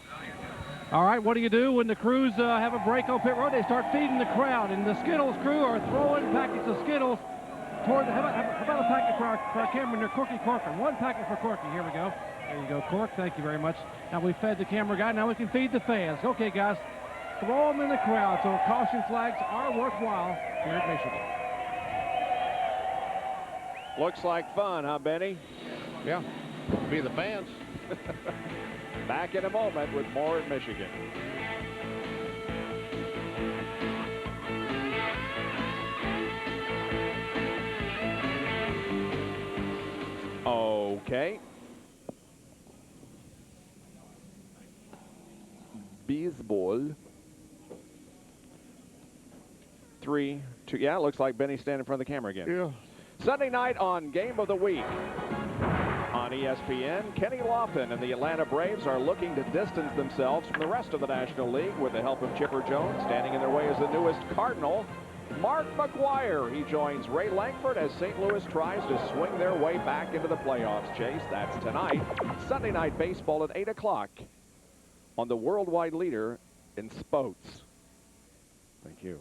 All right, what do you do when the crews have a break on pit road? They start feeding the crowd, and the Skittles crew are throwing packets of Skittles toward the... How about a packet for our camera near Corky Corcoran? 1 packet for Corky. Here we go. There you go, Cork. Thank you very much. Now we fed the camera guy. Now we can feed the fans. Okay, guys, throw them in the crowd so caution flags are worthwhile here at Michigan. Looks like fun, huh, Benny? Yeah, be the fans. Back in a moment with more at Michigan. Okay. Baseball. 3, 2. Yeah, it looks like Benny's standing in front of the camera again. Yeah. Sunday night on Game of the Week on ESPN, Kenny Lofton and the Atlanta Braves are looking to distance themselves from the rest of the National League with the help of Chipper Jones. Standing in their way is the newest Cardinal, Mark McGwire. He joins Ray Langford as St. Louis tries to swing their way back into the playoffs, Chase. That's tonight. Sunday night baseball at 8 o'clock on the worldwide leader in sports. Thank you.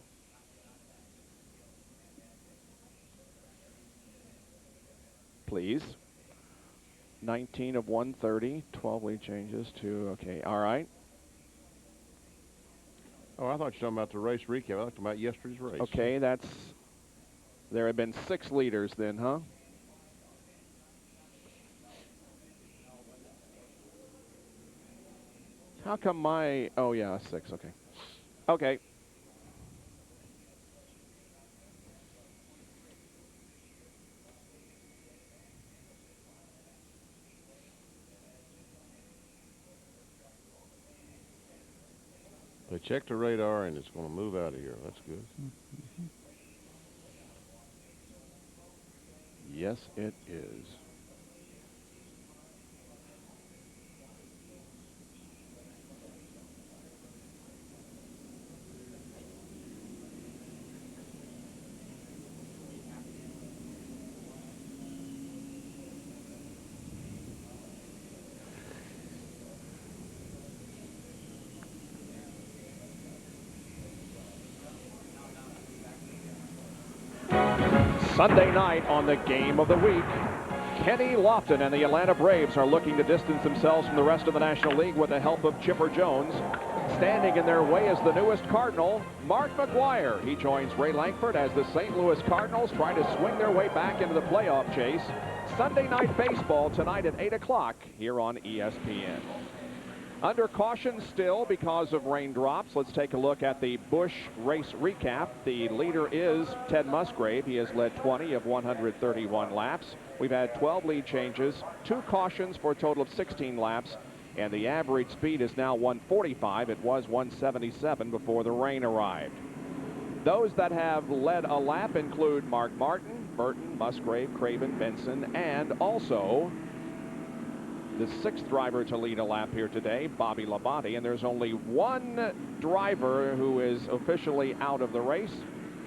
Please. 19 of 130, 12 lead changes to, okay, all right. Oh, I thought you were talking about the race recap. I was talking about yesterday's race. Okay, there have been 6 leaders then, huh? How come oh yeah, 6, okay. Okay. They checked the radar, and it's going to move out of here. That's good. Yes, it is. Sunday night on the Game of the Week, Kenny Lofton and the Atlanta Braves are looking to distance themselves from the rest of the National League with the help of Chipper Jones. Standing in their way is the newest Cardinal, Mark McGwire. He joins Ray Langford as the St. Louis Cardinals try to swing their way back into the playoff chase. Sunday night baseball tonight at 8 o'clock here on ESPN. Under caution still because of raindrops. Let's take a look at the Busch race recap. The leader is Ted Musgrave. He has led 20 of 131 laps. We've had 12 lead changes, 2 cautions for a total of 16 laps, and the average speed is now 145. It was 177 before the rain arrived. Those that have led a lap include Mark Martin, Burton, Musgrave, Craven, Benson, and also the 6th driver to lead a lap here today, Bobby Labonte, and there's only one driver who is officially out of the race.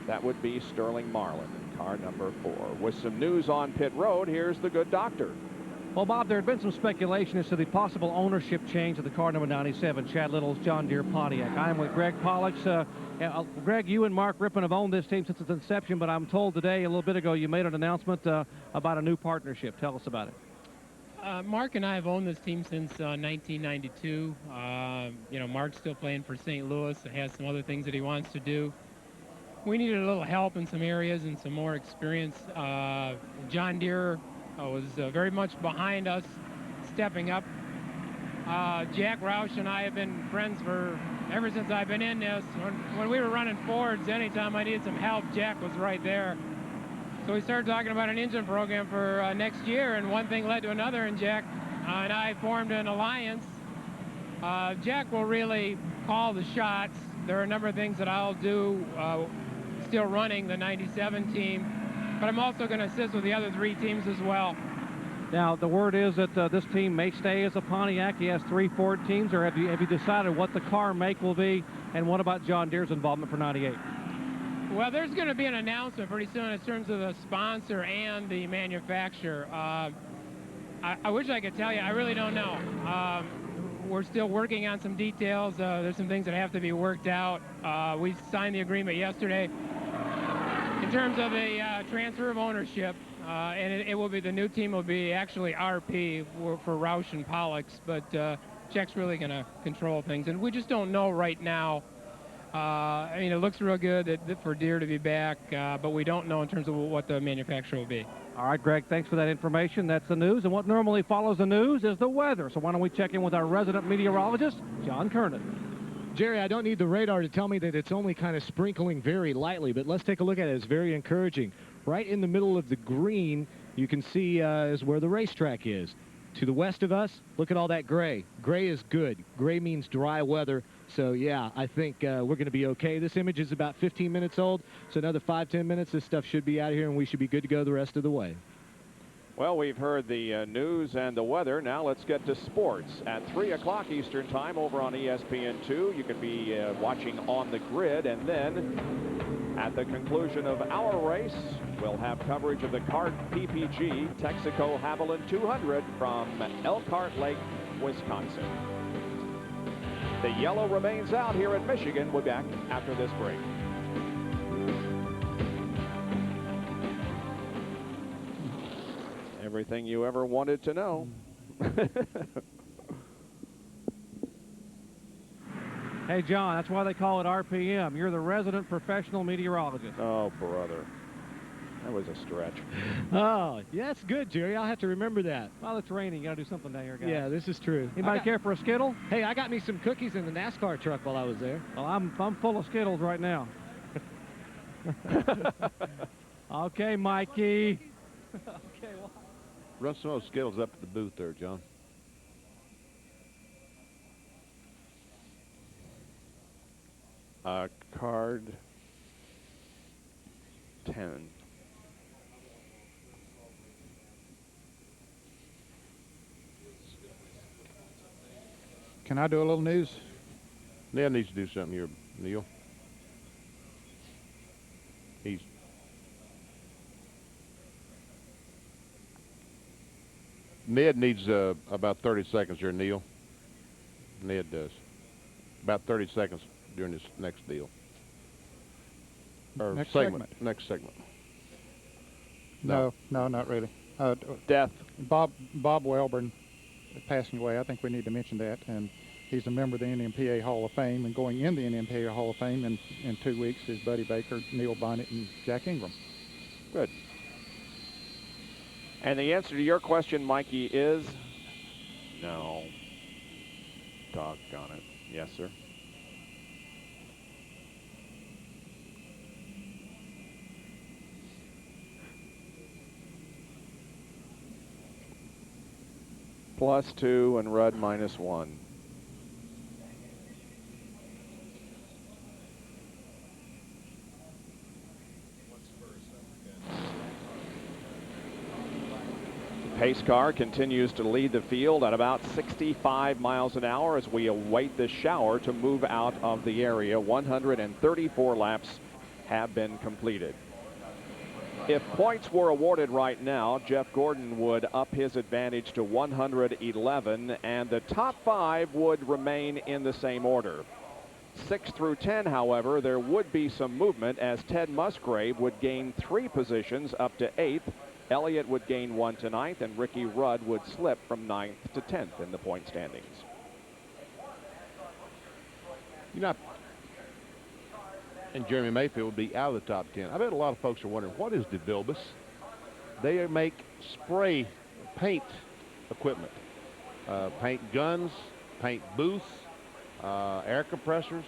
That would be Sterling Marlin, car number 4. With some news on pit road, here's the good doctor. Well, Bob, there had been some speculation as to the possible ownership change of the car number 97, Chad Little's John Deere Pontiac. I am with Greg Pollux. Greg, you and Mark Rippon have owned this team since its inception, but I'm told today, a little bit ago, you made an announcement about a new partnership. Tell us about it. Mark and I have owned this team since 1992. You know, Mark's still playing for St. Louis. Has some other things that he wants to do. We needed a little help in some areas and some more experience. John Deere was very much behind us, stepping up. Jack Roush and I have been friends for ever since I've been in this. When we were running Fords, anytime I needed some help, Jack was right there. So we started talking about an engine program for next year, and one thing led to another, and Jack and I formed an alliance. Jack will really call the shots. There are a number of things that I'll do still running the 97 team, but I'm also going to assist with the other 3 teams as well. Now, the word is that this team may stay as a Pontiac. He has 3 Ford teams, or have you decided what the car make will be, and what about John Deere's involvement for 98? Well, there's going to be an announcement pretty soon in terms of the sponsor and the manufacturer. I wish I could tell you. I really don't know. We're still working on some details. There's some things that have to be worked out. We signed the agreement yesterday in terms of a transfer of ownership, and it will be, the new team will be actually RP for Roush and Pollux, but Jack's really going to control things, and we just don't know right now. I mean, it looks real good for Deere to be back, but we don't know in terms of what the manufacturer will be. All right, Greg, thanks for that information. That's the news, and what normally follows the news is the weather. So why don't we check in with our resident meteorologist, John Kernan. Jerry, I don't need the radar to tell me that it's only kind of sprinkling very lightly, but let's take a look at it. It's very encouraging. Right in the middle of the green, you can see is where the racetrack is. To the west of us, look at all that gray. Gray is good. Gray means dry weather. So, yeah, I think we're going to be okay. This image is about 15 minutes old, so another 5-10 minutes, this stuff should be out of here, and we should be good to go the rest of the way. Well, we've heard the news and the weather. Now let's get to sports. At 3 o'clock Eastern Time over on ESPN2, you can be watching On the Grid, and then at the conclusion of our race, we'll have coverage of the CART PPG Texaco Haviland 200 from Elkhart Lake, Wisconsin. The yellow remains out here in Michigan. We'll be back after this break. Everything you ever wanted to know. Hey, John, that's why they call it RPM. You're the resident professional meteorologist. Oh, brother. That was a stretch. Oh, yeah, that's good, Jerry. I'll have to remember that. Well, it's raining. You got to do something down here, guys. Yeah, this is true. Anybody care for a Skittle? Hey, I got me some cookies in the NASCAR truck while I was there. Well, I'm full of Skittles right now. Okay, Mikey. Okay, well. Run some of those Skittles up at the booth there, John. Card 10. Can I do a little news? Ned needs to do something here, Neil. Ned needs about 30 seconds here, Neil. Ned does. About 30 seconds during this next deal. Or Next segment. segment. Next segment. No, not really. Death. Bob Welborn passing away. I think we need to mention that. And he's a member of the NMPA Hall of Fame. And going in the NMPA Hall of Fame in 2 weeks is Buddy Baker, Neil Bonnet, and Jack Ingram. Good. And the answer to your question, Mikey, is no. Doggone it. Yes, sir. +2 and Rudd -1. Pace car continues to lead the field at about 65 miles an hour as we await the shower to move out of the area. 134 laps have been completed. If points were awarded right now, Jeff Gordon would up his advantage to 111, and the top 5 would remain in the same order. 6 through 10, however, there would be some movement as Ted Musgrave would gain 3 positions up to 8th, Elliott would gain 1 to 9th, and Ricky Rudd would slip from 9th to 10th in the point standings. You know, and Jeremy Mayfield would be out of the top 10. I bet a lot of folks are wondering, what is DeVilbiss? They make spray paint equipment, paint guns, paint booths, air compressors.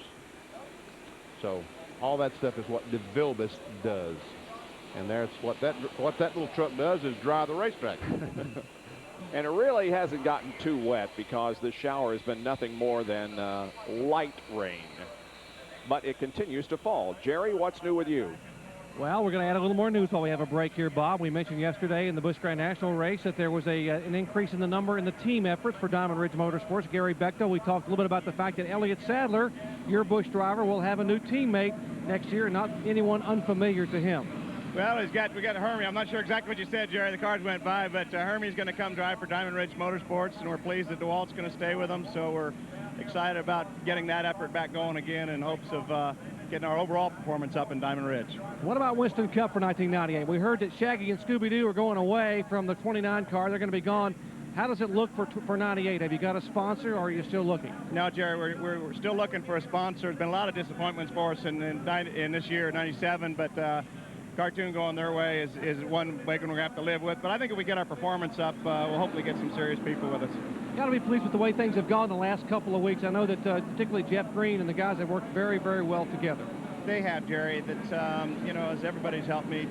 So all that stuff is what DeVilbiss does. And that's what that little truck does, is dry the racetrack. And it really hasn't gotten too wet because the shower has been nothing more than light rain. But it continues to fall. Jerry, what's new with you? Well, we're going to add a little more news while we have a break here, Bob. We mentioned yesterday in the Busch Grand National race that there was an increase in the number in the team efforts for Diamond Ridge Motorsports. Gary Bechtel, we talked a little bit about the fact that Elliott Sadler, your Busch driver, will have a new teammate next year, and not anyone unfamiliar to him. Well, we got Hermie. I'm not sure exactly what you said, Jerry. The cars went by, but Hermie's going to come drive for Diamond Ridge Motorsports, and we're pleased that DeWalt's going to stay with them. So we're excited about getting that effort back going again in hopes of getting our overall performance up in Diamond Ridge. What about Winston Cup for 1998? We heard that Shaggy and Scooby-Doo are going away from the 29 car. They're going to be gone. How does it look for 98? Have you got a sponsor, or are you still looking? No, Jerry, we're still looking for a sponsor. There's been a lot of disappointments for us in this year, 97, but Cartoon going their way is one way we're going to have to live with. But I think if we get our performance up, we'll hopefully get some serious people with us. Got to be pleased with the way things have gone the last couple of weeks. I know that particularly Jeff Green and the guys have worked very, very well together. They have, Jerry. That you know, as everybody's helped me,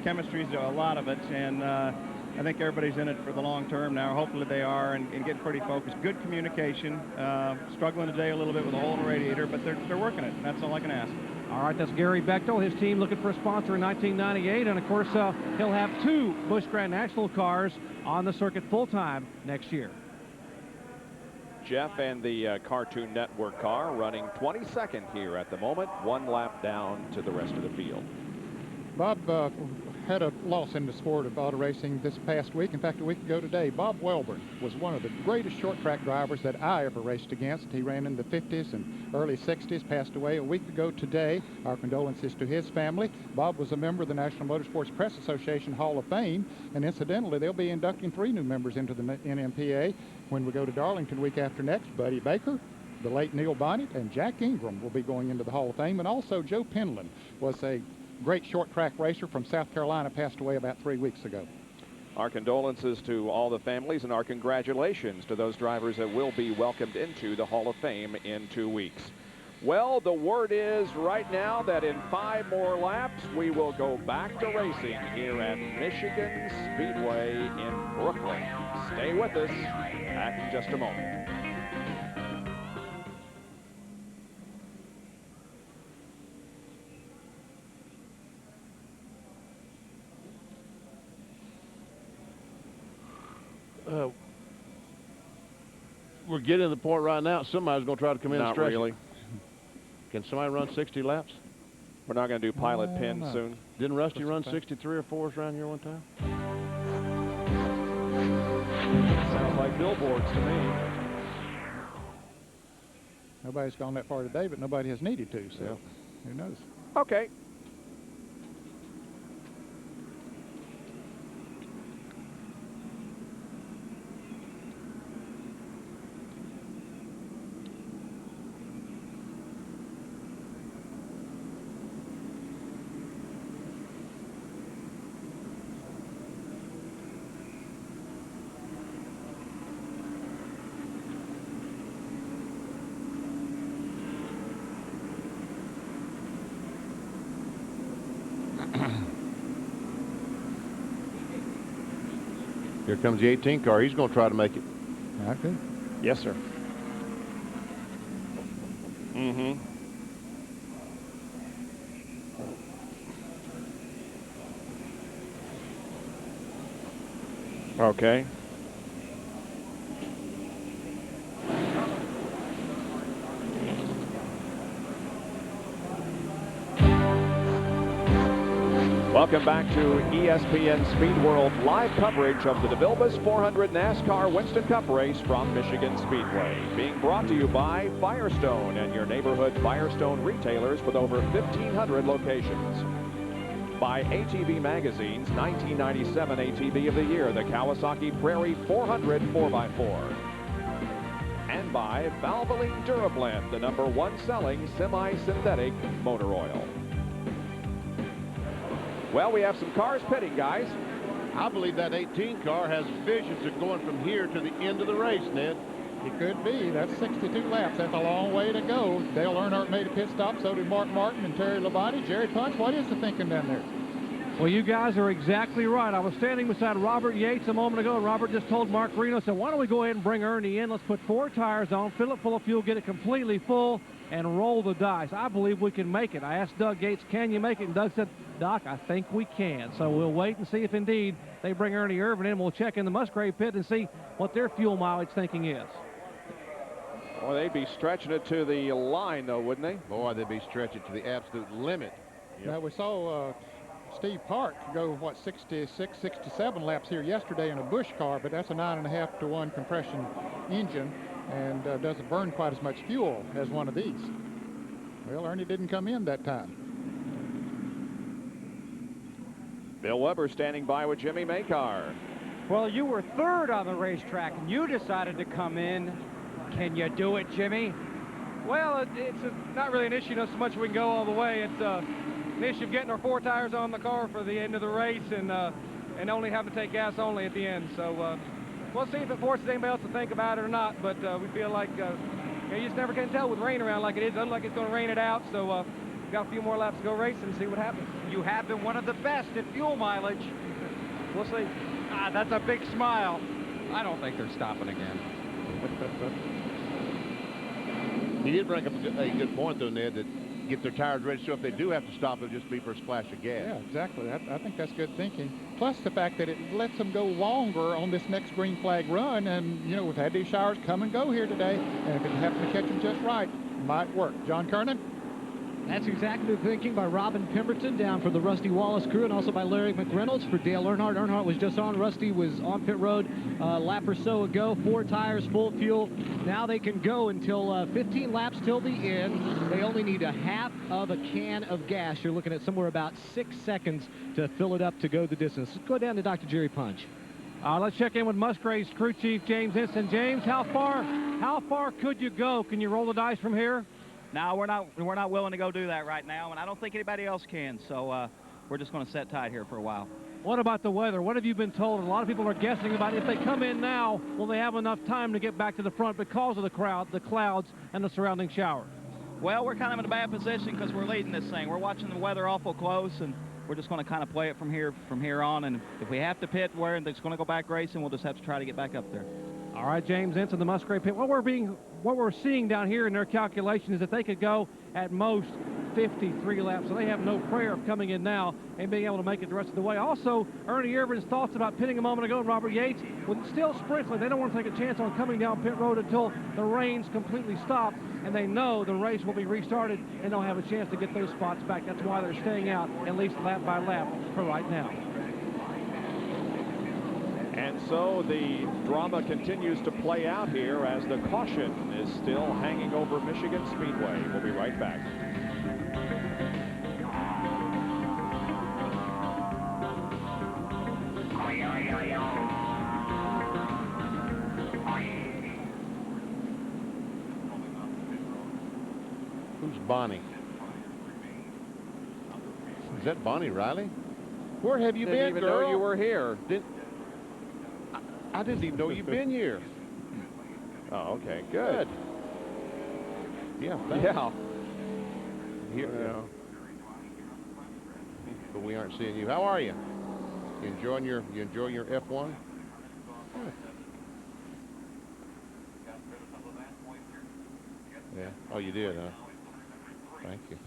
chemistry's a lot of it, and I think everybody's in it for the long term now. Hopefully they are, and getting pretty focused. Good communication. Struggling today a little bit with a hole in the radiator, but they're working it. That's all I can ask. All right, that's Gary Bechtel, his team looking for a sponsor in 1998, and of course he'll have 2 Busch Grand National cars on the circuit full-time next year. Jeff and the Cartoon Network car running 22nd here at the moment, 1 lap down to the rest of the field. Bob had a loss in the sport of auto racing this past week. In fact, a week ago today, Bob Welborn was one of the greatest short track drivers that I ever raced against. He ran in the 50s and early 60s, passed away a week ago today. Our condolences to his family. Bob was a member of the National Motorsports Press Association Hall of Fame, and incidentally, they'll be inducting 3 new members into the NMPA when we go to Darlington week after next. Buddy Baker, the late Neil Bonnet, and Jack Ingram will be going into the Hall of Fame, and also Joe Penland was a great short track racer from South Carolina, passed away about 3 weeks ago. Our condolences to all the families and our congratulations to those drivers that will be welcomed into the Hall of Fame in 2 weeks. Well, the word is right now that in 5 more laps, we will go back to racing here at Michigan Speedway in Brooklyn. Stay with us. Back in just a moment. We're getting to the point right now, somebody's going to try to come in and Not stretch. really. Can somebody run 60 laps? We're not going to do pilot pin no. soon. Didn't Rusty run 63 or 4s around here one time? Sounds like billboards to me. Nobody's gone that far today, but nobody has needed to, so who knows? Okay. Here comes the 18 car. He's going to try to make it. Okay. Yes, sir. Mm-hmm. Okay. Welcome back to ESPN Speed World live coverage of the DeVilbiss 400 NASCAR Winston Cup race from Michigan Speedway. Being brought to you by Firestone and your neighborhood Firestone retailers with over 1,500 locations. By ATV Magazine's 1997 ATV of the Year, the Kawasaki Prairie 400 4x4. And by Valvoline Durablend, the #1 selling semi-synthetic motor oil. Well, we have some cars pitting, guys. I believe that 18 car has visions of going from here to the end of the race, Ned. It could be. That's 62 laps. That's a long way to go. Dale Earnhardt made a pit stop. So did Mark Martin and Terry Labonte. Jerry Punch, what is the thinking down there? Well, you guys are exactly right. I was standing beside Robert Yates a moment ago. Robert just told Mark Reno, said, why don't we go ahead and bring Ernie in? Let's put 4 tires on, fill it full of fuel, get it completely full, and roll the dice. I believe we can make it. I asked Doug Gates, can you make it? And Doug said, Doc, I think we can. So we'll wait and see if indeed they bring Ernie Irvin in. We'll check in the Musgrave pit and see what their fuel mileage thinking is. Boy, they'd be stretching it to the line, though, wouldn't they? Boy, they'd be stretching it to the absolute limit. Now, we saw Steve Park go, what, 66, 67 laps here yesterday in a Busch car, but that's a 9.5 to 1 compression engine and doesn't burn quite as much fuel as one of these. Well, Ernie didn't come in that time. Bill Weber standing by with Jimmy Makar. Well, you were 3rd on the racetrack, and you decided to come in. Can you do it, Jimmy? Well, it's not really an issue, not so much we can go all the way. It's an issue of getting our 4 tires on the car for the end of the race and only having to take gas only at the end. So we'll see if it forces anybody else to think about it or not. But we feel like you just never can tell with rain around like it is. Doesn't look like it's going to rain it out. So got a few more laps to go racing and see what happens. You have been one of the best at fuel mileage. We'll see. Ah, that's a big smile. I don't think they're stopping again. He did bring up a good point, though, Ned, that get their tires ready, so if they do have to stop, it'll just be for a splash of gas. Yeah, exactly. I think that's good thinking. Plus the fact that it lets them go longer on this next green flag run, and, you know, we've had these showers come and go here today, and if it happens to catch them just right, it might work. John Kernan? That's exactly the thinking by Robin Pemberton down for the Rusty Wallace crew, and also by Larry McReynolds for Dale Earnhardt. Earnhardt was just on. Rusty was on pit road a lap or so ago. 4 tires, full fuel. Now they can go until 15 laps till the end. They only need a half of a can of gas. You're looking at somewhere about 6 seconds to fill it up to go the distance. Let's go down to Dr. Jerry Punch. Let's check in with Musgrave's crew chief, James Inston. James, how far could you go? Can you roll the dice from here? No, we're not willing to go do that right now, and I don't think anybody else can. So we're just going to sit tight here for a while. What about the weather? What have you been told? A lot of people are guessing about if they come in now, will they have enough time to get back to the front because of the crowd, the clouds, and the surrounding showers? Well, we're kind of in a bad position because we're leading this thing. We're watching the weather awful close, and we're just going to kind of play it from here on. And if we have to pit where it's going to go back racing, we'll just have to try to get back up there. All right, James Ensign, the Musgrave pit. What we're seeing down here in their calculation is that they could go at most 53 laps, so they have no prayer of coming in now and being able to make it the rest of the way. Also, Ernie Irvin's thoughts about pitting a moment ago, and Robert Yates, with still sprinkling, they don't want to take a chance on coming down pit road until the rains completely stop, and they know the race will be restarted and they'll have a chance to get those spots back. That's why they're staying out at least lap by lap for right now. And so the drama continues to play out here as the caution is still hanging over Michigan Speedway. We'll be right back. Who's Bonnie? Is that Bonnie Riley? Where have you been, girl? Didn't even know you were here. I didn't even know you'd been here. Oh, okay, good. Yeah. Yeah. Here, but we aren't seeing you. How are you? You enjoying your F1? Yeah. Oh, you did, huh? Thank you.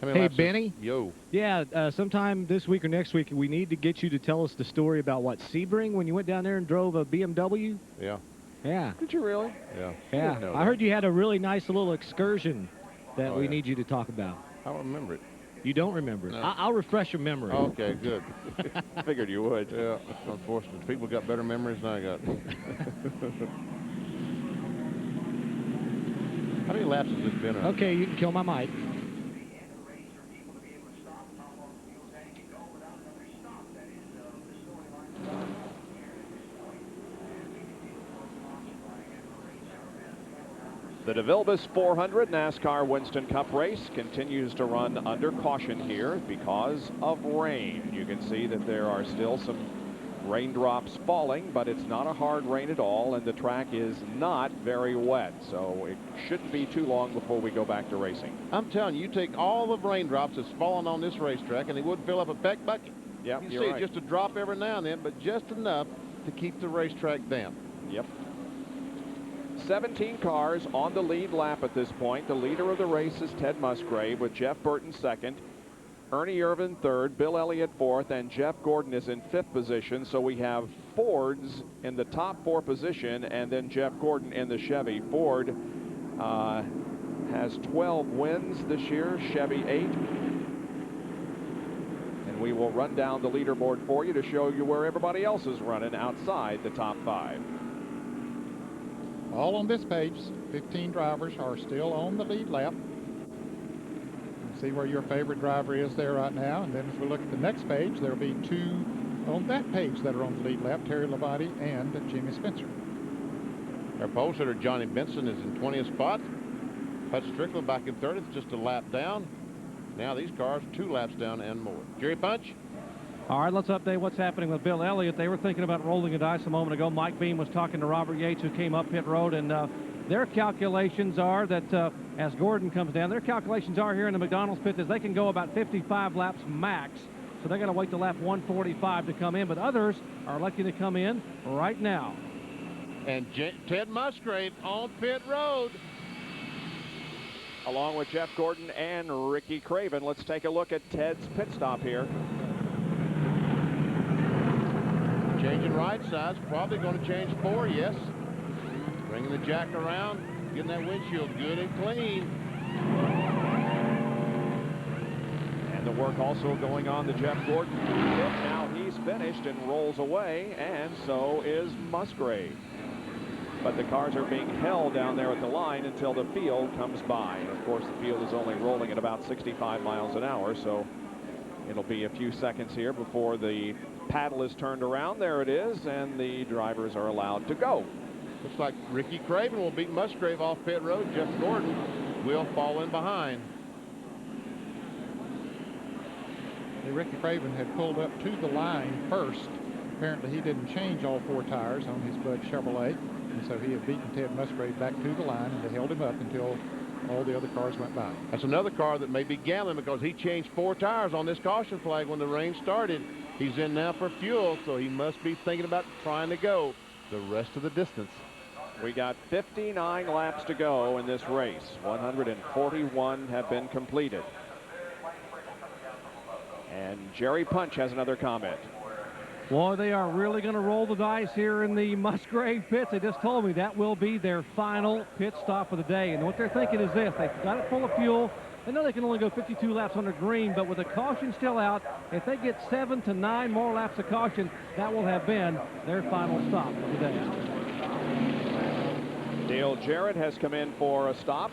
Hey, Benny. Yo. Yeah, sometime this week or next week, we need to get you to tell us the story about what, Sebring, when you went down there and drove a BMW? Yeah. Yeah. Did you really? Yeah. Yeah. I heard you had a really nice little excursion that we need you to talk about. I don't remember it. You don't remember it. No. I'll refresh your memory. Okay, good. Figured you would. Yeah, unfortunately. People got better memories than I got. How many laps has this been on? Okay, you can kill my mic. The DeVilbiss 400 NASCAR Winston Cup race continues to run under caution here because of rain. You can see that there are still some raindrops falling, but it's not a hard rain at all, and the track is not very wet, so it shouldn't be too long before we go back to racing. I'm telling you, you take all the raindrops that's fallen on this racetrack, and they would fill up a peck bucket. Yep, you can you're see right. just a drop every now and then, but just enough to keep the racetrack damp. Yep. 17 cars on the lead lap at this point. The leader of the race is Ted Musgrave with Jeff Burton second, Ernie Irvin third, Bill Elliott fourth, and Jeff Gordon is in fifth position. So we have Fords in the top four position, and then Jeff Gordon in the Chevy. Ford has 12 wins this year, Chevy 8. And we will run down the leaderboard for you to show you where everybody else is running outside the top 5. All on this page, 15 drivers are still on the lead lap. See where your favorite driver is there right now. And then as we look at the next page, there'll be 2 on that page that are on the lead lap, Terry Labonte and Jimmy Spencer. Our pole sitter, Johnny Benson, is in 20th spot. Hut Strickland back in 30th, just a lap down. Now these cars 2 laps down and more. Jerry Punch? All right, let's update what's happening with Bill Elliott. They were thinking about rolling the dice a moment ago. Mike Beam was talking to Robert Yates, who came up pit road, and their calculations are that as Gordon comes down, their calculations are here in the McDonald's pit is they can go about 55 laps max. So they're going to wait till lap 145 to come in, but others are electing to come in right now. And Ted Musgrave on pit road. Along with Jeff Gordon and Ricky Craven, let's take a look at Ted's pit stop here. Changing right sides, probably going to change 4, yes. Bringing the jack around, getting that windshield good and clean. And the work also going on the Jeff Gordon pit. Now he's finished and rolls away, and so is Musgrave. But the cars are being held down there at the line until the field comes by. And of course, the field is only rolling at about 65 miles an hour, so it'll be a few seconds here before the paddle is turned around. There it is, and the drivers are allowed to go. Looks like Ricky Craven will beat Musgrave off pit road. Jeff Gordon will fall in behind. Ricky Craven had pulled up to the line first. Apparently he didn't change all 4 tires on his Bud Chevrolet, and so he had beaten Ted Musgrave back to the line, and they held him up until all the other cars went by. That's another car that may be gambling because he changed 4 tires on this caution flag when the rain started. He's in now for fuel, so he must be thinking about trying to go the rest of the distance. We got 59 laps to go in this race. 141 have been completed. And Jerry Punch has another comment. Boy, they are really going to roll the dice here in the Musgrave pits. They just told me that will be their final pit stop of the day. And what they're thinking is this. They've got it full of fuel. They know they can only go 52 laps under green, but with the caution still out, if they get 7 to 9 more laps of caution, that will have been their final stop of the day. Dale Jarrett has come in for a stop.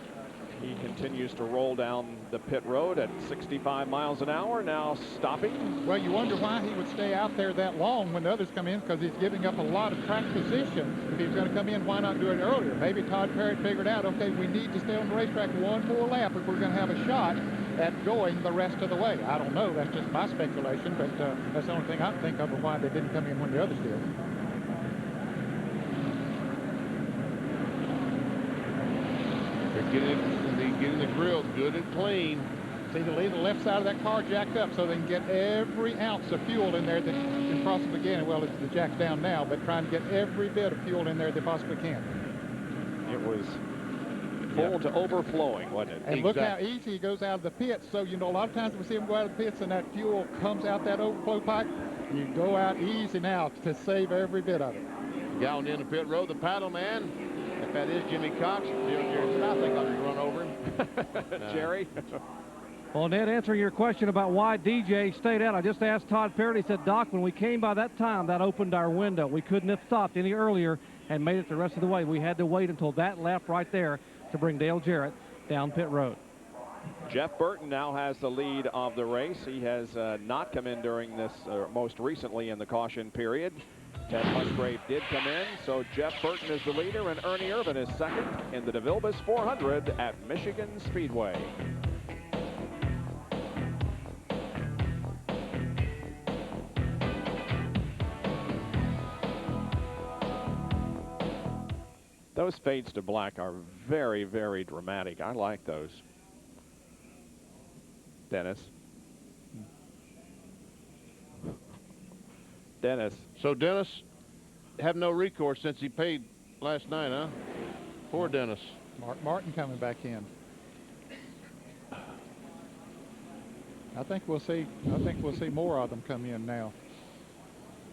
He continues to roll down the pit road at 65 miles an hour, now stopping. Well, you wonder why he would stay out there that long when the others come in, because he's giving up a lot of track position. If he's going to come in, why not do it earlier? Maybe Todd Parrott figured out, okay, we need to stay on the racetrack 1 more lap if we're going to have a shot at going the rest of the way. I don't know. That's just my speculation, but that's the only thing I can think of why they didn't come in when the others did. They're getting the grill good and clean. See, to leave the left side of that car jacked up so they can get every ounce of fuel in there that can possibly get. Well, it's the jack's down now, but trying to get every bit of fuel in there they possibly can. It was full to overflowing, wasn't it? And look how easy he goes out of the pits. So, you know, a lot of times we see him go out of the pits and that fuel comes out that overflow pipe. You go out easy now to save every bit of it. Going in the pit road, the paddle man. If that is Jimmy Cox, I think I'm going to run over him. Jerry? Well, Ned, answering your question about why DJ stayed out, I just asked Todd Parrott. He said, Doc, when we came by that time, that opened our window. We couldn't have stopped any earlier and made it the rest of the way. We had to wait until that lap right there to bring Dale Jarrett down pit road. Jeff Burton now has the lead of the race. He has not come in during this, most recently in the caution period. Ted Musgrave did come in, so Jeff Burton is the leader, and Ernie Irvan is second in the DeVilbiss 400 at Michigan Speedway. Those fades to black are very, very dramatic. I like those. Dennis. Dennis. So Dennis have no recourse since he paid last night, huh? Poor Dennis. Mark Martin coming back in. I think we'll see more of them come in now.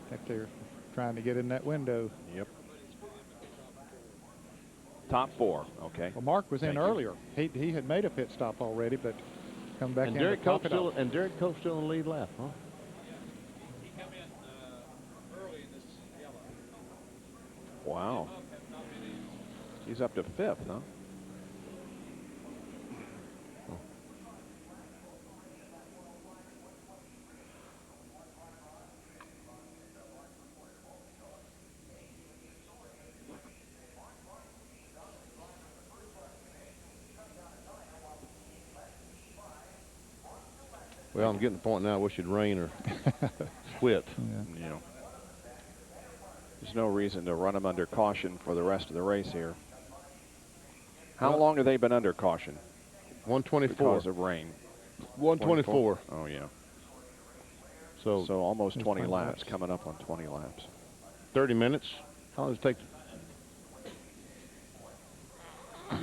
I think they're trying to get in that window. Yep. Top four, okay. Well, Mark was in earlier. He had made a pit stop already, but come back in. Derek Cope's still in the lead lap, huh? He come in early in this yellow. Wow. He's up to fifth, huh? Well, I'm getting the point now. I wish it'd rain or quit. Yeah. There's no reason to run them under caution for the rest of the race here. How long have they been under caution? 124. Because of rain. 124. Oh, yeah. So almost 20 laps, coming up on 20 laps. 30 minutes. How long does it take?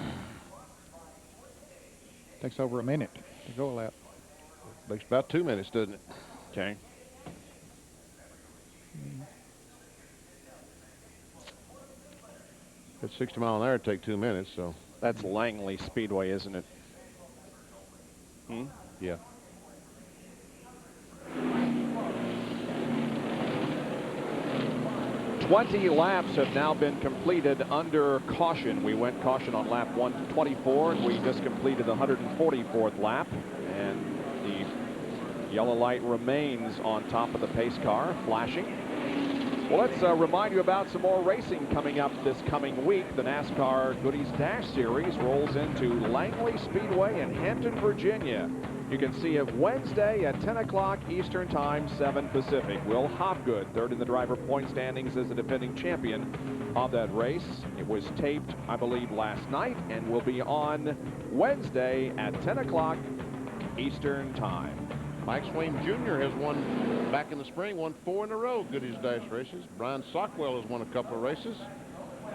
Takes over a minute to go a lap. Takes about 2 minutes, doesn't it? Okay. At 60 mile an hour, it'd take 2 minutes, so. That's Langley Speedway, isn't it? Hmm? Yeah. "20 laps have now been completed under caution. We went caution on lap 124, and we just completed the 144th lap. And the yellow light remains on top of the pace car, flashing. Well, let's remind you about some more racing coming up this coming week. The NASCAR Goodies Dash Series rolls into Langley Speedway in Hampton, Virginia. You can see it Wednesday at 10 o'clock Eastern Time, 7 Pacific. Will Hopgood, third in the driver point standings, as the defending champion of that race. It was taped, I believe, last night and will be on Wednesday at 10 o'clock Eastern Time. Mike Swain Jr. has won back in the spring, won 4 in a row Goodies Dash races. Brian Sockwell has won a couple of races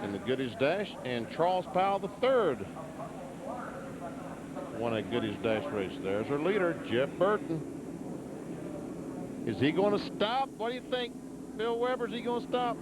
in the Goodies Dash, and Charles Powell III won a Goodies Dash race. There's our leader, Jeff Burton. Is he going to stop? What do you think, Bill Weber? Is he going to stop?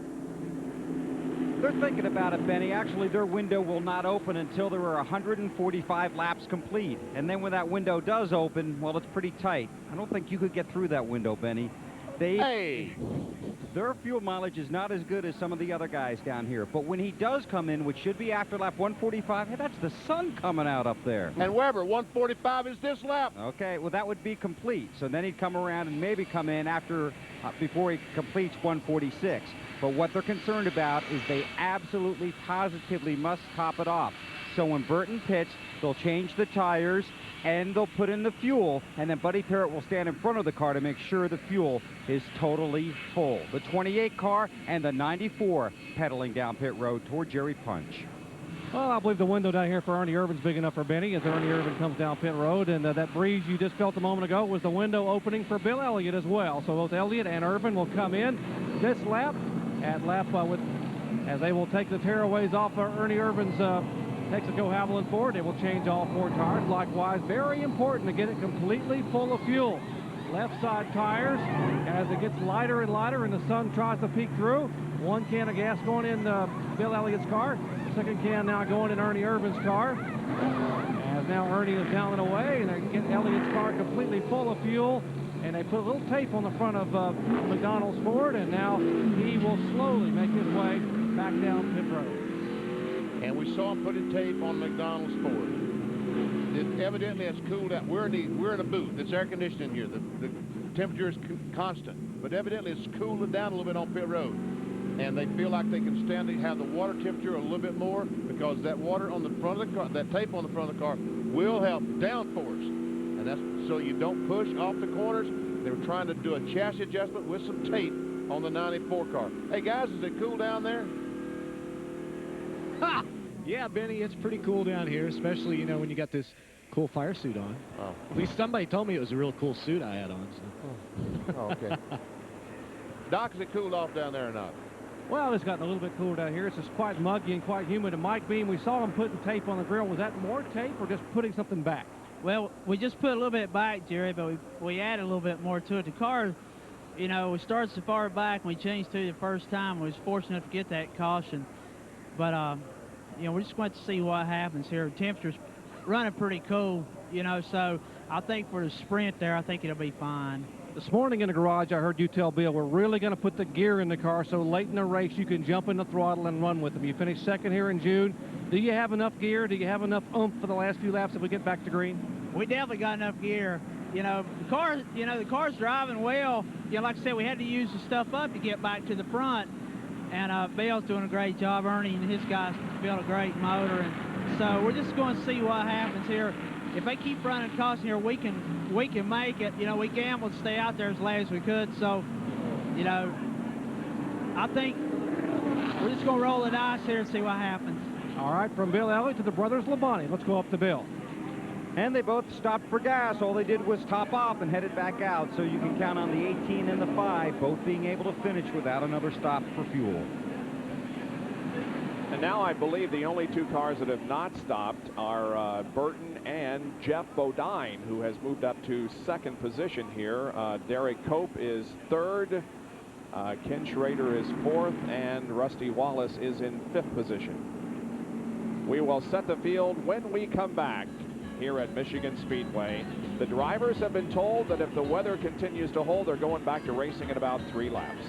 They're thinking about it, Benny. Actually, their window will not open until there are 145 laps complete. And then when that window does open, well, it's pretty tight. I don't think you could get through that window, Benny. Their fuel mileage is not as good as some of the other guys down here. But when he does come in, which should be after lap 145, hey, that's the sun coming out up there. And Weber, 145 is this lap. Okay, well, that would be complete. So then he'd come around and maybe come in after, before he completes 146. But what they're concerned about is they absolutely, positively must top it off. So when Burton pits, they'll change the tires and they'll put in the fuel, and then Buddy Parrott will stand in front of the car to make sure the fuel is totally full. The 28 car and the 94 pedaling down pit road toward Jerry Punch. Well, I believe the window down here for Ernie Irvan's big enough for Benny as Ernie Irvan comes down pit road, and that breeze you just felt a moment ago was the window opening for Bill Elliott as well. So both Elliott and Irvan will come in this lap as they will take the tearaways off of Ernie Irvan's Texaco Havoline Ford. They will change all 4 tires. Likewise, very important to get it completely full of fuel. Left side tires, as it gets lighter and lighter and the sun tries to peek through. 1 can of gas going in Bill Elliott's car. Second can now going in Ernie Irvin's car. As now Ernie is down and away, and they get Elliott's car completely full of fuel. And they put a little tape on the front of McDonald's Ford, and now he will slowly make his way back down pit road. And we saw him putting tape on McDonald's Ford. Evidently, it's cooled out. We're in a booth. It's air conditioning here. The temperature is constant, but evidently it's cooled it down a little bit on pit road. And they feel like they can have the water temperature a little bit more, because that water on the front of the car, that tape on the front of the car, will help downforce. And that's so you don't push off the corners. They were trying to do a chassis adjustment with some tape on the 94 car. Hey guys, is it cool down there? Ha! Yeah, Benny, it's pretty cool down here, especially, you know, when you got this cool fire suit on. Oh. At least somebody told me it was a real cool suit I had on. So. Oh, okay. Doc, is it cooled off down there or not? Well, it's gotten a little bit cooler down here. It's just quite muggy and quite humid. And Mike Beam, we saw him putting tape on the grill. Was that more tape or just putting something back? Well, we just put a little bit back, Jerry, but we added a little bit more to it. The car, you know, we started so far back and we changed to the first time. We was fortunate to get that caution. But, you know, we're just going to see what happens here. The temperature's running pretty cool, you know, so I think for the sprint there, I think it'll be fine. This morning in the garage, I heard you tell Bill, we're really going to put the gear in the car so late in the race you can jump in the throttle and run with them. You finished second here in June. Do you have enough gear? Do you have enough oomph for the last few laps if we get back to green? We definitely got enough gear. You know, the car's driving well. You know, like I said, we had to use the stuff up to get back to the front. And Bill's doing a great job. Ernie and his guys built a great motor. And so we're just going to see what happens here. If they keep running caution here, we can make it. You know, we gambled to stay out there as late as we could. So, you know, I think we're just going to roll the dice here and see what happens. All right, from Bill Elliott to the brothers Labonte. Let's go up to Bill. And they both stopped for gas. All they did was top off and headed back out. So you can count on the 18 and the 5 both being able to finish without another stop for fuel. And now I believe the only two cars that have not stopped are Burton and Jeff Bodine, who has moved up to second position here. Derek Cope is third. Ken Schrader is fourth, and Rusty Wallace is in fifth position. We will set the field when we come back here at Michigan Speedway. The drivers have been told that if the weather continues to hold, they're going back to racing in about 3 laps.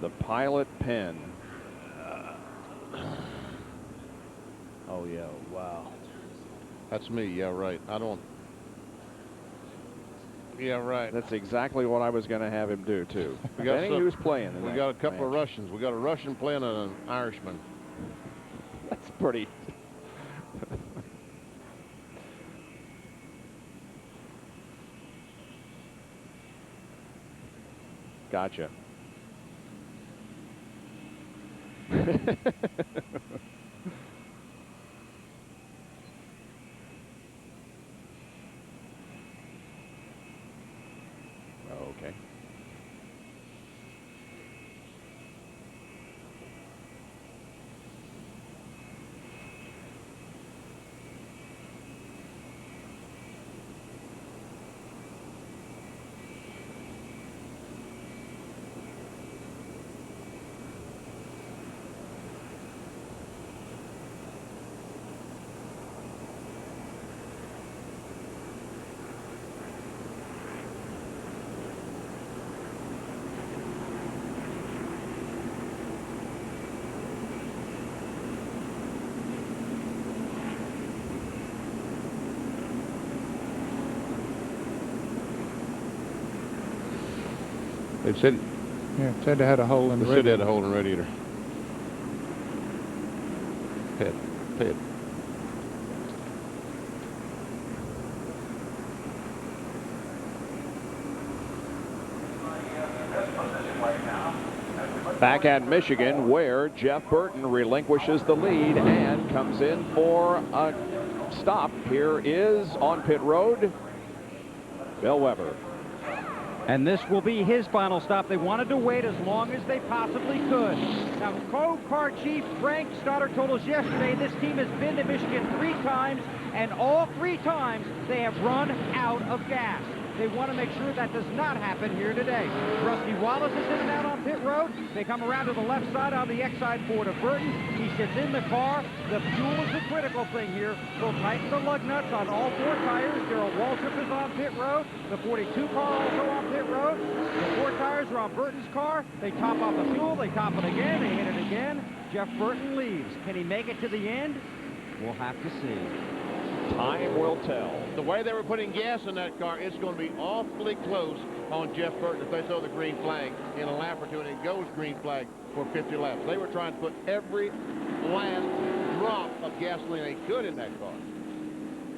The pilot pen. Oh, yeah, wow. That's me, yeah, right. I don't... Yeah, right. That's exactly what I was going to have him do, too. We got Benny, who's playing in We that got a couple of match? Russians. We got a Russian playing and an Irishman. That's pretty... Gotcha. Okay. They said... Yeah, it said they had a hole in the radiator. They said they had a hole in the radiator. Pit. Back at Michigan, where Jeff Burton relinquishes the lead and comes in for a stop. Here is on pit road, Bill Weber. And this will be his final stop. They wanted to wait as long as they possibly could. Now, co-car chief Frank Stoddard told us yesterday this team has been to Michigan 3 times, and all 3 times they have run out of gas. They want to make sure that does not happen here today. Rusty Wallace is in and out on pit road. They come around to the left side on the X-side Ford of Burton. He sits in the car. The fuel is the critical thing here. They'll tighten the lug nuts on all 4 tires. Darrell Waltrip is on pit road. The 42 car also on pit road. The 4 tires are on Burton's car. They top off the fuel. They top it again. They hit it again. Jeff Burton leaves. Can he make it to the end? We'll have to see. Time will tell. The way they were putting gas in that car, it's going to be awfully close on Jeff Burton if they throw the green flag in a lap or 2 and it goes green flag for 50 laps. They were trying to put every last drop of gasoline they could in that car.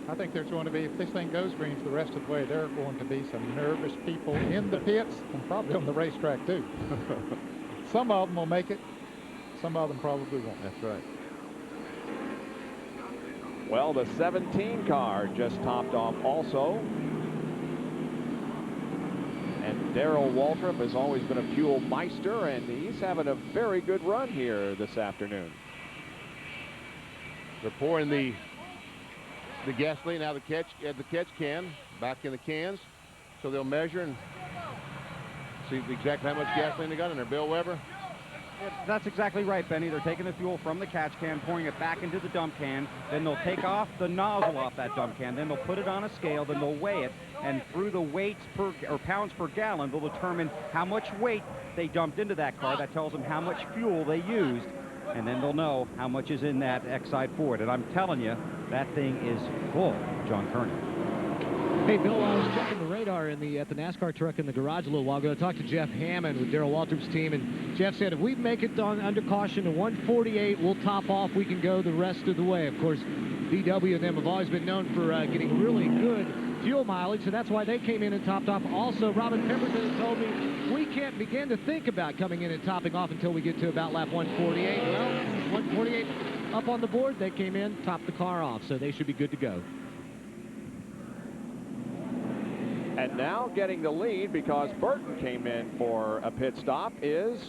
I think there's going to be, if this thing goes green for the rest of the way, there are going to be some nervous people in the pits and probably on the racetrack too. Some of them will make it. Some of them probably won't. That's right. Well, the 17 car just topped off also. And Darrell Waltrip has always been a fuel meister, and he's having a very good run here this afternoon. They're pouring the gasoline out of the catch can, back in the cans. So they'll measure and see exactly how much gasoline they got in there. Bill Weber? That's exactly right, Benny. They're taking the fuel from the catch can, pouring it back into the dump can. Then they'll take off the nozzle off that dump can. Then they'll put it on a scale. Then they'll weigh it. And through the weights per, or pounds per gallon, they'll determine how much weight they dumped into that car. That tells them how much fuel they used. And then they'll know how much is in that X-side Ford. And I'm telling you, that thing is full, John Kernan. Hey, Bill, I was checking the radar at the NASCAR truck in the garage a little while ago. I talked to Jeff Hammond with Darrell Waltrip's team, and Jeff said if we make it under caution to 148, we'll top off. We can go the rest of the way. Of course, VW and them have always been known for getting really good fuel mileage, so that's why they came in and topped off. Also, Robin Pemberton has told me we can't begin to think about coming in and topping off until we get to about lap 148. Well, 148 up on the board. They came in, topped the car off, so they should be good to go. And now getting the lead because Burton came in for a pit stop is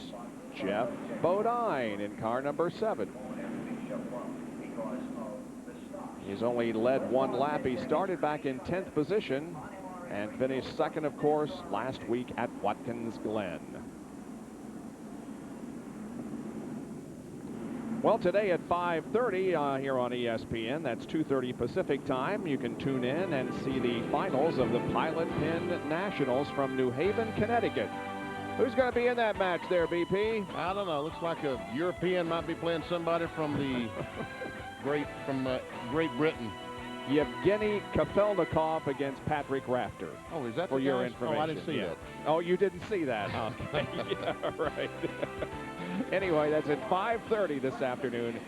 Jeff Bodine in car number 7. He's only led 1 lap. He started back in 10th position and finished 2nd, of course, last week at Watkins Glen. Well, today at 5:30 here on ESPN, that's 2:30 Pacific time, you can tune in and see the finals of the Pilot Pin Nationals from New Haven, Connecticut. Who's going to be in that match there, BP? I don't know. Looks like a European might be playing somebody from the Great Britain. Yevgeny Kafelnikov against Patrick Rafter. Oh, is that for the your guys? information? Oh, I didn't see that. Oh, you didn't see that? Okay. Yeah, right. Anyway, that's at 5:30 this afternoon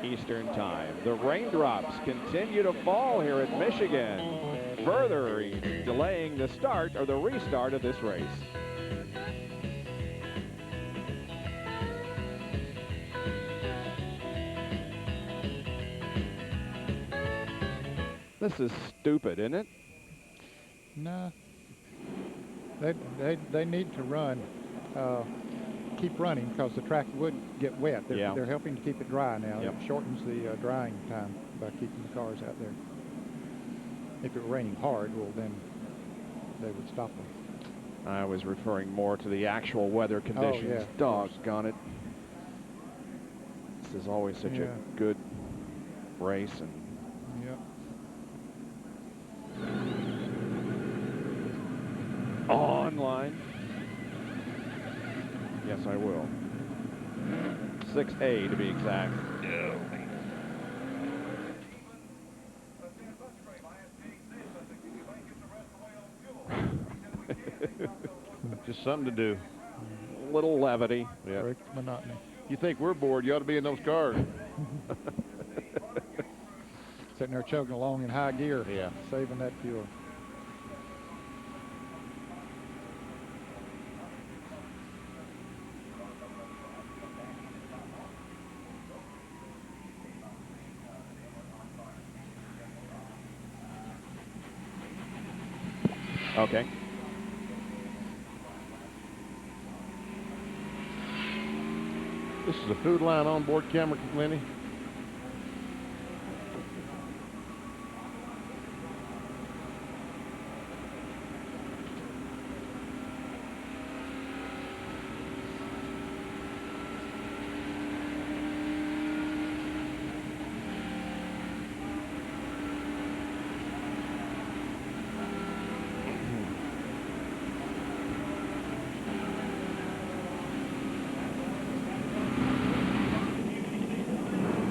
Eastern time. The raindrops continue to fall here at Michigan, further delaying the start or the restart of this race. This is stupid, isn't it? No. They need to run. Keep running because the track would get wet. They're helping to keep it dry now. Yep. It shortens the drying time by keeping the cars out there. If it were raining hard, well, then they would stop them. I was referring more to the actual weather conditions. Oh, yeah, doggone it. This is always such a good race. And online. Yes, I will. 6A to be exact. Just something to do. A little levity. Yeah. Break the monotony. You think we're bored, you ought to be in those cars. Sitting there chugging along in high gear. Yeah. Saving that fuel. Okay. This is a Food Line onboard camera, Lenny.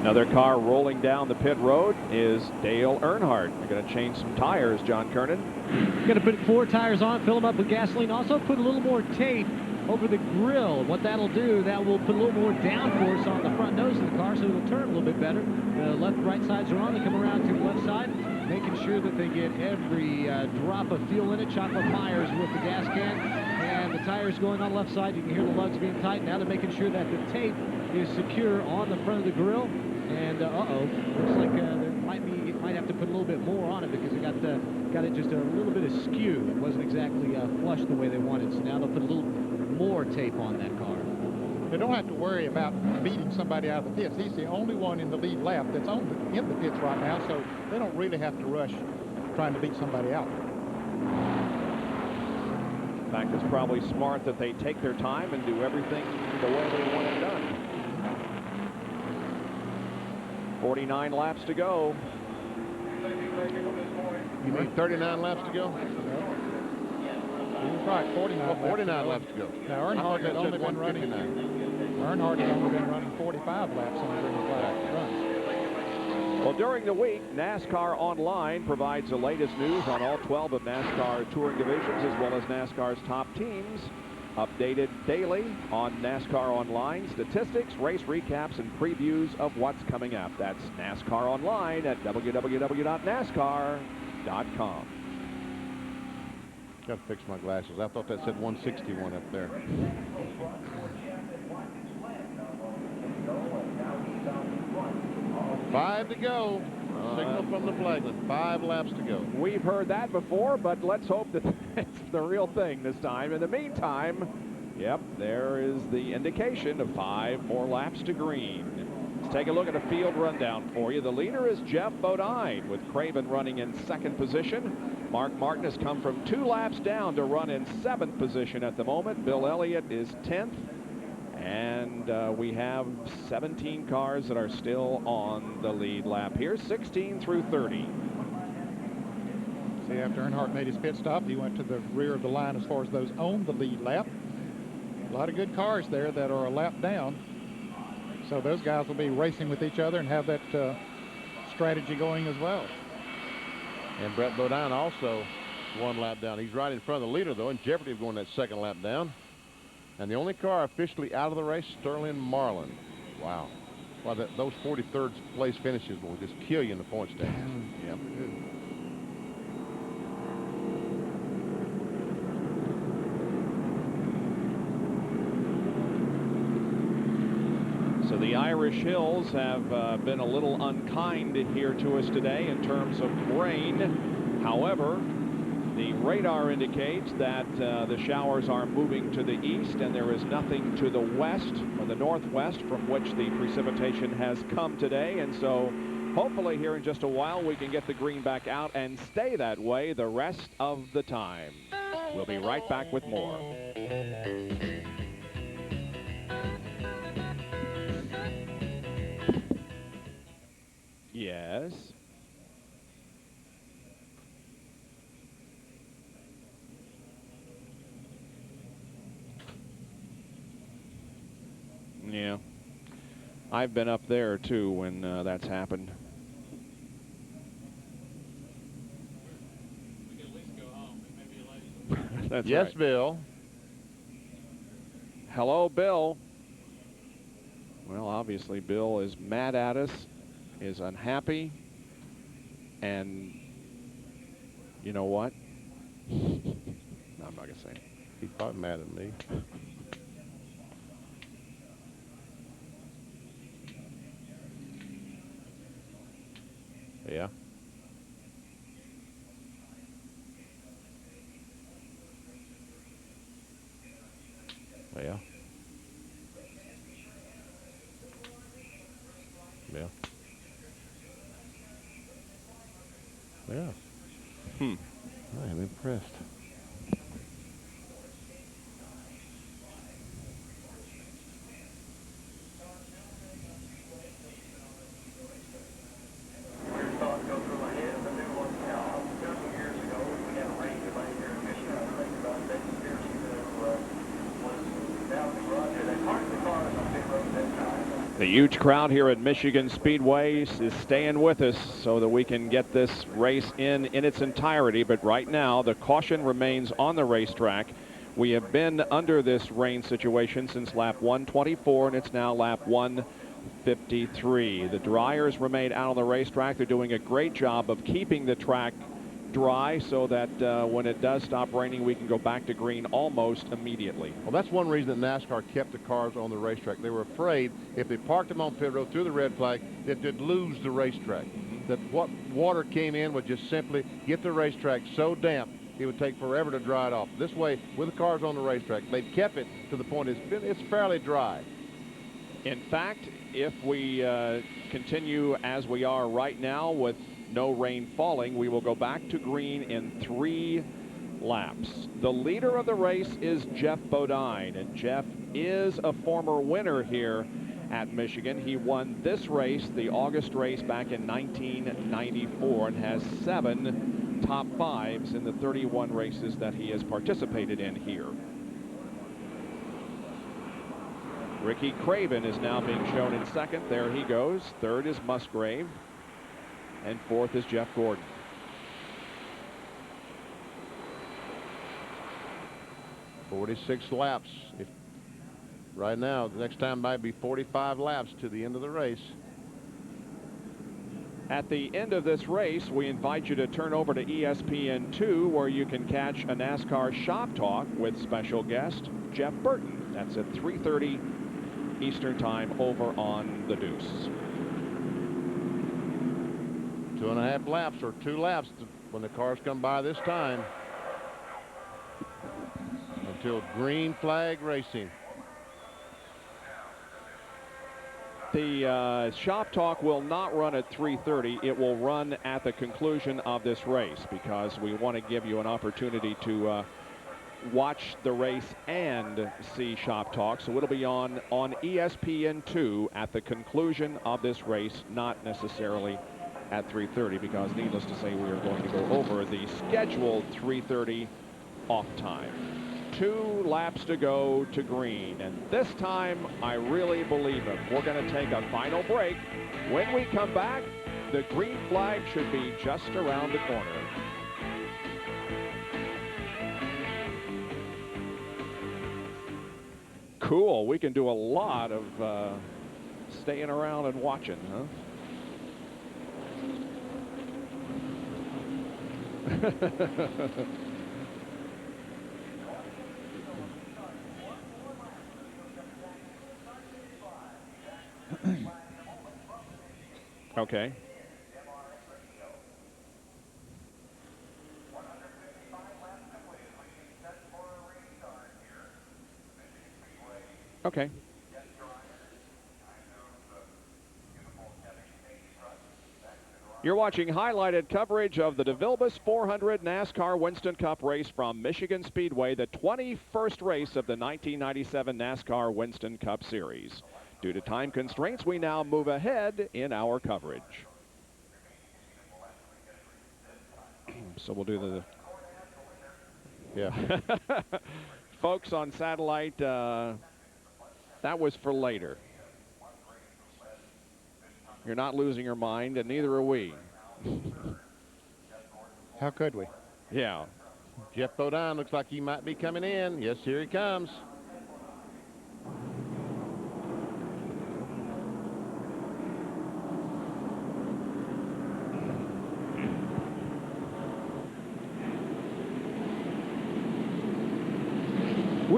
Another car rolling down the pit road is Dale Earnhardt. They're going to change some tires, John Kernan. Going to put 4 tires on, fill them up with gasoline. Also put a little more tape over the grill. What that'll do, that will put a little more downforce on the front nose of the car so it'll turn a little bit better. The left, right sides are on. They come around to the left side, making sure that they get every drop of fuel in it. Chocolate Myers with the gas can. And the tires going on the left side. You can hear the lugs being tight. Now they're making sure that the tape is secure on the front of the grill. And looks like there might have to put a little bit more on it because it got it just a little bit askew. It wasn't exactly flush the way they wanted. So now they'll put a little more tape on that car. They don't have to worry about beating somebody out of the pits. He's the only one in the lead lap that's in the pits right now, so they don't really have to rush trying to beat somebody out. In fact, it's probably smart that they take their time and do everything the way they want it done. 49 laps to go. You mean 39 laps to go? He's right, 49 laps to go. Now, Earnhardt had only been running 45 laps on the green flag runs. Well, during the week, NASCAR Online provides the latest news on all 12 of NASCAR touring divisions, as well as NASCAR's top teams. Updated daily on NASCAR Online, statistics, race recaps, and previews of what's coming up. That's NASCAR Online at www.nascar.com. Got to fix my glasses. I thought that said 161 up there. Five to go. Signal from the flagman. 5 laps to go. We've heard that before, but let's hope that it's the real thing this time. In the meantime, yep, there is the indication of 5 more laps to green. Let's take a look at a field rundown for you. The leader is Jeff Bodine, with Craven running in 2nd position. Mark Martin has come from 2 laps down to run in 7th position at the moment. Bill Elliott is 10th. And we have 17 cars that are still on the lead lap here, 16 through 30. See, after Earnhardt made his pit stop, he went to the rear of the line as far as those on the lead lap. A lot of good cars there that are a lap down. So those guys will be racing with each other and have that strategy going as well. And Brett Bodine also 1 lap down. He's right in front of the leader, though, in jeopardy of going that 2nd lap down. And the only car officially out of the race, Sterling Marlin. Wow. Well, those 43rd place finishes will just kill you in the point standings. Yep. So the Irish Hills have been a little unkind here to us today in terms of rain. However, the radar indicates that the showers are moving to the east, and there is nothing to the west or the northwest from which the precipitation has come today. And so hopefully here in just a while we can get the green back out and stay that way the rest of the time. We'll be right back with more. Yes. Yeah. I've been up there too when that's happened. That's yes, right. Bill. Hello, Bill. Well, obviously Bill is mad at us, is unhappy, and you know what? I'm not going to say it. He's probably mad at me. Yeah. Yeah. Yeah. Yeah. I am impressed. The huge crowd here at Michigan Speedway is staying with us so that we can get this race in its entirety. But right now, the caution remains on the racetrack. We have been under this rain situation since lap 124, and it's now lap 153. The dryers remain out on the racetrack. They're doing a great job of keeping the track dry so that when it does stop raining, we can go back to green almost immediately. Well, that's one reason that NASCAR kept the cars on the racetrack. They were afraid if they parked them on pit road through the red flag that they'd lose the racetrack. That what water came in would just simply get the racetrack so damp it would take forever to dry it off. This way, with the cars on the racetrack, they've kept it to the point it's fairly dry. In fact, if we continue as we are right now with no rain falling, we will go back to green in 3 laps. The leader of the race is Jeff Bodine, and Jeff is a former winner here at Michigan. He won this race, the August race, back in 1994, and has 7 top 5s in the 31 races that he has participated in here. Ricky Craven is now being shown in second. There he goes. Third is Musgrave. And fourth is Jeff Gordon. .46 laps. Right now, the next time might be 45 laps to the end of the race. At the end of this race, we invite you to turn over to ESPN2, where you can catch a NASCAR Shop Talk with special guest Jeff Burton. That's at 3:30 Eastern Time over on the Deuce. 2.5 laps or 2 laps when the cars come by this time. Until green flag racing. The Shop Talk will not run at 3:30. It will run at the conclusion of this race because we want to give you an opportunity to watch the race and see Shop Talk. So it'll be on ESPN2 at the conclusion of this race, not necessarily at 3:30, because needless to say, we are going to go over the scheduled 3:30 off time. 2 laps to go to green, and this time I really believe it. We're going to take a final break. When we come back, the green flag should be just around the corner. Cool. We can do a lot of staying around and watching, huh? Okay. Okay. You're watching highlighted coverage of the DeVilbiss 400 NASCAR Winston Cup race from Michigan Speedway, the 21st race of the 1997 NASCAR Winston Cup Series. Due to time constraints, we now move ahead in our coverage. So we'll do the... Yeah. Folks on satellite, that was for later. You're not losing your mind, and neither are we. How could we? Yeah. Jeff Bodine looks like he might be coming in. Yes, here he comes.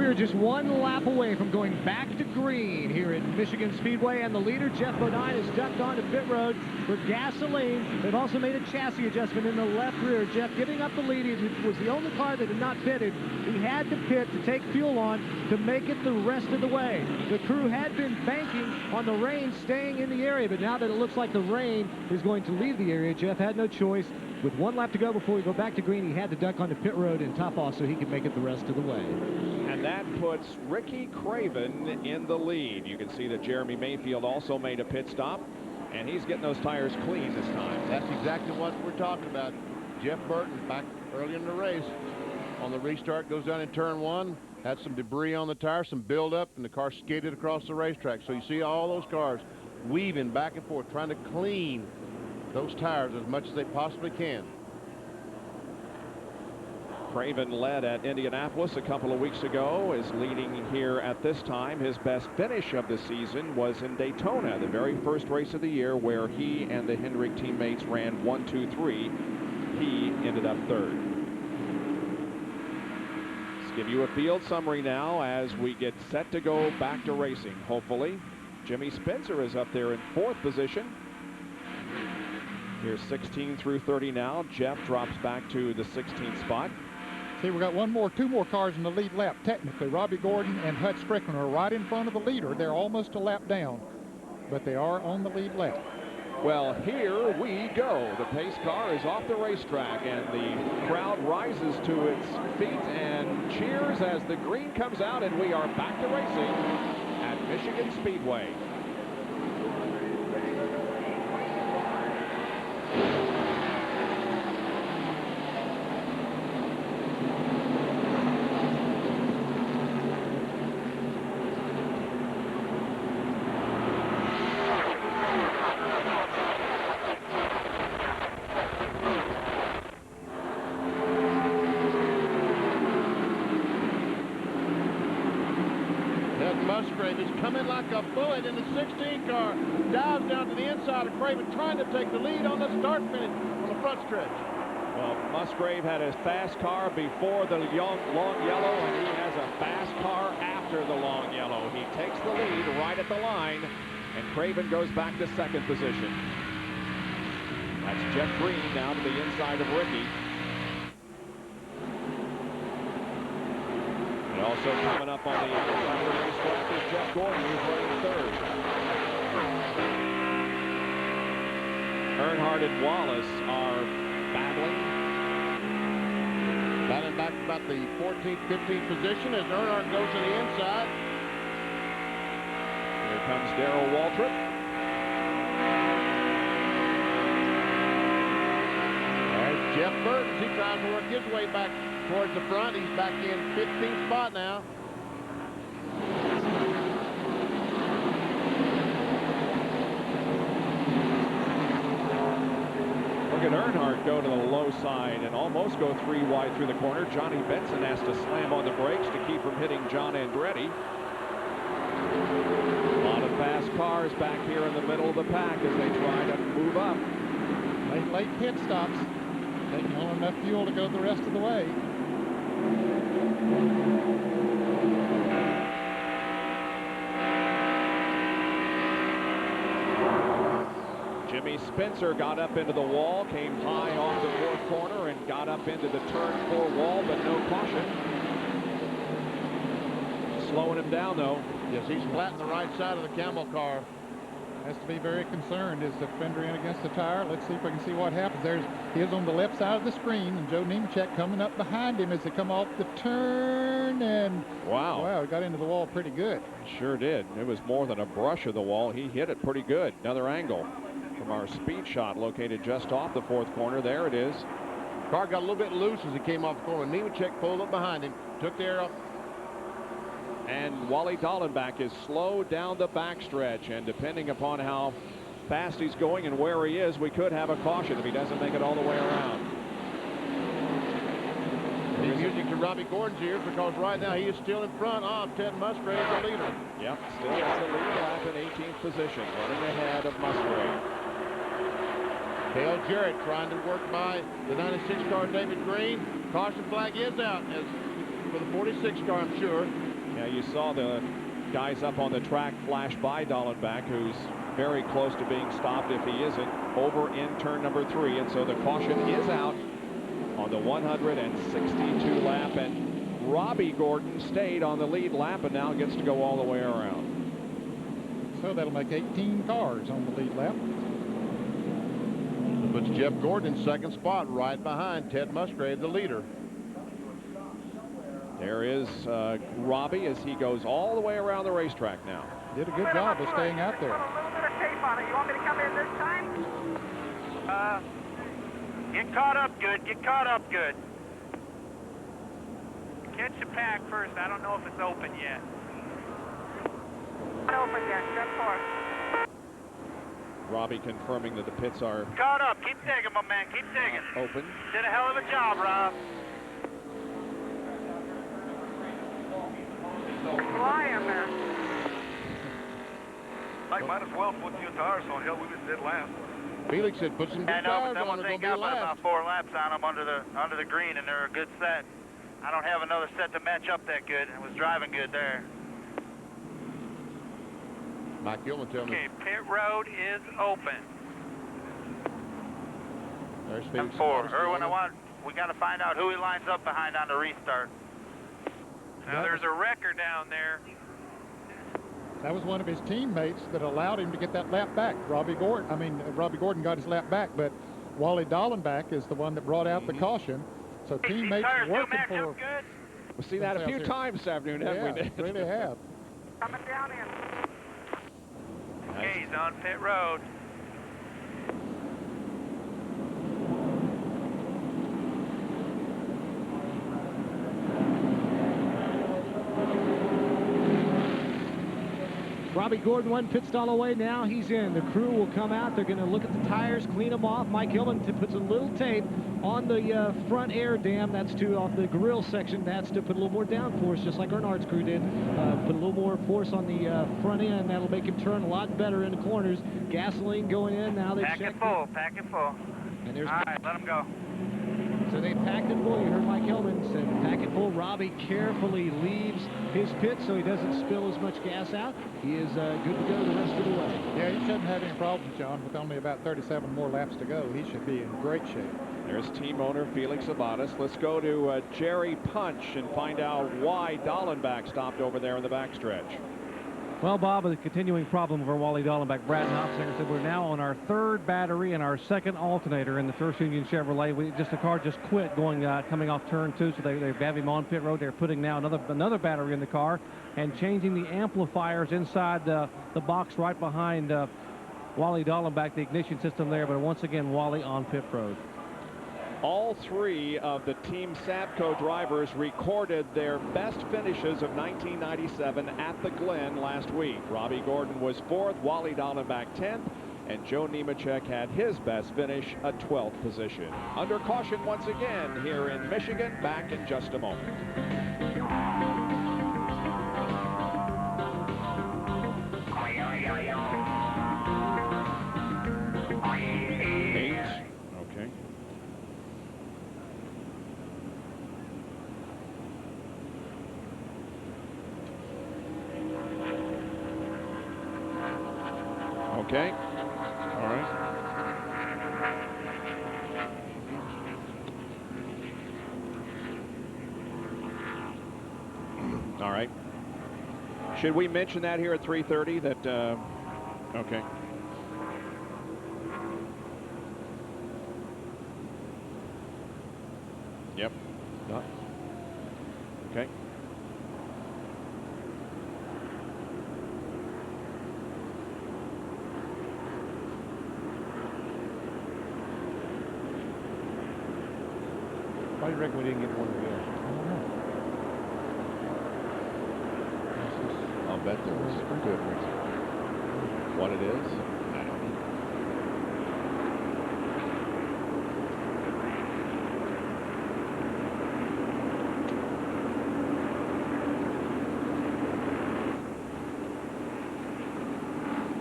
We're just one lap away from going back to green here at Michigan Speedway, and the leader, Jeff Bodine, has ducked onto pit road for gasoline. They've also made a chassis adjustment in the left rear. Jeff giving up the lead. He was the only car that had not pitted. He had to pit to take fuel on to make it the rest of the way. The crew had been banking on the rain staying in the area, but now that it looks like the rain is going to leave the area, Jeff had no choice. With one lap to go before we go back to green, he had to duck onto pit road and top off so he could make it the rest of the way. And that puts Ricky Craven in the lead. You can see that Jeremy Mayfield also made a pit stop, and he's getting those tires clean this time. That's exactly what we're talking about. Jeff Burton, back early in the race, on the restart, goes down in turn 1, had some debris on the tire, some buildup, and the car skidded across the racetrack. So you see all those cars weaving back and forth, trying to clean those tires as much as they possibly can. Craven led at Indianapolis a couple of weeks ago, is leading here at this time. His best finish of the season was in Daytona, the very first race of the year, where he and the Hendrick teammates ran 1, 2, 3. He ended up third. Let's give you a field summary now as we get set to go back to racing, hopefully. Jimmy Spencer is up there in 4th position. Here's 16 through 30 now. Jeff drops back to the 16th spot. See, we got two more cars in the lead lap. Technically, Robbie Gordon and Hut Strickland are right in front of the leader. They're almost a lap down, but they are on the lead lap. Well, here we go. The pace car is off the racetrack, and the crowd rises to its feet and cheers as the green comes out, and we are back to racing at Michigan Speedway. Musgrave is coming like a bullet in the 16 car. Dives down to the inside of Craven, trying to take the lead on the start finish on the front stretch. Well, Musgrave had a fast car before the long yellow, and he has a fast car after the long yellow. He takes the lead right at the line, and Craven goes back to 2nd position. That's Jeff Green now to the inside of Ricky. And also coming up on the outside of the racetrack is Jeff Gordon, who's running 3rd. Earnhardt and Wallace are battling back about the 14th, 15th position as Earnhardt goes to the inside. Here comes Darrell Waltrip. There's Jeff Burton. He tries to work his way back towards the front. He's back in 15th spot now. Look at Earnhardt go to the low side and almost go 3 wide through the corner. Johnny Benson has to slam on the brakes to keep from hitting John Andretti. A lot of fast cars back here in the middle of the pack as they try to move up. Late pit stops, taking on enough fuel to go the rest of the way. Jimmy Spencer got up into the wall, came high off the 4th corner, and got up into the turn 4 wall, but no caution. Slowing him down, though. Yes, he's flat on the right side of the Camel car. Has to be very concerned. Is the fender in against the tire? Let's see if we can see what happens. There's he is on the left side of the screen, and Joe Nemechek coming up behind him as they come off the turn, and wow, he got into the wall pretty good. Sure did. It was more than a brush of the wall. He hit it pretty good. Another angle from our speed shot located just off the 4th corner. There it is. Car got a little bit loose as he came off the corner. Nemechek pulled up behind him, took the air off. And Wally Dallenbach is slow down the backstretch, and depending upon how fast he's going and where he is, we could have a caution if he doesn't make it all the way around. He's music to Robbie Gordon's ears because right now he is still in front of Ted Musgrave, the leader. Yep, still has the lead lap in 18th position, running ahead of Musgrave. Dale Jarrett trying to work by the 96 car David Green. Caution flag is out as for the 46 car, I'm sure. Yeah, you saw the guys up on the track flash by Dallenbach, who's very close to being stopped if he isn't over in turn number 3. And so the caution is out on the 162 lap. And Robbie Gordon stayed on the lead lap and now gets to go all the way around. So that'll make 18 cars on the lead lap. Puts Jeff Gordon in second spot, right behind Ted Musgrave, the leader. There is Robbie as he goes all the way around the racetrack now. Did a good job of staying out there. A little bit of tape on it. You want me to come in this time? Get caught up good. Get caught up good. Catch the pack first. I don't know if it's open yet. Not open yet. Step 4. Robbie confirming that the pits are Caught up. Keep digging, my man. Keep digging. open. Did a hell of a job, Rob. Flying there. Like, might as well put new tires on. Hell, we just did last. Felix said put some good I know, tires but that on. one They're thing going to got be last. about 4 laps on them under the green, and they're a good set. I don't have another set to match up that good. It was driving good there. Mike Gilman telling me. Okay, pit road is open. There's Step Felix. 4. Erwin, we got to find out who he lines up behind on the restart. Now there's a wrecker down there. That was one of his teammates that allowed him to get that lap back. Robbie Gordon got his lap back, but Wally Dallenbach is the one that brought out the caution. So teammates working for. We've seen that a few times this afternoon, haven't we? Yeah, really have. Coming down in. Okay, he's on pit road. Robbie Gordon one pit stall away. Now he's in. The crew will come out. They're going to look at the tires, clean them off. Mike Hillman puts a little tape on the front air dam. That's off the grill section. That's to put a little more downforce, just like Earnhardt's crew did. Put a little more force on the front end. That'll make him turn a lot better in the corners. Gasoline going in. Now they Pack check. it full. Pack it full. And there's. All right, let him go. So they packed it full. You heard Mike Hillman said pack it full. Robbie carefully leaves his pit so he doesn't spill as much gas out. He is good to go the rest of the way. Yeah, he shouldn't have any problems, John. With only about 37 more laps to go, he should be in great shape. There's team owner Felix Abatis. Let's go to Jerry Punch and find out why Dallenbach stopped over there in the backstretch. Well, Bob, a continuing problem for Wally Dallenbach. Brad Hopsinger said we're now on our 3rd battery and our 2nd alternator in the First Union Chevrolet. The car just quit coming off turn 2, so they have him on pit road. They're putting now another battery in the car and changing the amplifiers inside the box right behind Wally Dallenbach, the ignition system there. But once again, Wally on pit road. All 3 of the Team Sabco drivers recorded their best finishes of 1997 at the Glen last week. Robbie Gordon was 4th, Wally Dallenbach 10th, and Joe Nemechek had his best finish, a 12th position. Under caution once again here in Michigan. Back in just a moment. Okay. All right. All right. Should we mention that here at 3:30 that, okay. Yep. Okay. Why do you reckon we didn't get one of those? I'll bet there was good ones. What it is? I don't know.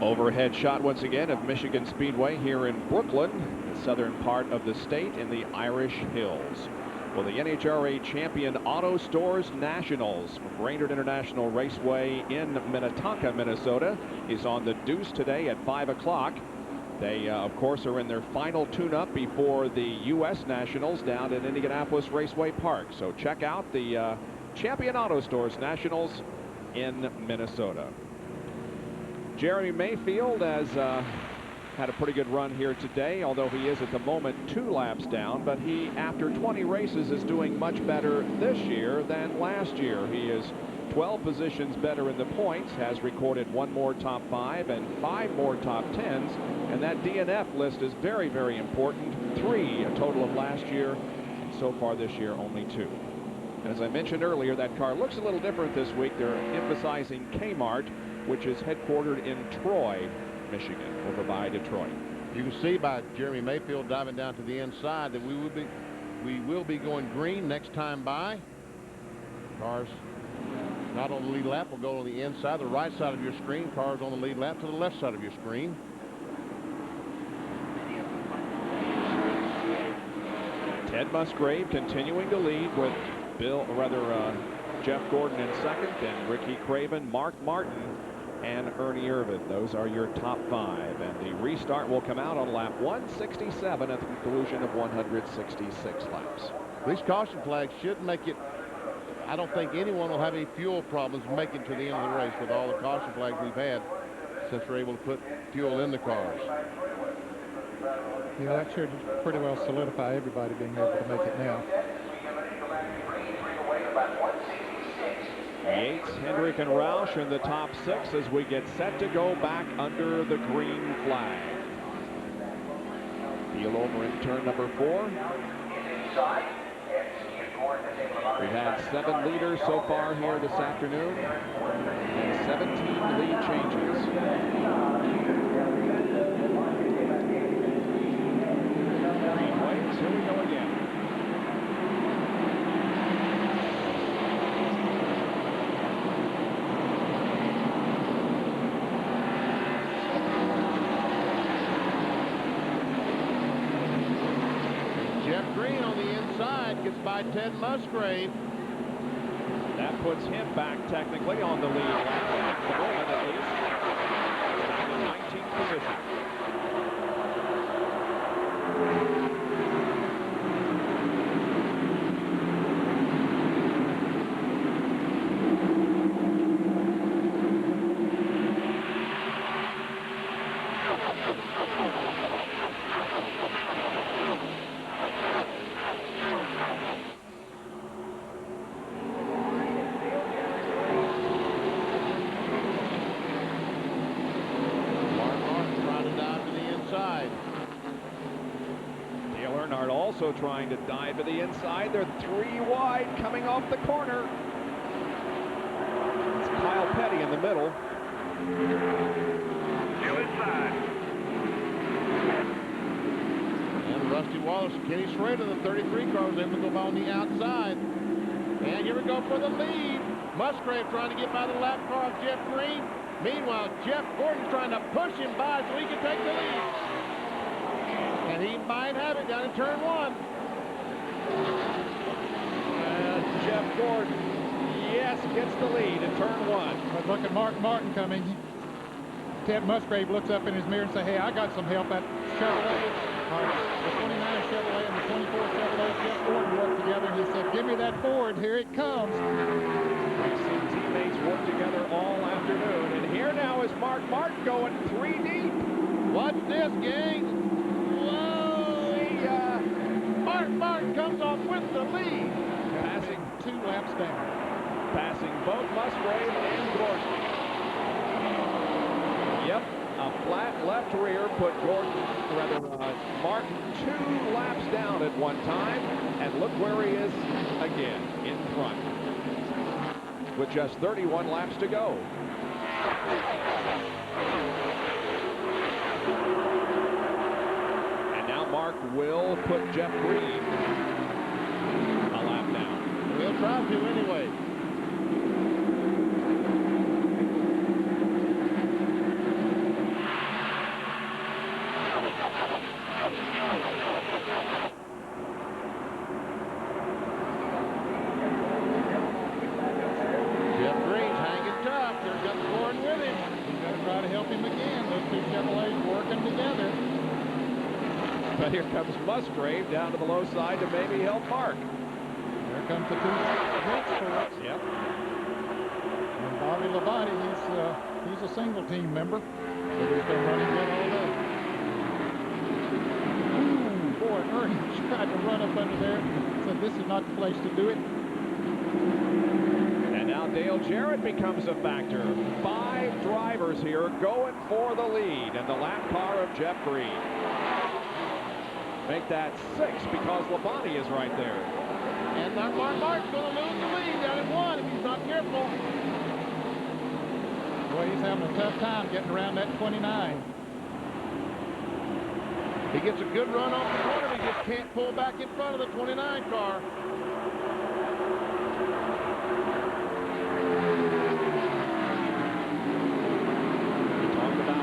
Overhead shot once again of Michigan Speedway here in Brooklyn, the southern part of the state in the Irish Hills. Well, the NHRA Champion Auto Stores Nationals from Brainerd International Raceway in Minnetonka, Minnesota is on the deuce today at 5 o'clock. They, of course, are in their final tune-up before the U.S. Nationals down at Indianapolis Raceway Park. So check out the Champion Auto Stores Nationals in Minnesota. Jeremy Mayfield has had a pretty good run here today, although he is at the moment 2 laps down, but he, after 20 races, is doing much better this year than last year. He is 12 positions better in the points, has recorded 1 more top 5 and 5 more top 10s, and that DNF list is very, very important. 3 a total of last year, and so far this year only 2. And as I mentioned earlier, that car looks a little different this week. They're emphasizing Kmart, which is headquartered in Troy, Michigan, over by Detroit. You can see by Jeremy Mayfield diving down to the inside that we will be going green next time by. Cars not on the lead lap will go on the inside, the right side of your screen. Cars on the lead lap to the left side of your screen. Ted Musgrave continuing to lead with Jeff Gordon in second, and Ricky Craven, Mark Martin, and Ernie Irvin. Those are your top 5, and the restart will come out on lap 167 at the conclusion of 166 laps. These caution flags should make it, I don't think anyone will have any fuel problems making to the end of the race with all the caution flags we've had since we're able to put fuel in the cars. Yeah, that should pretty well solidify everybody being able to make it now. Yates, Hendrick, and Roush in the top 6 as we get set to go back under the green flag. Peel over in turn number 4. We've had 7 leaders so far here this afternoon, and 17 lead changes. Green waves, here we go again. Gets by Ted Musgrave. That puts him back technically on the lead lap, at the moment at least. Back in 19th position. Trying to dive to the inside. They're 3 wide coming off the corner. It's Kyle Petty in the middle. Still inside. And Rusty Wallace, Kenny Schrader, the 33 car, was able to go by on the outside. And here we go for the lead. Musgrave trying to get by the lap car of Jeff Green. Meanwhile, Jeff Gordon's trying to push him by so he can take the lead. And he might have it down in turn 1. And Jeff Gordon, yes, gets the lead in turn 1. But look at Mark Martin coming. Ted Musgrave looks up in his mirror and says, hey, I got some help. That Chevrolet, the 29 Chevrolet and the 24 Chevrolet, Jeff Gordon worked together, and he said, give me that Ford. Here it comes. We've seen teammates work together all afternoon. And here now is Mark Martin going 3 deep. Watch this, gang. Mark Martin comes off with the lead. Passing 2 laps down. Passing both Musgrave and Gordon. Yep, a flat left rear put Martin 2 laps down at one time. And look where he is again, in front. With just 31 laps to go. Mark will put Jeff Green a lap down. He'll try to anyway. But here comes Musgrave down to the low side to maybe Hill Park. There comes the two Vince Fords. Yep. And Bobby Labonte, he's a single team member, but he's been running good all day. Ooh, boy, Ernie tried to run up under there. Said this is not the place to do it. And now Dale Jarrett becomes a factor. 5 drivers here going for the lead, and the lap car of Jeff Green. Make that 6 because Labonte is right there. And Mark Martin's going to lose the lead down at 1 if he's not careful. Boy, he's having a tough time getting around that 29. He gets a good run off the corner. He just can't pull back in front of the 29 car.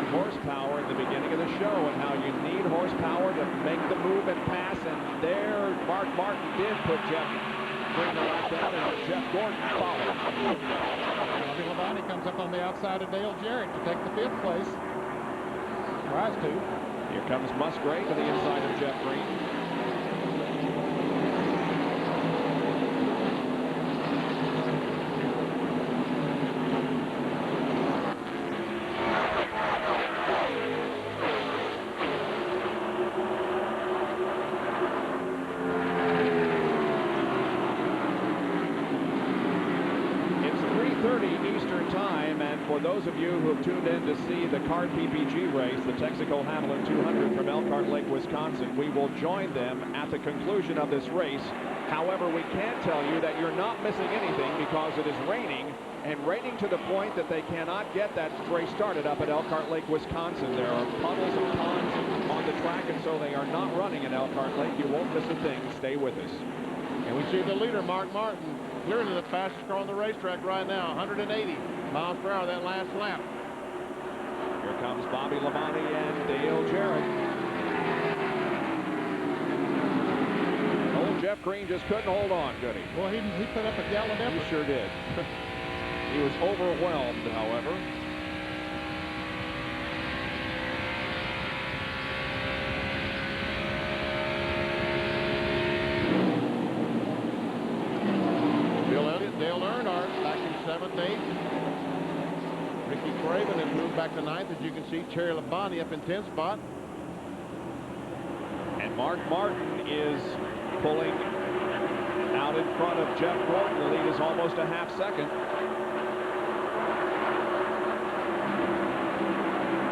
Horsepower at the beginning of the show and how you need horsepower to make the move and pass, and there Mark Martin did put Jeff Green the lap down, and Jeff Gordon followed. Bobby Labonte comes up on the outside of Dale Jarrett to take the 5th place. Tries to. Here comes Musgrave to the inside of Jeff Green. For those of you who have tuned in to see the Kart PPG race, the Texaco Havoline 200 from Elkhart Lake, Wisconsin, we will join them at the conclusion of this race. However, we can tell you that you're not missing anything because it is raining, and raining to the point that they cannot get that race started up at Elkhart Lake, Wisconsin. There are puddles and ponds on the track, and so they are not running at Elkhart Lake. You won't miss a thing. Stay with us. And we see the leader, Mark Martin, clearly the fastest car on the racetrack right now, 180 miles per hour that last lap. Here comes Bobby Labonte and Dale Jarrett. Old Jeff Green just couldn't hold on, could he? Well, he put up a gallant effort. He sure did. He was overwhelmed, however. Dale Earnhardt back in 7th, 8th. Ricky Craven has moved back to 9th, as you can see. Terry Labonte up in 10th spot. And Mark Martin is pulling out in front of Jeff Gordon. The lead is almost a half second.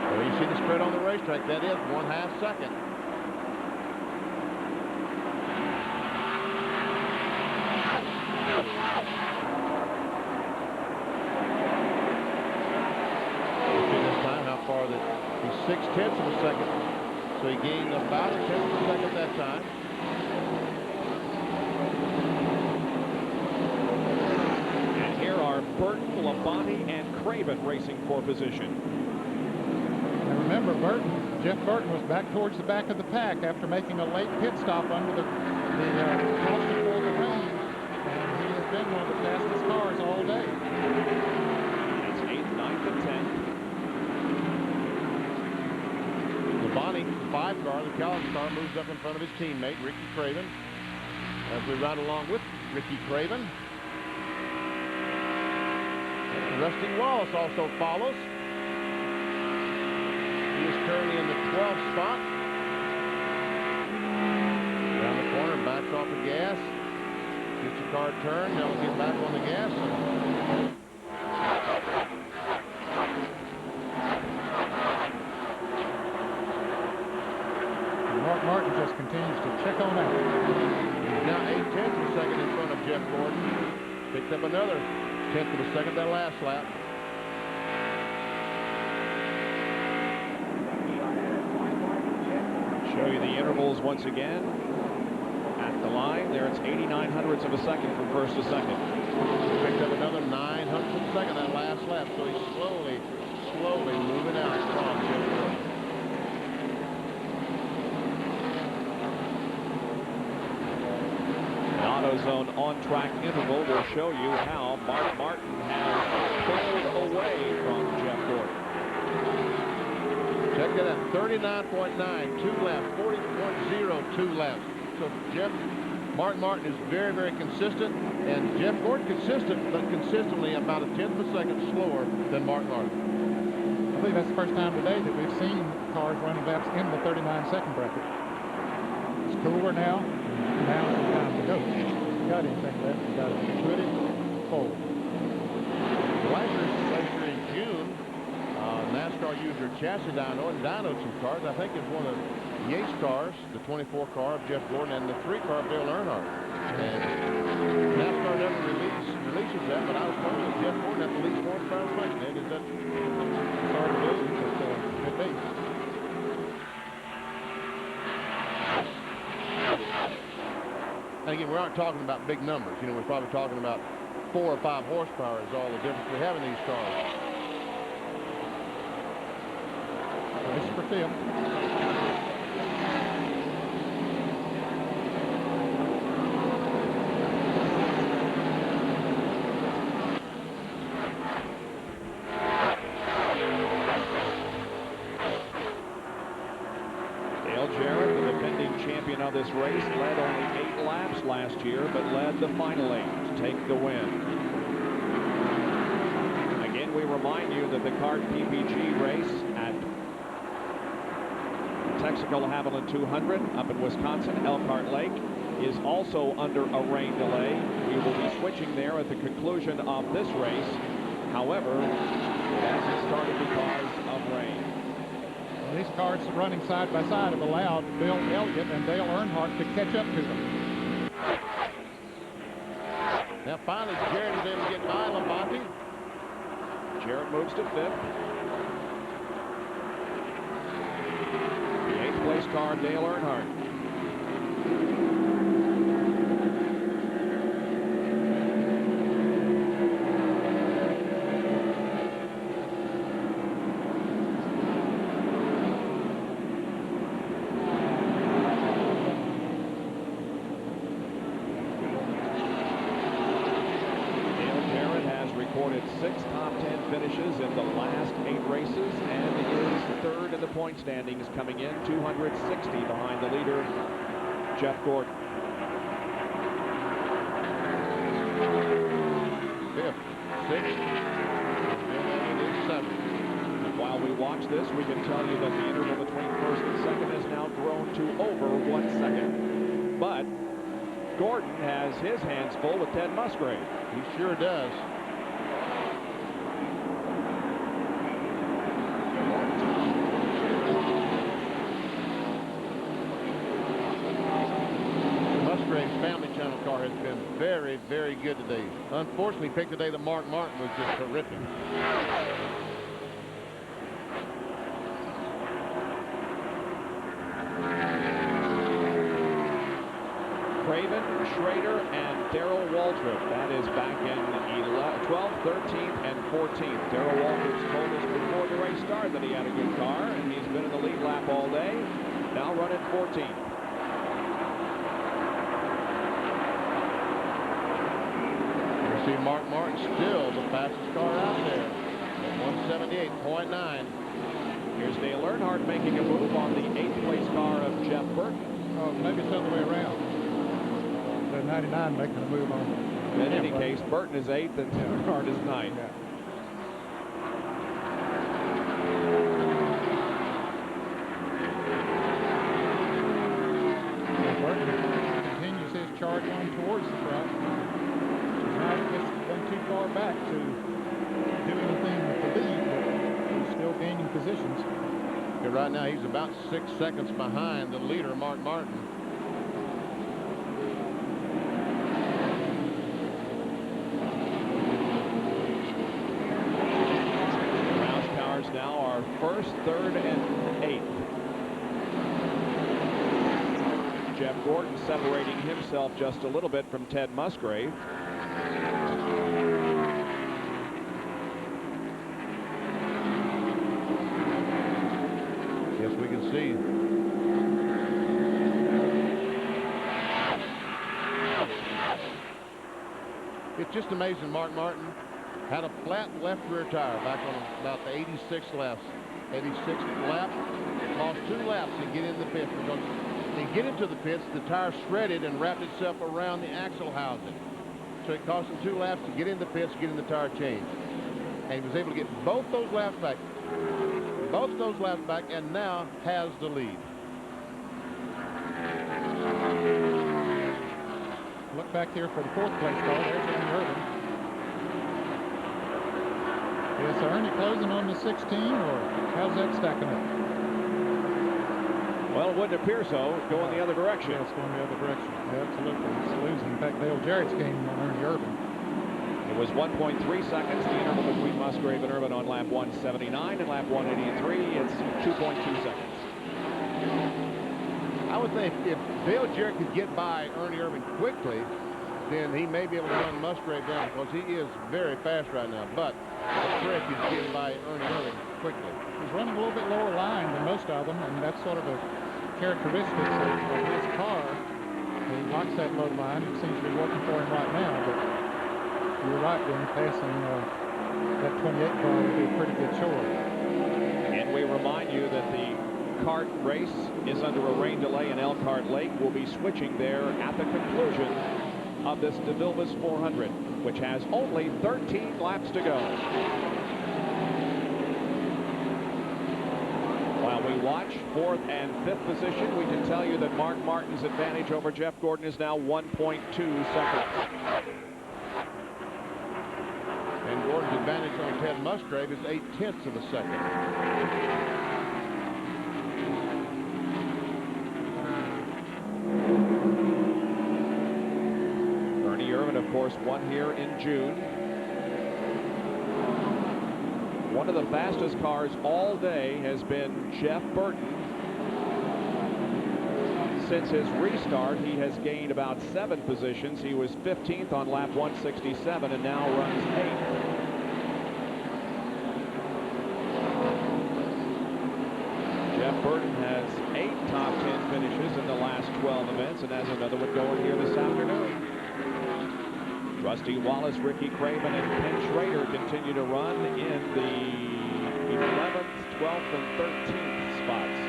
Well, you see the spread on the racetrack. That is 1/2 second. He's 0.6 of a second, so he gained about a 1/10 of a second that time. And here are Burton, Labonte, and Craven racing for position. And remember, Jeff Burton was back towards the back of the pack after making a late pit stop under the caution for the rain, and he has been one of the fastest cars all day. That's 8th, 9th, and 10th. Labonte, 5 car, the Collins car, moves up in front of his teammate, Ricky Craven. As we ride along with Ricky Craven. And Rusty Wallace also follows. He is currently in the 12th spot. Around the corner, backs off the gas. Gets the car turned, now we'll get back on the gas. Mark Martin just continues to check on out. He's now 8/10 of a second in front of Jeff Gordon. Picked up another 1/10 of a second that last lap. Show you the intervals once again. At the line, there it's 89/100ths of a second from first to second. Picked up another 9/100ths of a second that last lap, so he's slowly moving out from Jeff Gordon. AutoZone on-track interval will show you how Mark Martin has pulled away from Jeff Gordon. Check Look at that, 39.9, 2 laps, 40.0, 2 laps. So Martin is very, very consistent, and Jeff Gordon consistent, but consistently about a tenth of a second slower than Martin. I believe that's the first time today that we've seen cars running laps in the 39-second bracket. It's cooler now. Now it's time to go. Got anything left? You got to put it forward. Last year in June, NASCAR used their chassis dyno and dynoed some cars. I think it's one of Yates cars, the 24 car of Jeff Gordon, and the 3 car of Dale Earnhardt. And NASCAR never releases that, but I was told that Jeff Gordon had the least horsepower race. Ed, is that hard to believe? But could be. And again, we aren't talking about big numbers. You know, we're probably talking about 4 or 5 horsepower is all the difference we have in these cars. Race for Phil. Champion of this race, led only 8 laps last year, but led the final 8 to take the win. Again, we remind you that the CART PPG race at Texaco Haviland 200 up in Wisconsin, Elkhart Lake, is also under a rain delay. We will be switching there at the conclusion of this race. However, it hasn't started because of rain. These cars running side by side have allowed Bill Elliott and Dale Earnhardt to catch up to them. Now finally, Jarrett is able to get by Labonte. Jarrett moves to 5th. The 8th place car, Dale Earnhardt. Recorded 6 top 10 finishes in the last 8 races and is 3rd in the point standings, coming in 260 behind the leader, Jeff Gordon. 5th, 6th, and 7th. And while we watch this, we can tell you that the interval between 1st and 2nd has now grown to over 1 second. But Gordon has his hands full with Ted Musgrave. He sure does. Family Channel car has been very, very good today. Unfortunately, picked the day that Mark Martin was just terrific. Craven, Schrader, and Darrell Waltrip. That is back in 12th, 13th, and 14th. Darrell Waltrip told us before the race started that he had a good car, and he's been in the lead lap all day. Now running 14th. See Mark Martin still the fastest car out there at 178.9. Here's Dale Earnhardt making a move on the 8th place car of Jeff Burton. Oh, maybe it's the other way around. The 99 making a move on. In any case, Burton is 8th and Earnhardt is 9th. Yeah. Burton continues his charge on towards the front. He's gone too far back to do anything with the lead, but he's still gaining positions. Yeah, right now he's about 6 seconds behind the leader, Mark Martin. Roush cars now are 1st, 3rd, and 8th. Jeff Gordon separating himself just a little bit from Ted Musgrave. Yes, we can see. It's just amazing. Mark Martin had a flat left rear tire back on about the 86th lap. lost 2 laps to get in the pits because to get into the pits, the tire shredded and wrapped itself around the axle housing. So it cost him 2 laps to get in the pits, get in the tire change. And he was able to get both those laps back. Both those laps back, and now has the lead. Look back here for the 4th place car. There's Ernie Irvin. Is Ernie closing on the 16, or how's that stacking up? Well, it wouldn't appear so. Going the other direction. Yeah, it's going the other direction. Yeah, absolutely. It's losing. In fact, Dale Jarrett's gaining on Ernie Irvin. It was 1.3 seconds, the interval between Musgrave and Irvin on lap 179, and lap 183, it's 2.2 seconds. I would think if Dale Jarrett could get by Ernie Irvin quickly, then he may be able to run Musgrave down because he is very fast right now. But the trick is getting by Ernie Irvin quickly. He's running a little bit lower line than most of them, and that's sort of a characteristic of his car. He likes that low line. It seems to be working for him right now, but you're right, then passing that 28 car would be a pretty good chore. And we remind you that the kart race is under a rain delay in Elkhart Lake. We'll be switching there at the conclusion of this DeVilbiss 400, which has only 13 laps to go. While we watch 4th and 5th position, we can tell you that Mark Martin's advantage over Jeff Gordon is now 1.2 seconds. And Gordon's advantage on Ted Musgrave is 0.8 of a second. Ernie Irvin, of course, won here in June. One of the fastest cars all day has been Jeff Burton. Since his restart, he has gained about 7 positions. He was 15th on lap 167 and now runs 8th. Jeff Burton has 8 top 10 finishes in the last 12 events and has another one going here this afternoon. Rusty Wallace, Ricky Craven, and Ken Schrader continue to run in the 11th, 12th, and 13th spots.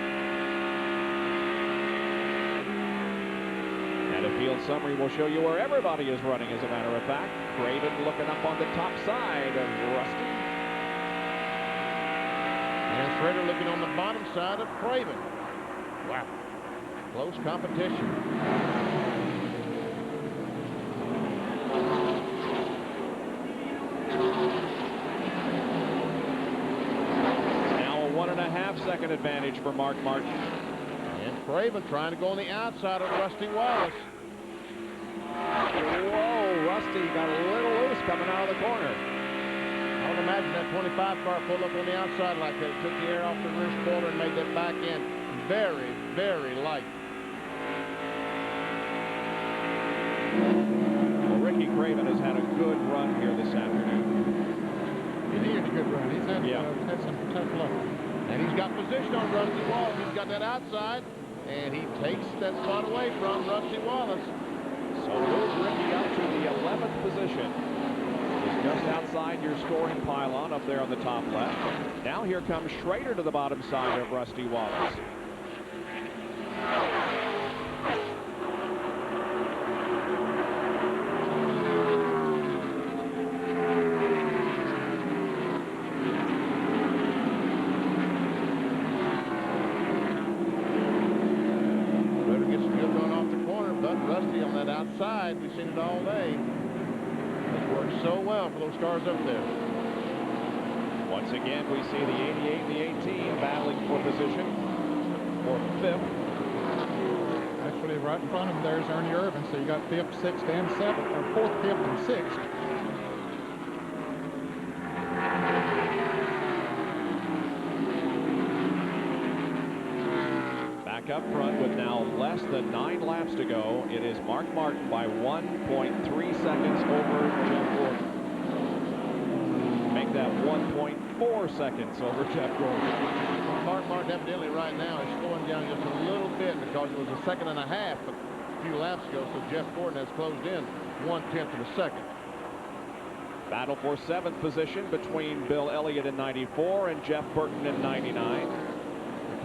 And a field summary will show you where everybody is running, as a matter of fact. Craven looking up on the top side of Rusty. And Schrader looking on the bottom side of Craven. Wow. Close competition. Now a 1.5 second advantage for Mark Martin. And Craven trying to go on the outside of Rusty Wallace. Whoa, Rusty got a little loose coming out of the corner. I would imagine that 25 car pulled up on the outside like that. It took the air off the rear spoiler and made that back end very, very light. Well, Ricky Craven has had a good run here this afternoon. He had a good run. He's had, had some tough luck. And he's got position on Rusty Wallace. He's got that outside, and he takes that spot away from Rusty Wallace. So moves Ricky up to the 11th position. He's just outside your scoring pylon up there on the top left. Now here comes Schrader to the bottom side of Rusty Wallace. Outside, we've seen it all day. It's worked so well for those cars up there. Once again, we see the 88 and the 18 battling for position for 5th. Actually, right in front of him, there's Ernie Irvin. So you got 5th, 6th, and 7th, or 4th, 5th, and 6th. Up front with now less than 9 laps to go. It is Mark Martin by 1.3 seconds over Jeff Gordon. Make that 1.4 seconds over Jeff Gordon. Mark Martin evidently right now is slowing down just a little bit because it was a 1.5 seconds a few laps ago, so Jeff Gordon has closed in 1/10 of a second. Battle for 7th position between Bill Elliott in 94 and Jeff Burton in 99.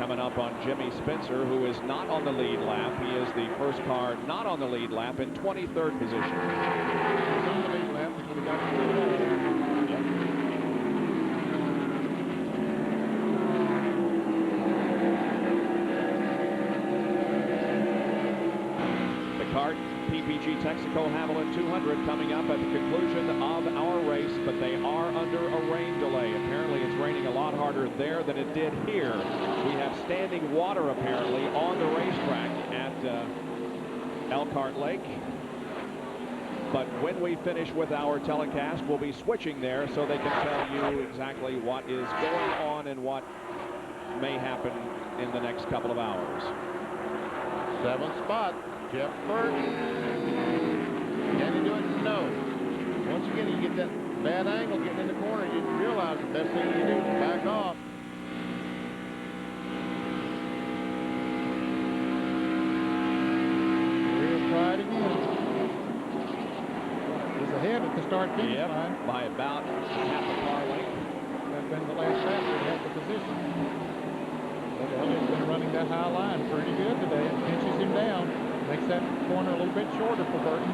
coming up on Jimmy Spencer, who is not on the lead lap. He is the first car not on the lead lap in 23rd position. He's on the lead lap until he got to the wall. PPG Texaco Haviland 200 coming up at the conclusion of our race, but they are under a rain delay. Apparently it's raining a lot harder there than it did here. We have standing water apparently on the racetrack at Elkhart Lake. But when we finish with our telecast, we'll be switching there so they can tell you exactly what is going on and what may happen in the next couple of hours. 7th spot. Jeff Burton. Can he do it? No. Once again, you get that bad angle getting in the corner, you realize the best thing you do is back off. We'll try it again. He's ahead at the start-finish line. By about half a car length. That's been the last lap that had the position. But Elliott's been running that high line pretty good today. It pinches him down. Makes that corner a little bit shorter for Burton.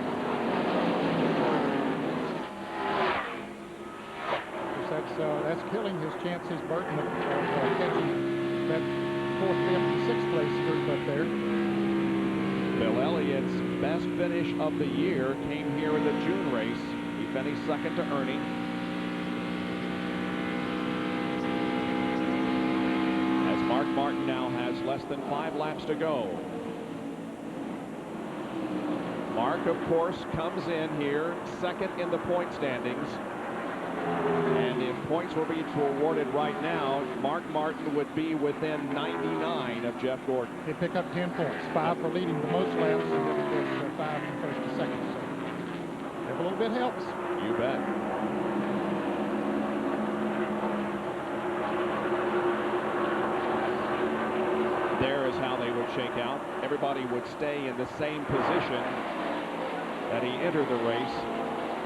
That's killing his chances, Burton, of catching that 4th, 5th, and 6th place group up there. Bill Elliott's best finish of the year came here in the June race. He finished second to Ernie. As Mark Martin now has less than 5 laps to go. Mark, of course, comes in here second in the point standings. And if points were being awarded right now, Mark Martin would be within 99 of Jeff Gordon. They pick up 10 points, 5 for leading the most laps, and then of course 5 in first and second. So every little bit helps. You bet. There is how they would shake out. Everybody would stay in the same position that he entered the race,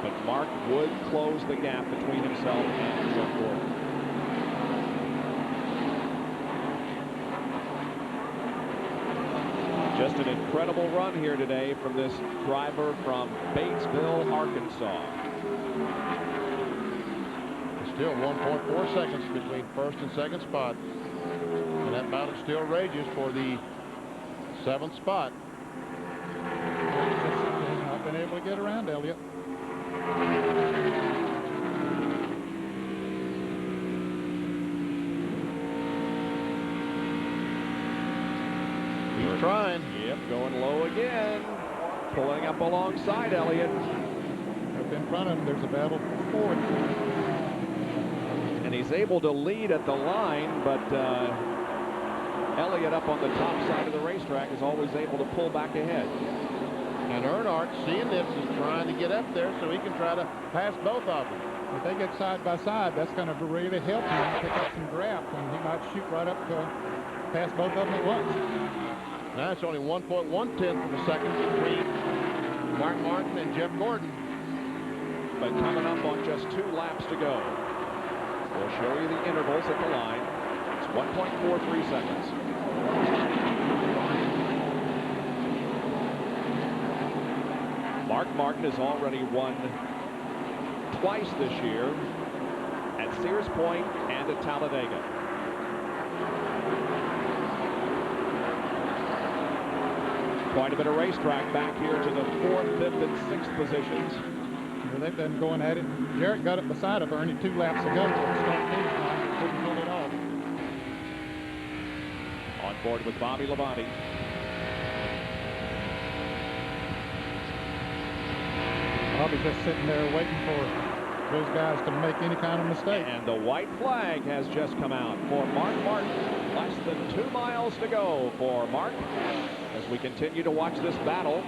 but Mark would close the gap between himself and Jeff Gordon. Just an incredible run here today from this driver from Batesville, Arkansas. Still 1.4 seconds between first and second spot. And that battle still rages for the 7th spot. Not been able to get around Elliott. He's trying. Yep, going low again. Pulling up alongside Elliott. Up in front of him, there's a battle for 4th. And he's able to lead at the line, but Elliott up on the top side of the racetrack is always able to pull back ahead. And Earnhardt, seeing this, is trying to get up there so he can try to pass both of them. If they get side by side, that's going to really help him pick up some draft, and he might shoot right up to pass both of them at once. Now it's only 1.1 of a second between Mark Martin and Jeff Gordon. But coming up on just 2 laps to go. We'll show you the intervals at the line. It's 1.43 seconds. Mark Martin has already won twice this year at Sears Point and at Talladega. Quite a bit of racetrack back here to the 4th, 5th, and 6th positions. Well, they've been going at it. Jarrett got it beside of Ernie 2 laps ago. Couldn't pull it off. On board with Bobby Labonte. Bobby's just sitting there waiting for those guys to make any kind of mistake. And the white flag has just come out for Mark Martin. Less than 2 miles to go for Mark as we continue to watch this battle.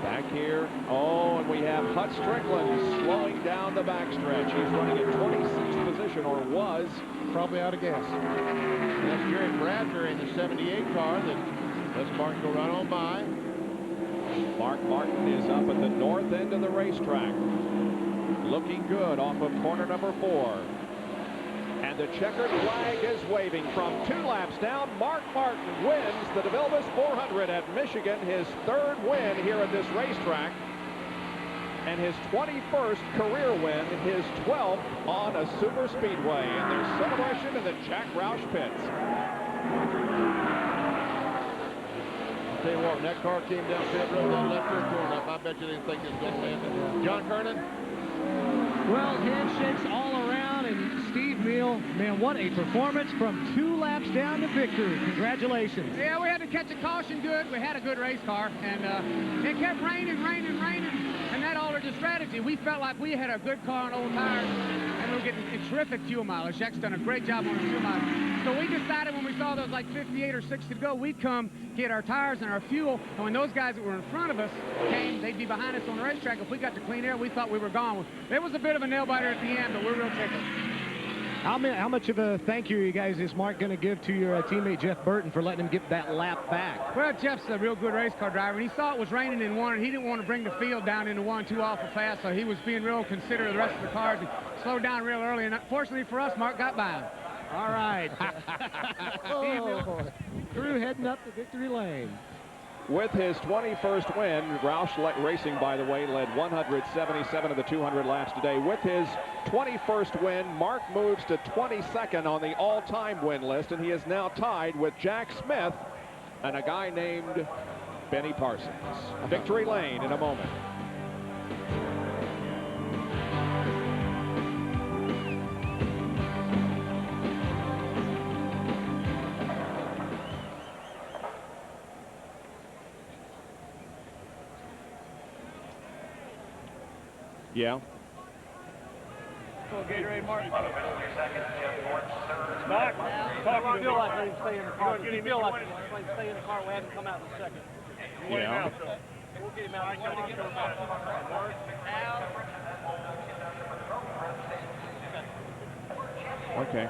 Back here, oh, and we have Hut Strickland slowing down the backstretch. He's running in 26th position, or was. Probably out of gas. That's Jerry Bradbury in the 78 car that lets Martin go right on by. Mark Martin is up at the north end of the racetrack. Looking good off of corner number 4. And the checkered flag is waving from 2 laps down. Mark Martin wins the DeVilbiss 400 at Michigan, his 3rd win here at this racetrack, and his 21st career win, his 12th on a super speedway. And there's celebration in the Jack Roush pits. I'll tell you what, when that car came down pit road, that left rear corner up, I bet you didn't think it was going to land. John Kernan? Well, handshakes all around, and Steve Meal, man, what a performance from 2 laps down to victory. Congratulations. Yeah, we had to catch a caution good. We had a good race car, and it kept raining, and that altered the strategy. We felt like we had a good car on old tires, and we were getting terrific fuel mileage. Jack's done a great job on the fuel mileage. So we decided when we saw those like 58 or 60 to go, we'd come get our tires and our fuel, and when those guys that were in front of us came, they'd be behind us on the racetrack. If we got to clean air, we thought we were gone. It was a bit of a nail-biter at the end, but we're real tickled. How much of a thank you guys is Mark going to give to your teammate Jeff Burton for letting him get that lap back? Well, Jeff's a real good race car driver, and he saw it was raining in 1, and he didn't want to bring the field down into 1 too awful fast, so he was being real considerate of the rest of the cars and slowed down real early, and fortunately for us, Mark got by him. All right. Oh, crew heading up the victory lane. With his 21st win, Roush Racing, by the way, led 177 of the 200 laps today. With his 21st win, Mark moves to 22nd on the all-time win list, and he is now tied with Jack Smith and a guy named Benny Parsons. Victory lane in a moment. Yeah. Gatorade, Mark. Back. You feel like they stay in the car. You feel like they stay in the car. We haven't come out in a second. Yeah. We'll get him out. We'll get him out. Okay.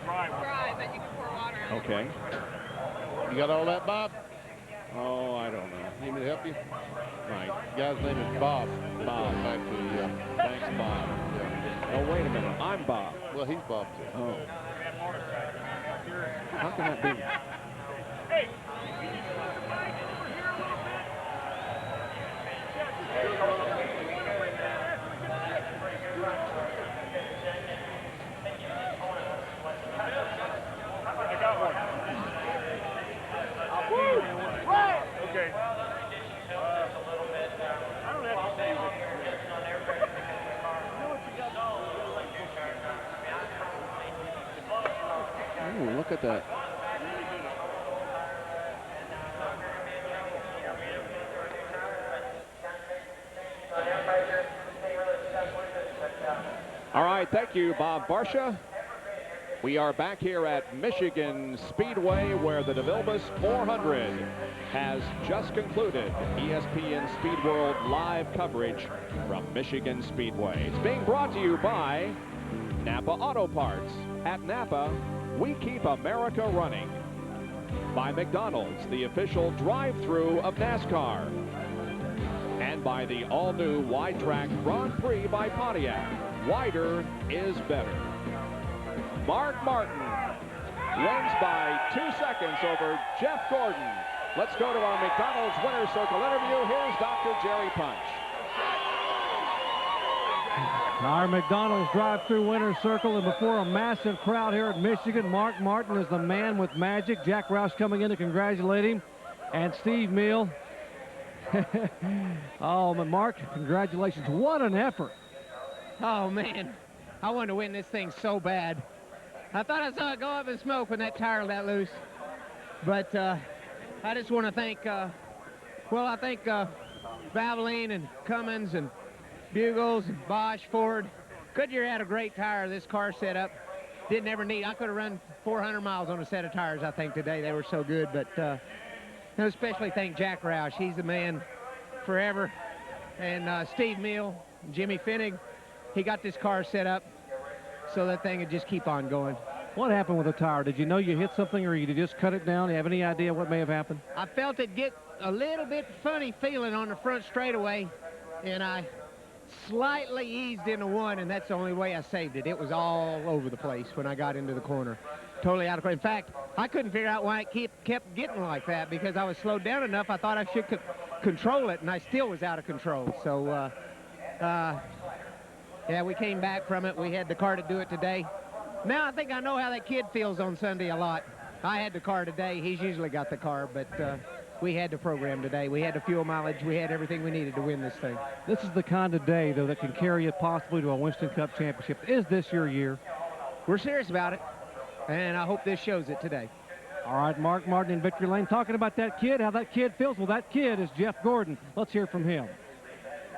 Dry, but you can pour water on it. Okay. You got all that, Bob? Oh, I don't know. Need me to help you? Right. The guy's name is Bob. Bob. Back to you. Thanks, Bob. Yeah. Oh, wait a minute. I'm Bob. Well, he's Bob, too. Oh. How can that be? Okay. I don't have to say Ooh, look at that. All right, thank you, Bob Barsha. We are back here at Michigan Speedway, where the DeVilbiss 400 has just concluded. ESPN Speed World live coverage from Michigan Speedway. It's being brought to you by Napa Auto Parts. At Napa, we keep America running. By McDonald's, the official drive-through of NASCAR. And by the all-new wide-track Grand Prix by Pontiac. Wider is better. Mark Martin wins by 2 seconds over Jeff Gordon. Let's go to our McDonald's Winner's Circle interview. Here's Dr. Jerry Punch. Our McDonald's drive-through winner's circle, and before a massive crowd here at Michigan, Mark Martin is the man with magic. Jack Roush coming in to congratulate him, and Steve Meal. Oh, Mark, congratulations. What an effort. Oh, man. I wanted to win this thing so bad. I thought I saw it go up in smoke when that tire let loose. But I just want to thank, I thank Valvoline and Cummins and Bugles and Bosch, Ford. Goodyear had a great tire. This car set up. Didn't ever need. I could have run 400 miles on a set of tires, I think, today. They were so good. But I especially thank Jack Roush. He's the man forever. And Steve Meal, Jimmy Finnig. He got this car set up so that thing would just keep on going. What happened with the tire? Did you know you hit something, or you just cut it down? Do you have any idea what may have happened? I felt it get a little bit funny feeling on the front straightaway, and I slightly eased into one, and that's the only way I saved it. It was all over the place when I got into the corner. Totally out of control. In fact, I couldn't figure out why it kept getting like that, because I was slowed down enough. I thought I should control it, and I still was out of control. So, yeah, we came back from it. We had the car to do it today. Now I think I know how that kid feels on Sunday a lot. I had the car today. He's usually got the car, but we had the program today. We had the fuel mileage. We had everything we needed to win this thing. This is the kind of day, though, that can carry you possibly to a Winston Cup championship. Is this your year? We're serious about it, and I hope this shows it today. All right, Mark Martin in victory lane. Talking about that kid, how that kid feels. Well, that kid is Jeff Gordon. Let's hear from him.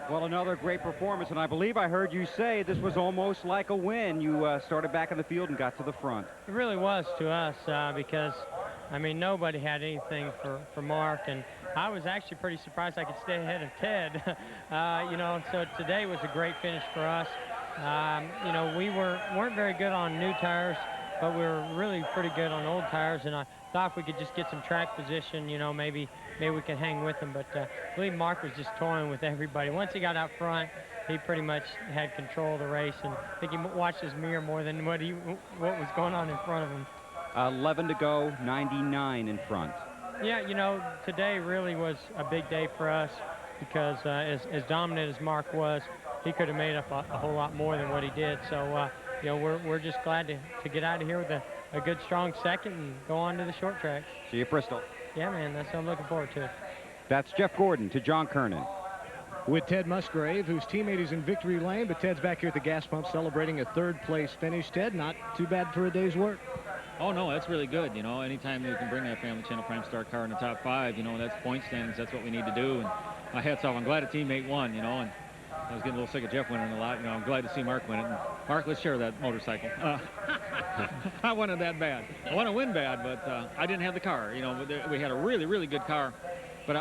Well, another great performance, and I believe I heard you say this was almost like a win. You started back in the field and got to the front. It really was to us because, I mean, nobody had anything for Mark, and I was actually pretty surprised I could stay ahead of Ted. You know, so today was a great finish for us. You know, we weren't very good on new tires, but we were really pretty good on old tires, and I thought if we could just get some track position, you know, maybe we could hang with them. But I believe Mark was just toying with everybody. Once he got out front, he pretty much had control of the race, and I think he watched his mirror more than what was going on in front of him. 11 to go, 99 in front. Yeah, you know, today really was a big day for us because as dominant as Mark was, he could have made up a whole lot more than what he did. So, you know, we're just glad to get out of here with a good, strong second and go on to the short track. See you, Bristol. Yeah, man, that's what I'm looking forward to. That's Jeff Gordon to John Kernan. With Ted Musgrave, whose teammate is in victory lane, but Ted's back here at the gas pump celebrating a third-place finish. Ted, not too bad for a day's work. Oh, no, that's really good. You know, anytime you can bring that Family Channel Prime Star car in the top 5, you know, that's point standings. That's what we need to do. And my hat's off. I'm glad a teammate won, you know, and I was getting a little sick of Jeff winning a lot. You know, I'm glad to see Mark win it. And Mark, let's share that motorcycle. I wanted that bad. I want to win bad, but I didn't have the car. You know, we had a really, really good car. But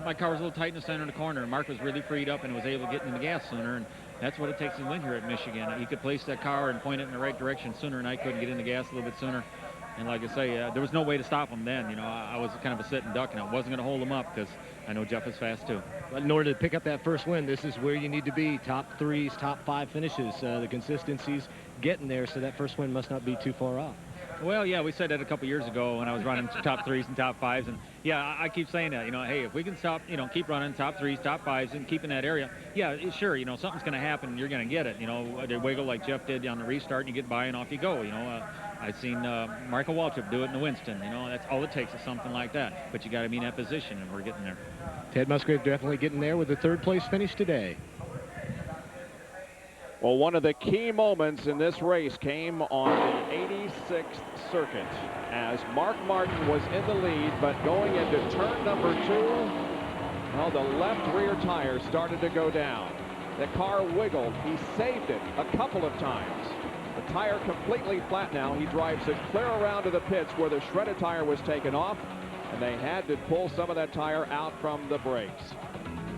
my car was a little tight in the center of the corner, and Mark was really freed up and was able to get in the gas sooner. And that's what it takes to win here at Michigan. He could place that car and point it in the right direction sooner, and I couldn't get in the gas a little bit sooner. And like I say, there was no way to stop him then. You know, I was kind of a sit and duck, and I wasn't going to hold him up because I know Jeff is fast too. But in order to pick up that first win, this is where you need to be. Top 3s, top 5 finishes. The consistency's getting there, so that first win must not be too far off. Well, yeah, we said that a couple years ago when I was running top 3s and top 5s, and yeah, I keep saying that. You know, hey, if we can stop, you know, keep running top 3s, top 5s, and keep in that area, yeah, sure, you know, something's going to happen. And you're going to get it. You know, they wiggle like Jeff did on the restart, and you get by, and off you go. You know, I've seen Michael Waltrip do it in the Winston. You know, that's all it takes is something like that. But you got to be in that position, and we're getting there. Ted Musgrave definitely getting there with the third-place finish today. Well, one of the key moments in this race came on the 86th circuit as Mark Martin was in the lead, but going into turn number 2, well, the left rear tire started to go down. The car wiggled. He saved it a couple of times. The tire completely flat now. He drives it clear around to the pits where the shredded tire was taken off, and they had to pull some of that tire out from the brakes.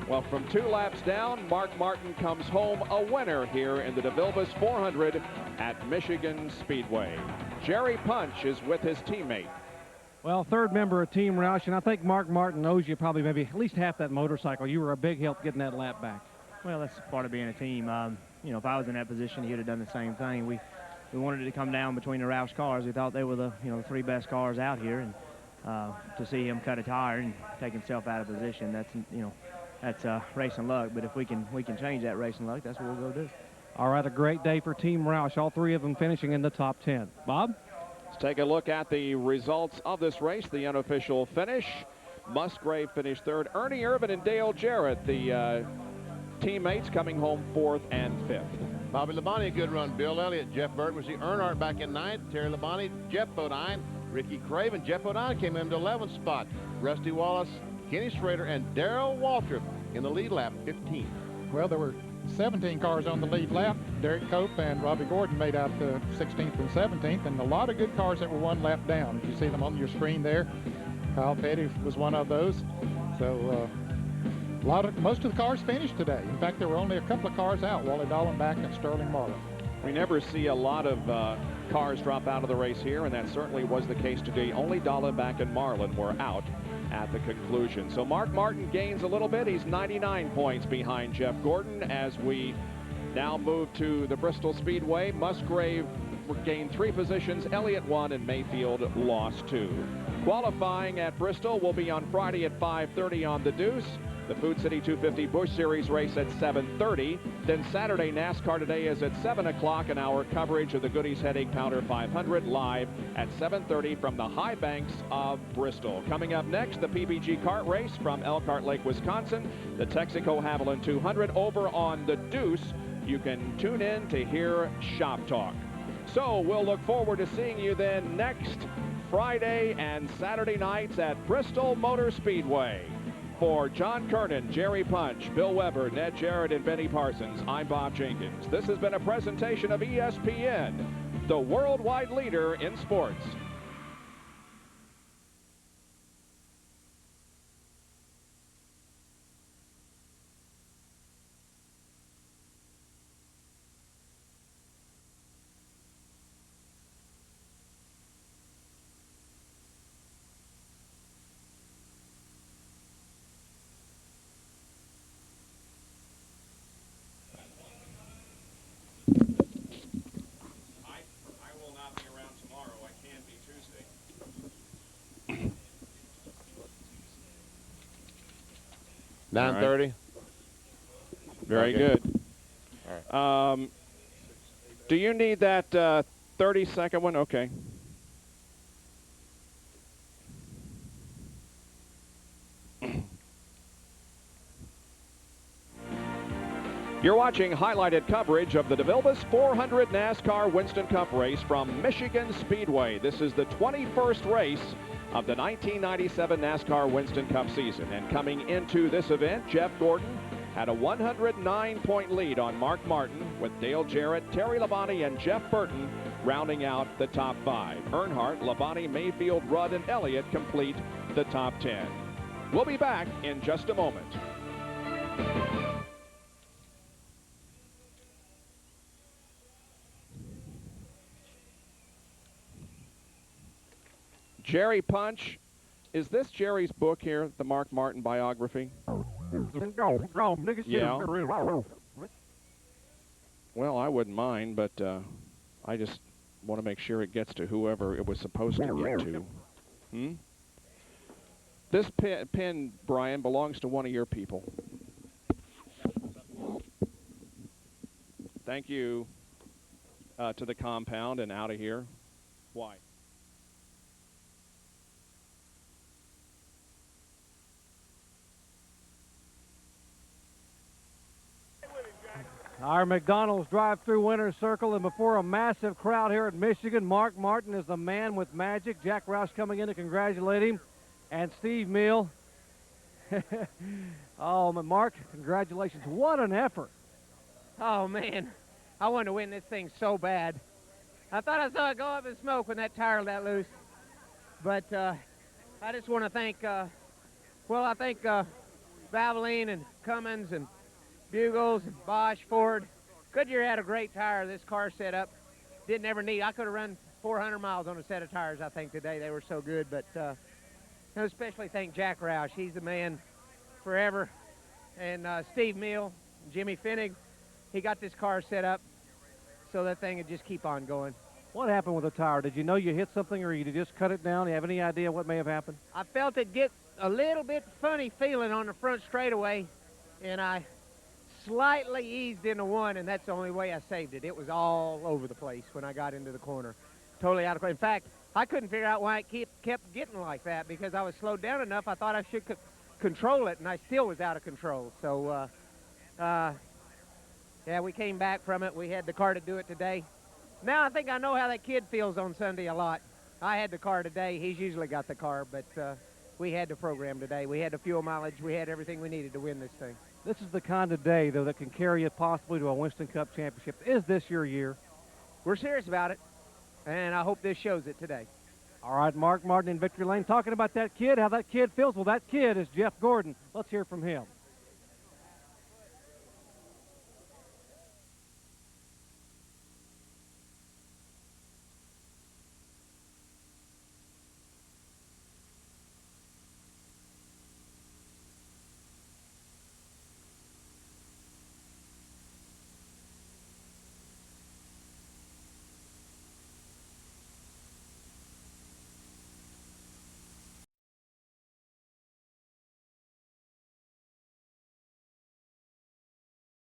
Well, from 2 laps down, Mark Martin comes home a winner here in the DeVilbiss 400 at Michigan Speedway. Jerry Punch is with his teammate. Well, third member of Team Roush, and I think Mark Martin owes you probably maybe at least half that motorcycle. You were a big help getting that lap back. Well, that's part of being a team. You know, if I was in that position, he would have done the same thing. We wanted it to come down between the Roush cars. We thought they were the 3 best cars out here, and to see him cut a tire and take himself out of position, that's, you know, that's racing luck. But if we can change that racing luck, that's what we'll go do. All right, a great day for Team Roush. All 3 of them finishing in the top 10. Bob? Let's take a look at the results of this race, the unofficial finish. Musgrave finished 3rd. Ernie Irvin and Dale Jarrett, the teammates, coming home 4th and 5th. Bobby Labonte, a good run. Bill Elliott, Jeff Burt was the Earnhardt back in 9th. Terry Labonte, Jeff Bodine, Ricky Craven. Jeff Bodine came into 11th spot. Rusty Wallace, Kenny Schrader, and Darrell Waltrip in the lead lap, 15. Well, there were 17 cars on the lead lap. Derek Cope and Robbie Gordon made out the 16th and 17th, and a lot of good cars that were 1 lap down. You see them on your screen there. Kyle Petty was one of those. So most of the cars finished today. In fact, there were only a couple of cars out, Wally Dallenbach and Sterling Marlin. We never see a lot of cars drop out of the race here, and that certainly was the case today. Only Dallenbach and Marlin were out. at the conclusion. So Mark Martin gains a little bit. He's 99 points behind Jeff Gordon. As we now move to the Bristol Speedway, Musgrave gained 3 positions, Elliott 1, and Mayfield lost 2. Qualifying at Bristol will be on Friday at 5:30 on the Deuce. The Food City 250 Busch Series race at 7:30. Then Saturday, NASCAR Today is at 7 o'clock, and our coverage of the Goodies Headache Powder 500 live at 7:30 from the high banks of Bristol. Coming up next, the PBG kart race from Elkhart Lake, Wisconsin. The Texaco Haviland 200 over on the Deuce. You can tune in to hear Shop Talk. So we'll look forward to seeing you then next Friday and Saturday nights at Bristol Motor Speedway. For John Kernan, Jerry Punch, Bill Weber, Ned Jarrett, and Benny Parsons, I'm Bob Jenkins. This has been a presentation of ESPN, the worldwide leader in sports. I will not be around tomorrow. I can be Tuesday. 9:30. Right. Very good. All right. Do you need that 30-second one? Okay. You're watching highlighted coverage of the DeVilbiss 400 NASCAR Winston Cup race from Michigan Speedway. This is the 21st race of the 1997 NASCAR Winston Cup season. And coming into this event, Jeff Gordon had a 109-point lead on Mark Martin, with Dale Jarrett, Terry Labonte, and Jeff Burton rounding out the top 5. Earnhardt, Labonte, Mayfield, Rudd, and Elliott complete the top 10. We'll be back in just a moment. Jerry Punch, is this Jerry's book here, the Mark Martin biography? Yeah. Well, I wouldn't mind, but I just want to make sure it gets to whoever it was supposed to get to. This pen, Brian, belongs to one of your people. Thank you to the compound and out of here. Why? Our McDonald's drive-through winner's circle, and before a massive crowd here at Michigan, Mark Martin is the man with magic. Jack Roush coming in to congratulate him, and Steve Meal. Oh, Mark, congratulations. What an effort. Oh, man. I wanted to win this thing so bad. I thought I saw it go up in smoke when that tire let loose. But I just want to thank, I thank Valvoline and Cummins and Bugles, Bosch, Ford. Goodyear had a great tire. This car set up. Didn't ever need. I could have run 400 miles on a set of tires, I think, today. They were so good. But I especially thank Jack Roush. He's the man forever. And Steve Meal, Jimmy Finnig. He got this car set up so that thing would just keep on going. What happened with the tire? Did you know you hit something, or you just cut it down? Do you have any idea what may have happened? I felt it get a little bit funny feeling on the front straightaway, and I slightly eased into one, and that's the only way I saved it. It was all over the place when I got into the corner. Totally out of control. In fact, I couldn't figure out why it kept getting like that, because I was slowed down enough. I thought I should control it, and I still was out of control. So, yeah, we came back from it. We had the car to do it today. Now I think I know how that kid feels on Sunday a lot. I had the car today. He's usually got the car, but we had the program today. We had the fuel mileage. We had everything we needed to win this thing. This is the kind of day, though, that can carry you possibly to a Winston Cup championship. Is this your year? We're serious about it, and I hope this shows it today. All right, Mark Martin in Victory Lane talking about that kid, how that kid feels. Well, that kid is Jeff Gordon. Let's hear from him.